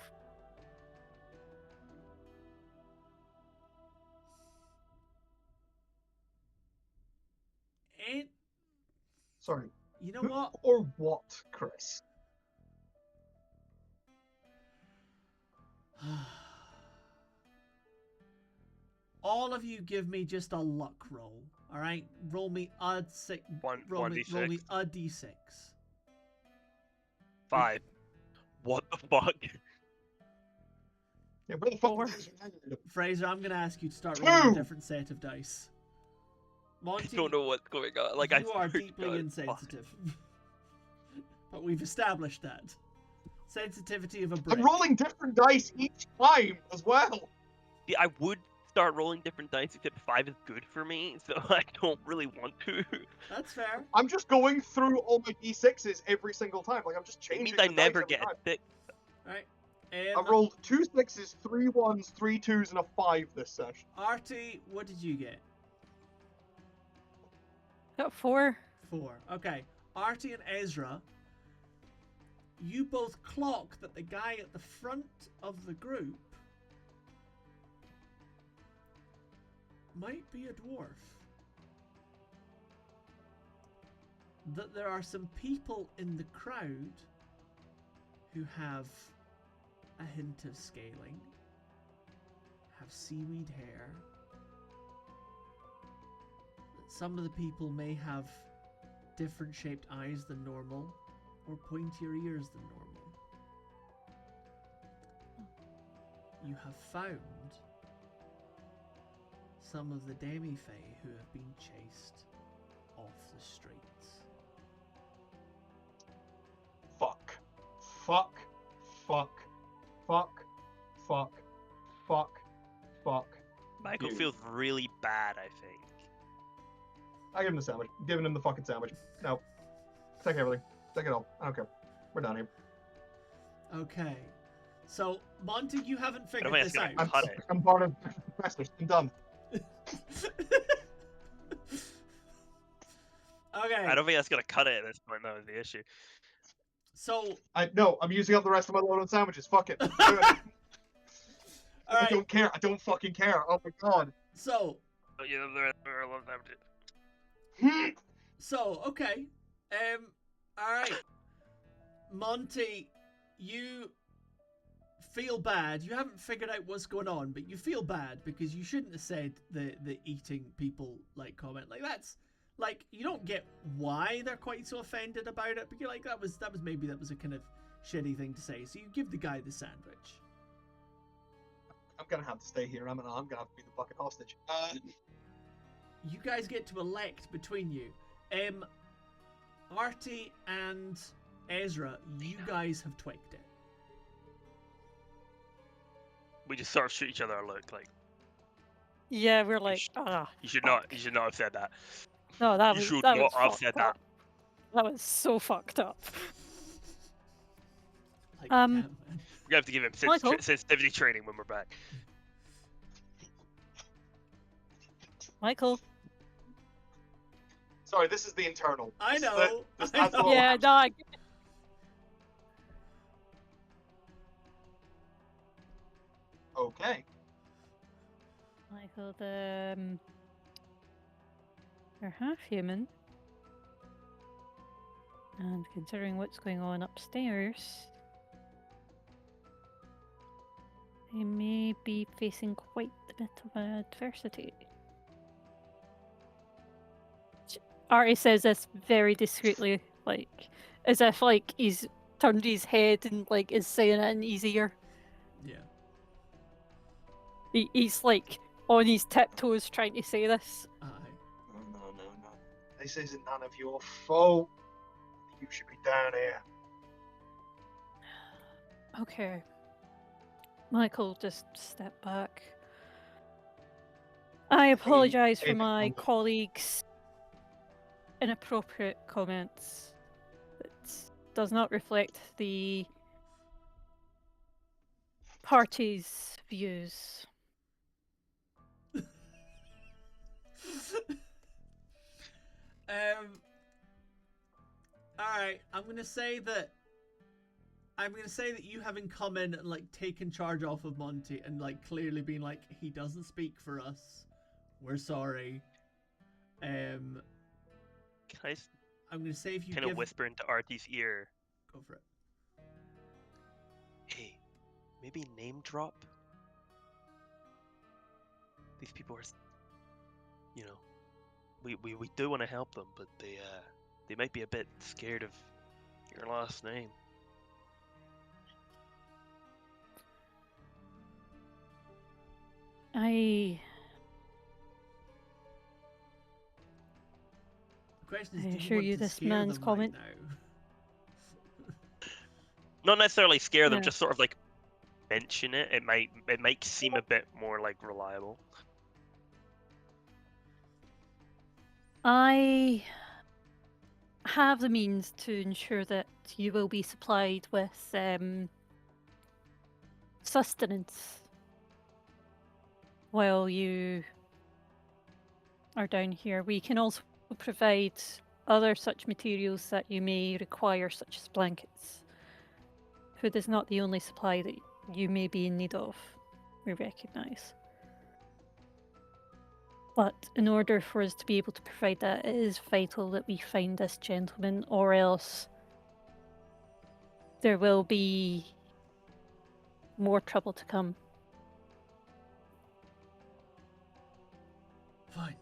It, Sorry. you know Who what? or what, Chris? All of you give me just a luck roll. All right, roll me a six. Roll me a d6. 5. What the fuck? Yeah, where the fuck Four. is this? Fraser, I'm gonna ask you to start rolling a 2. different set of dice. I Monty, don't know what's going on. Like you I are swear to deeply God, insensitive. But we've established that. Sensitivity of a brick. I'm rolling different dice each time as well. Yeah, I would start rolling different dice, except 5 is good for me, so I don't really want to. That's fair. I'm just going through all my d6s every single time. Like, I'm just It changing means the I dice never every get time. a 6. Right. I've rolled 2 6s, 3 1s, 3 2s, and a 5 this session. Arty, what did you get? Got 4. 4. Okay. Arty and Esra, you both clock that the guy at the front of the group might be a dwarf. That there are some people in the crowd who have a hint of scaling, have seaweed hair. That some of the people may have different shaped eyes than normal, or pointier ears than normal. You have found some of the demi-fae who have been chased off the streets. Fuck. Fuck. Fuck. Fuck. Fuck. Fuck. Fuck. Michael Dude. feels really bad, I think. I give him the sandwich. I'm giving him the fucking sandwich. No. Take everything. Take it all. I don't care. We're done here. Okay, So, Monty, you haven't I figured don't think this it's out. gonna cut it. I'm part of the professor. I'm done. Okay. I don't think that's gonna cut it at this point. That was the issue. So, I'm using up the rest of my load on sandwiches. Fuck it. I alright. don't care. I don't fucking care. Oh my god. So, But you know, there are a lot of them. okay. Alright. Monty, you feel bad. You haven't figured out what's going on, but you feel bad because you shouldn't have said the eating people like comment. Like that's like you don't get why they're quite so offended about it, but you're like that was a kind of shitty thing to say. So you give the guy the sandwich. I'm gonna have to stay here. I'm gonna have to be the fucking hostage. You guys get to elect between you. Arty and Esra, you guys have twigged it. We just sort of shoot each other a look like Yeah, we're like, you should fuck. not have said that. No, that You was should that not was have fucked said up. That was so fucked up. Like, Um, damn, man. We're gonna have to give him Michael? sensitivity training when we're back. Michael. Sorry, this is the internal. I This is know. this I has know. all Yeah, happened. no, I get it. Okay. Michael, they're half human. And considering what's going on upstairs, they may be facing quite a bit of adversity. Arty says this very discreetly, like as if like he's turned his head and like is saying it in his ear. Yeah. He's like on his tiptoes trying to say this. Aye. No. This isn't none of your fault. You should be down here. Okay. Michael, just step back. I apologize for David, my no. colleagues' inappropriate comments. It does not reflect the party's views. Alright, I'm gonna say that you having come in and like taken charge off of Monty and like clearly being like he doesn't speak for us. We're sorry. Can I I'm gonna say if you kind of give whisper into Artie's ear? go for it. Hey, maybe name drop. These people are, you know, we do want to help them, but they might be a bit scared of your last name. I The question is, I do assure want you to this scare man's them comment- right now? Not necessarily scare them, Yeah. just sort of like mention it. It might seem a bit more like reliable. I have the means to ensure that you will be supplied with sustenance while you are down here. We can also provide other such materials that you may require, such as blankets. Food is not the only supply that you may be in need of, we recognise. But in order for us to be able to provide that, it is vital that we find this gentleman, or else there will be more trouble to come. Fine.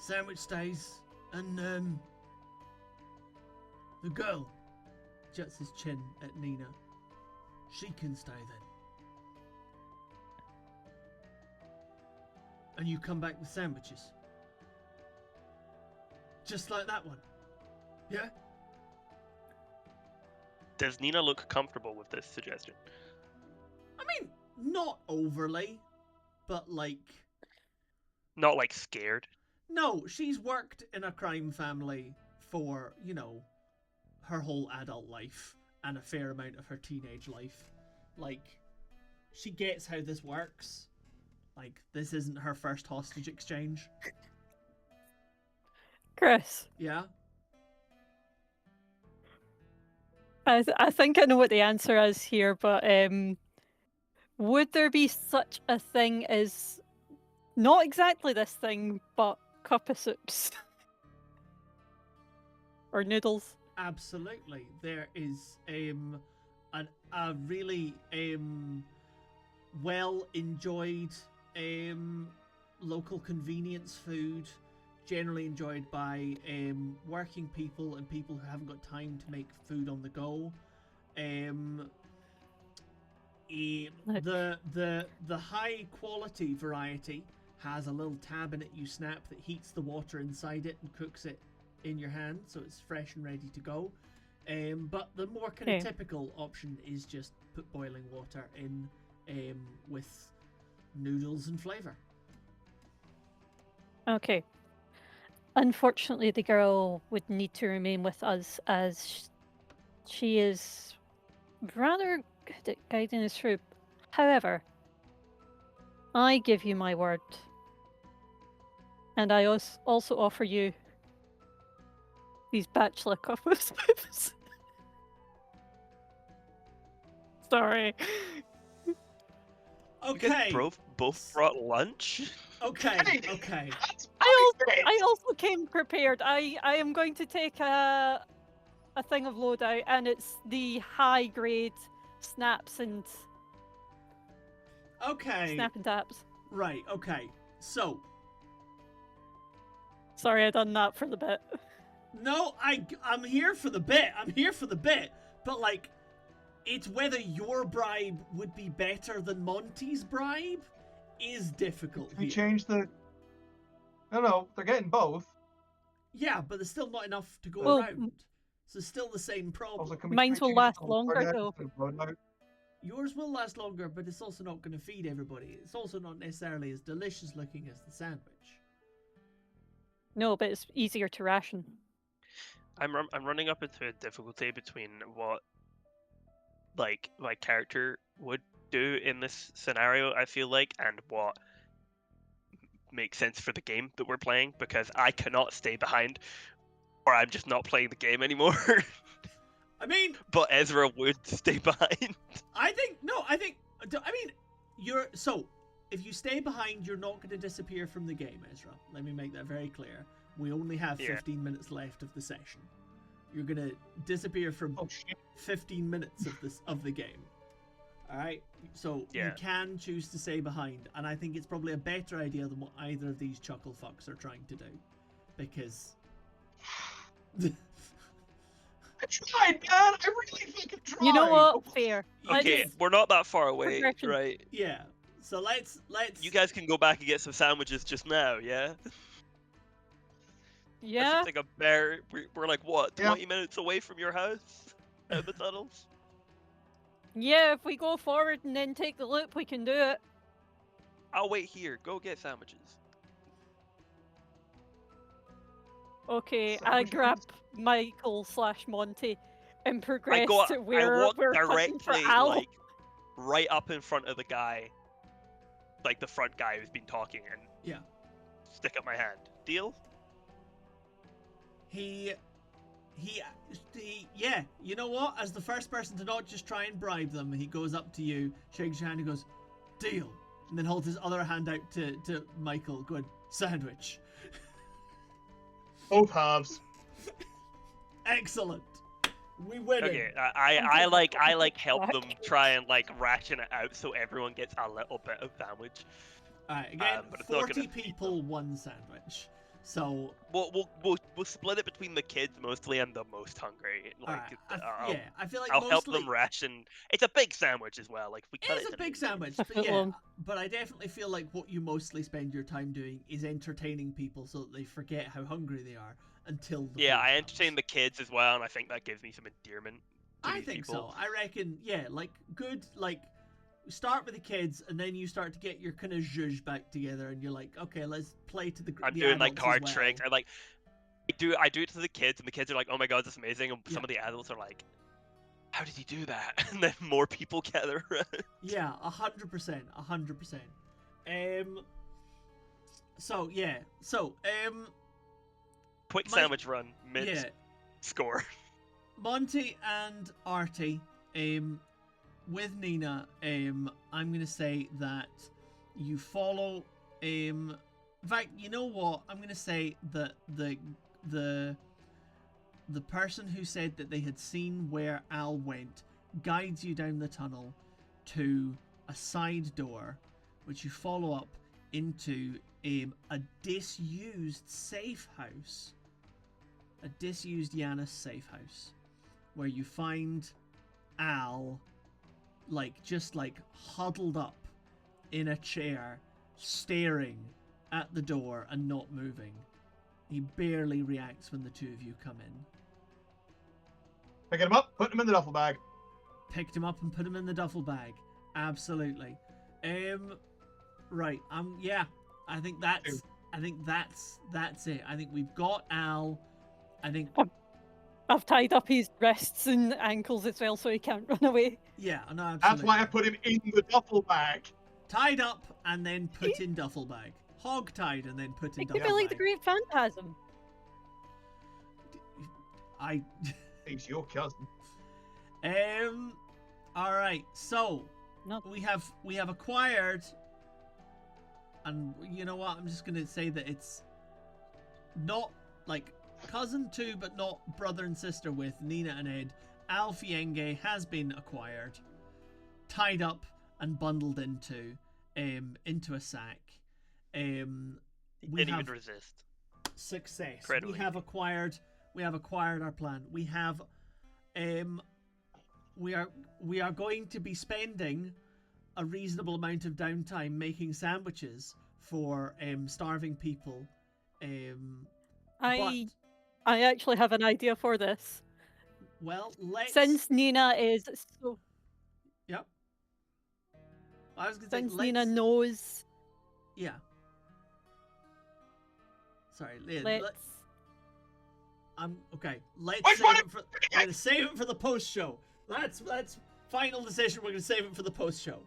Sandwich stays, and the girl juts his chin at Nina. She can stay then. And you come back with sandwiches. Just like that one. Yeah? Does Nina look comfortable with this suggestion? I mean, not overly, but like... Not like scared. No, she's worked in a crime family for, you know, her whole adult life and a fair amount of her teenage life. like, she gets how this works. Like, this isn't her first hostage exchange. Chris, Yeah? I think I know what the answer is here, but would there be such a thing as not exactly this thing, but cup of soups or noodles? Absolutely. There is a really well enjoyed local convenience food, generally enjoyed by working people and people who haven't got time to make food on the go. The high quality variety has a little tab in it you snap that heats the water inside it and cooks it in your hand, so it's fresh and ready to go. But the more kind of typical option is just put boiling water in with noodles and flavor. Okay. Unfortunately, the girl would need to remain with us as she is rather good at guiding us through. However, I give you my word, and I also offer you these bachelor cup of soups. Sorry. Okay. You guys both brought lunch? Okay. Okay. I also came prepared. I am going to take a thing of loadout, and it's the high grade snaps and snap and taps. Right. Okay. So. Sorry, I done that for the bit. No, I'm here for the bit. I'm here for the bit. But like, it's whether your bribe would be better than Monty's bribe is difficult. We change the. No, they're getting both. Yeah, but there's still not enough to go around. So still the same problem. Also, Mine will last longer though. Yours will last longer, but it's also not going to feed everybody. It's also not necessarily as delicious looking as the sandwich. No, but it's easier to ration. I'm running up into a difficulty between what like my character would do in this scenario, I feel like, and what makes sense for the game that we're playing, because I cannot stay behind or I'm just not playing the game anymore. I mean, but Esra would stay behind. I mean, if you stay behind, you're not going to disappear from the game, Esra. Let me make that very clear. We only have 15 minutes left of the session. You're going to disappear from 15 minutes of the game. All right? So you can choose to stay behind, and I think it's probably a better idea than what either of these chuckle fucks are trying to do, because I tried, man. I really fucking tried. You know what? Fair. Okay, we're not that far away, right? Yeah. So let's. You guys can go back and get some sandwiches just now, yeah? Yeah. That seems like a bear. We're like what, 20 minutes away from your house out of the tunnels? Yeah, if we go forward and then take the loop, we can do it. I'll wait here. Go get sandwiches. Okay, I grab Michael/Monty and progress to where I walk we're hunting for directly, Al. like, right up in front of the guy, like the front guy who's been talking, and stick up my hand. Deal? Yeah, you know what? As the first person to not just try and bribe them, he goes up to you, shakes your hand, and goes, "Deal," and then holds his other hand out to Michael, going, "Sandwich." Both halves. Excellent. We win. Okay, I like help them try and like ration it out so everyone gets a little bit of sandwich. Alright, again, but it's not 40 people, one sandwich. So we'll split it between the kids mostly and the most hungry. Like, I feel like I'll help them ration. It's a big sandwich as well. Like we cut it's a big sandwich, but I definitely feel like what you mostly spend your time doing is entertaining people so that they forget how hungry they are until the food I comes. entertain the kids as well, and I think that gives me some endearment. I think so. I reckon, like good, like start with the kids, and then you start to get your kind of zhuzh back together, and you're like, okay, let's play to the. I'm the doing like adults card as well. tricks. I do it to the kids, and the kids are like, "Oh my god, that's amazing!" And some of the adults are like, how did he do that? And then more people gather around. Yeah, 100%, 100%. So yeah, so Quick My- sandwich run mid yeah, score. Monty and Arty, with Nina, I'm gonna say that you follow. In fact, you know what? I'm gonna say that the person who said that they had seen where Al went guides you down the tunnel to a side door, which you follow up into a disused safe house, a disused Yanis safe house, where you find Al, just huddled up in a chair, staring at the door and not moving. He barely reacts when the two of you come in. Picking him up, putting him in the duffel bag. Picked him up and put him in the duffel bag. Absolutely. Right. Yeah. I think that's it. I think we've got Al. I think. I've tied up his wrists and ankles as well, so he can't run away. Yeah. No. Absolutely. That's why I put him in the duffel bag. Tied up and then put in duffel bag. Hog tied and then put in It duffel could be like bag. the Great Phantasm. He's your cousin. All right. So No. we have acquired, and you know what? I'm just gonna say that it's not like cousin to, but not brother and sister with Nina and Ed. Alfienge has been acquired, tied up, and bundled into a sack. He We didn't have even resist. success. Incredibly. We have acquired our plan. We have we are going to be spending a reasonable amount of downtime making sandwiches for starving people. I actually have an idea for this. Well, let's. Since Nina is so, Yep. I was gonna say since let's. Nina knows, Yeah. Sorry, Leah. let's. I'm okay. Let's Wait, save what? it for. We're gonna save it for the post show. That's final decision. We're gonna save it for the post show.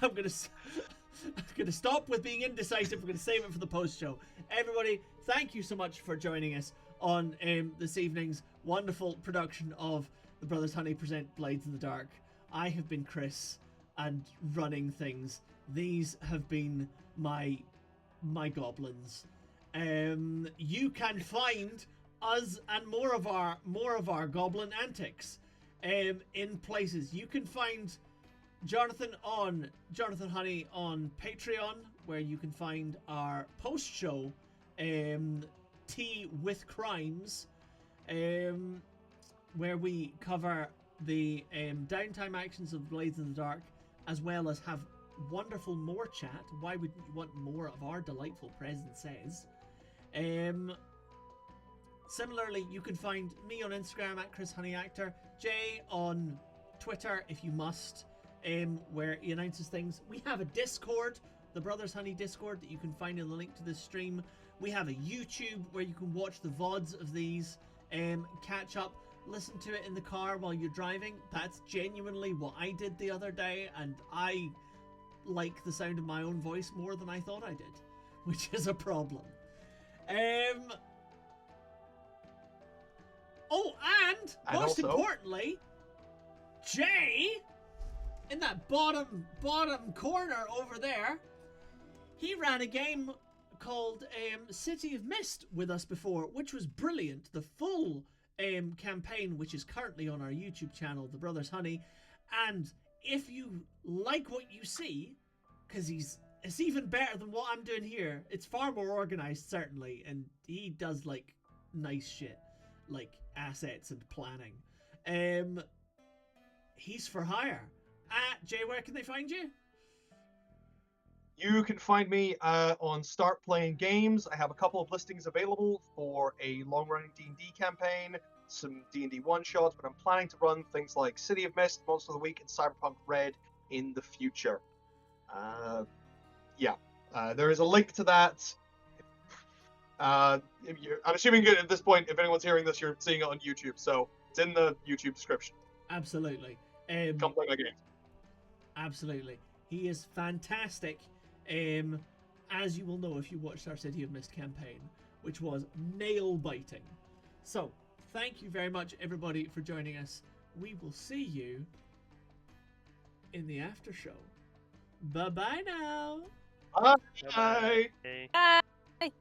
I'm gonna stop with being indecisive. We're gonna save it for the post show. Everybody, thank you so much for joining us on this evening's wonderful production of the Brothers Honey present Blades in the Dark. I have been Chris, and running things. These have been my goblins. You can find us and more of our goblin antics in places. You can find Jonathan Honey on Patreon, where you can find our post show Tea with Crimes, where we cover the downtime actions of Blades in the Dark, as well as have wonderful more chat. Why wouldn't you want more of our delightful presences? Similarly, you can find me on Instagram at ChrisHoneyActor, Jay on Twitter if you must, where he announces things. We have a Discord, the Brothers Honey Discord, that you can find in the link to this stream. We have a YouTube where you can watch the VODs of these, catch up, listen to it in the car while you're driving. That's genuinely what I did the other day, and I like the sound of my own voice more than I thought I did, which is a problem. And most also, importantly, Jay, in that bottom corner over there, he ran a game called City of Mist with us before, which was brilliant. The full campaign, which is currently on our YouTube channel, The Brothers Honey. And if you like what you see, because it's even better than what I'm doing here. It's far more organized, certainly, and he does like nice shit, like assets and planning. He's for hire. Jay, where can they find you? You can find me on Start Playing Games. I have a couple of listings available for a long-running D&D campaign, some D&D one-shots, but I'm planning to run things like City of Mist, Monster of the Week, and Cyberpunk Red in the future. There is a link to that. I'm assuming at this point, if anyone's hearing this, you're seeing it on YouTube, so it's in the YouTube description. Absolutely. Come play my game. Absolutely. He is fantastic. As you will know if you watched our City of Mist campaign, which was nail biting. So, thank you very much, everybody, for joining us. We will see you in the after show. Bye bye now. Bye. Bye-bye. Bye.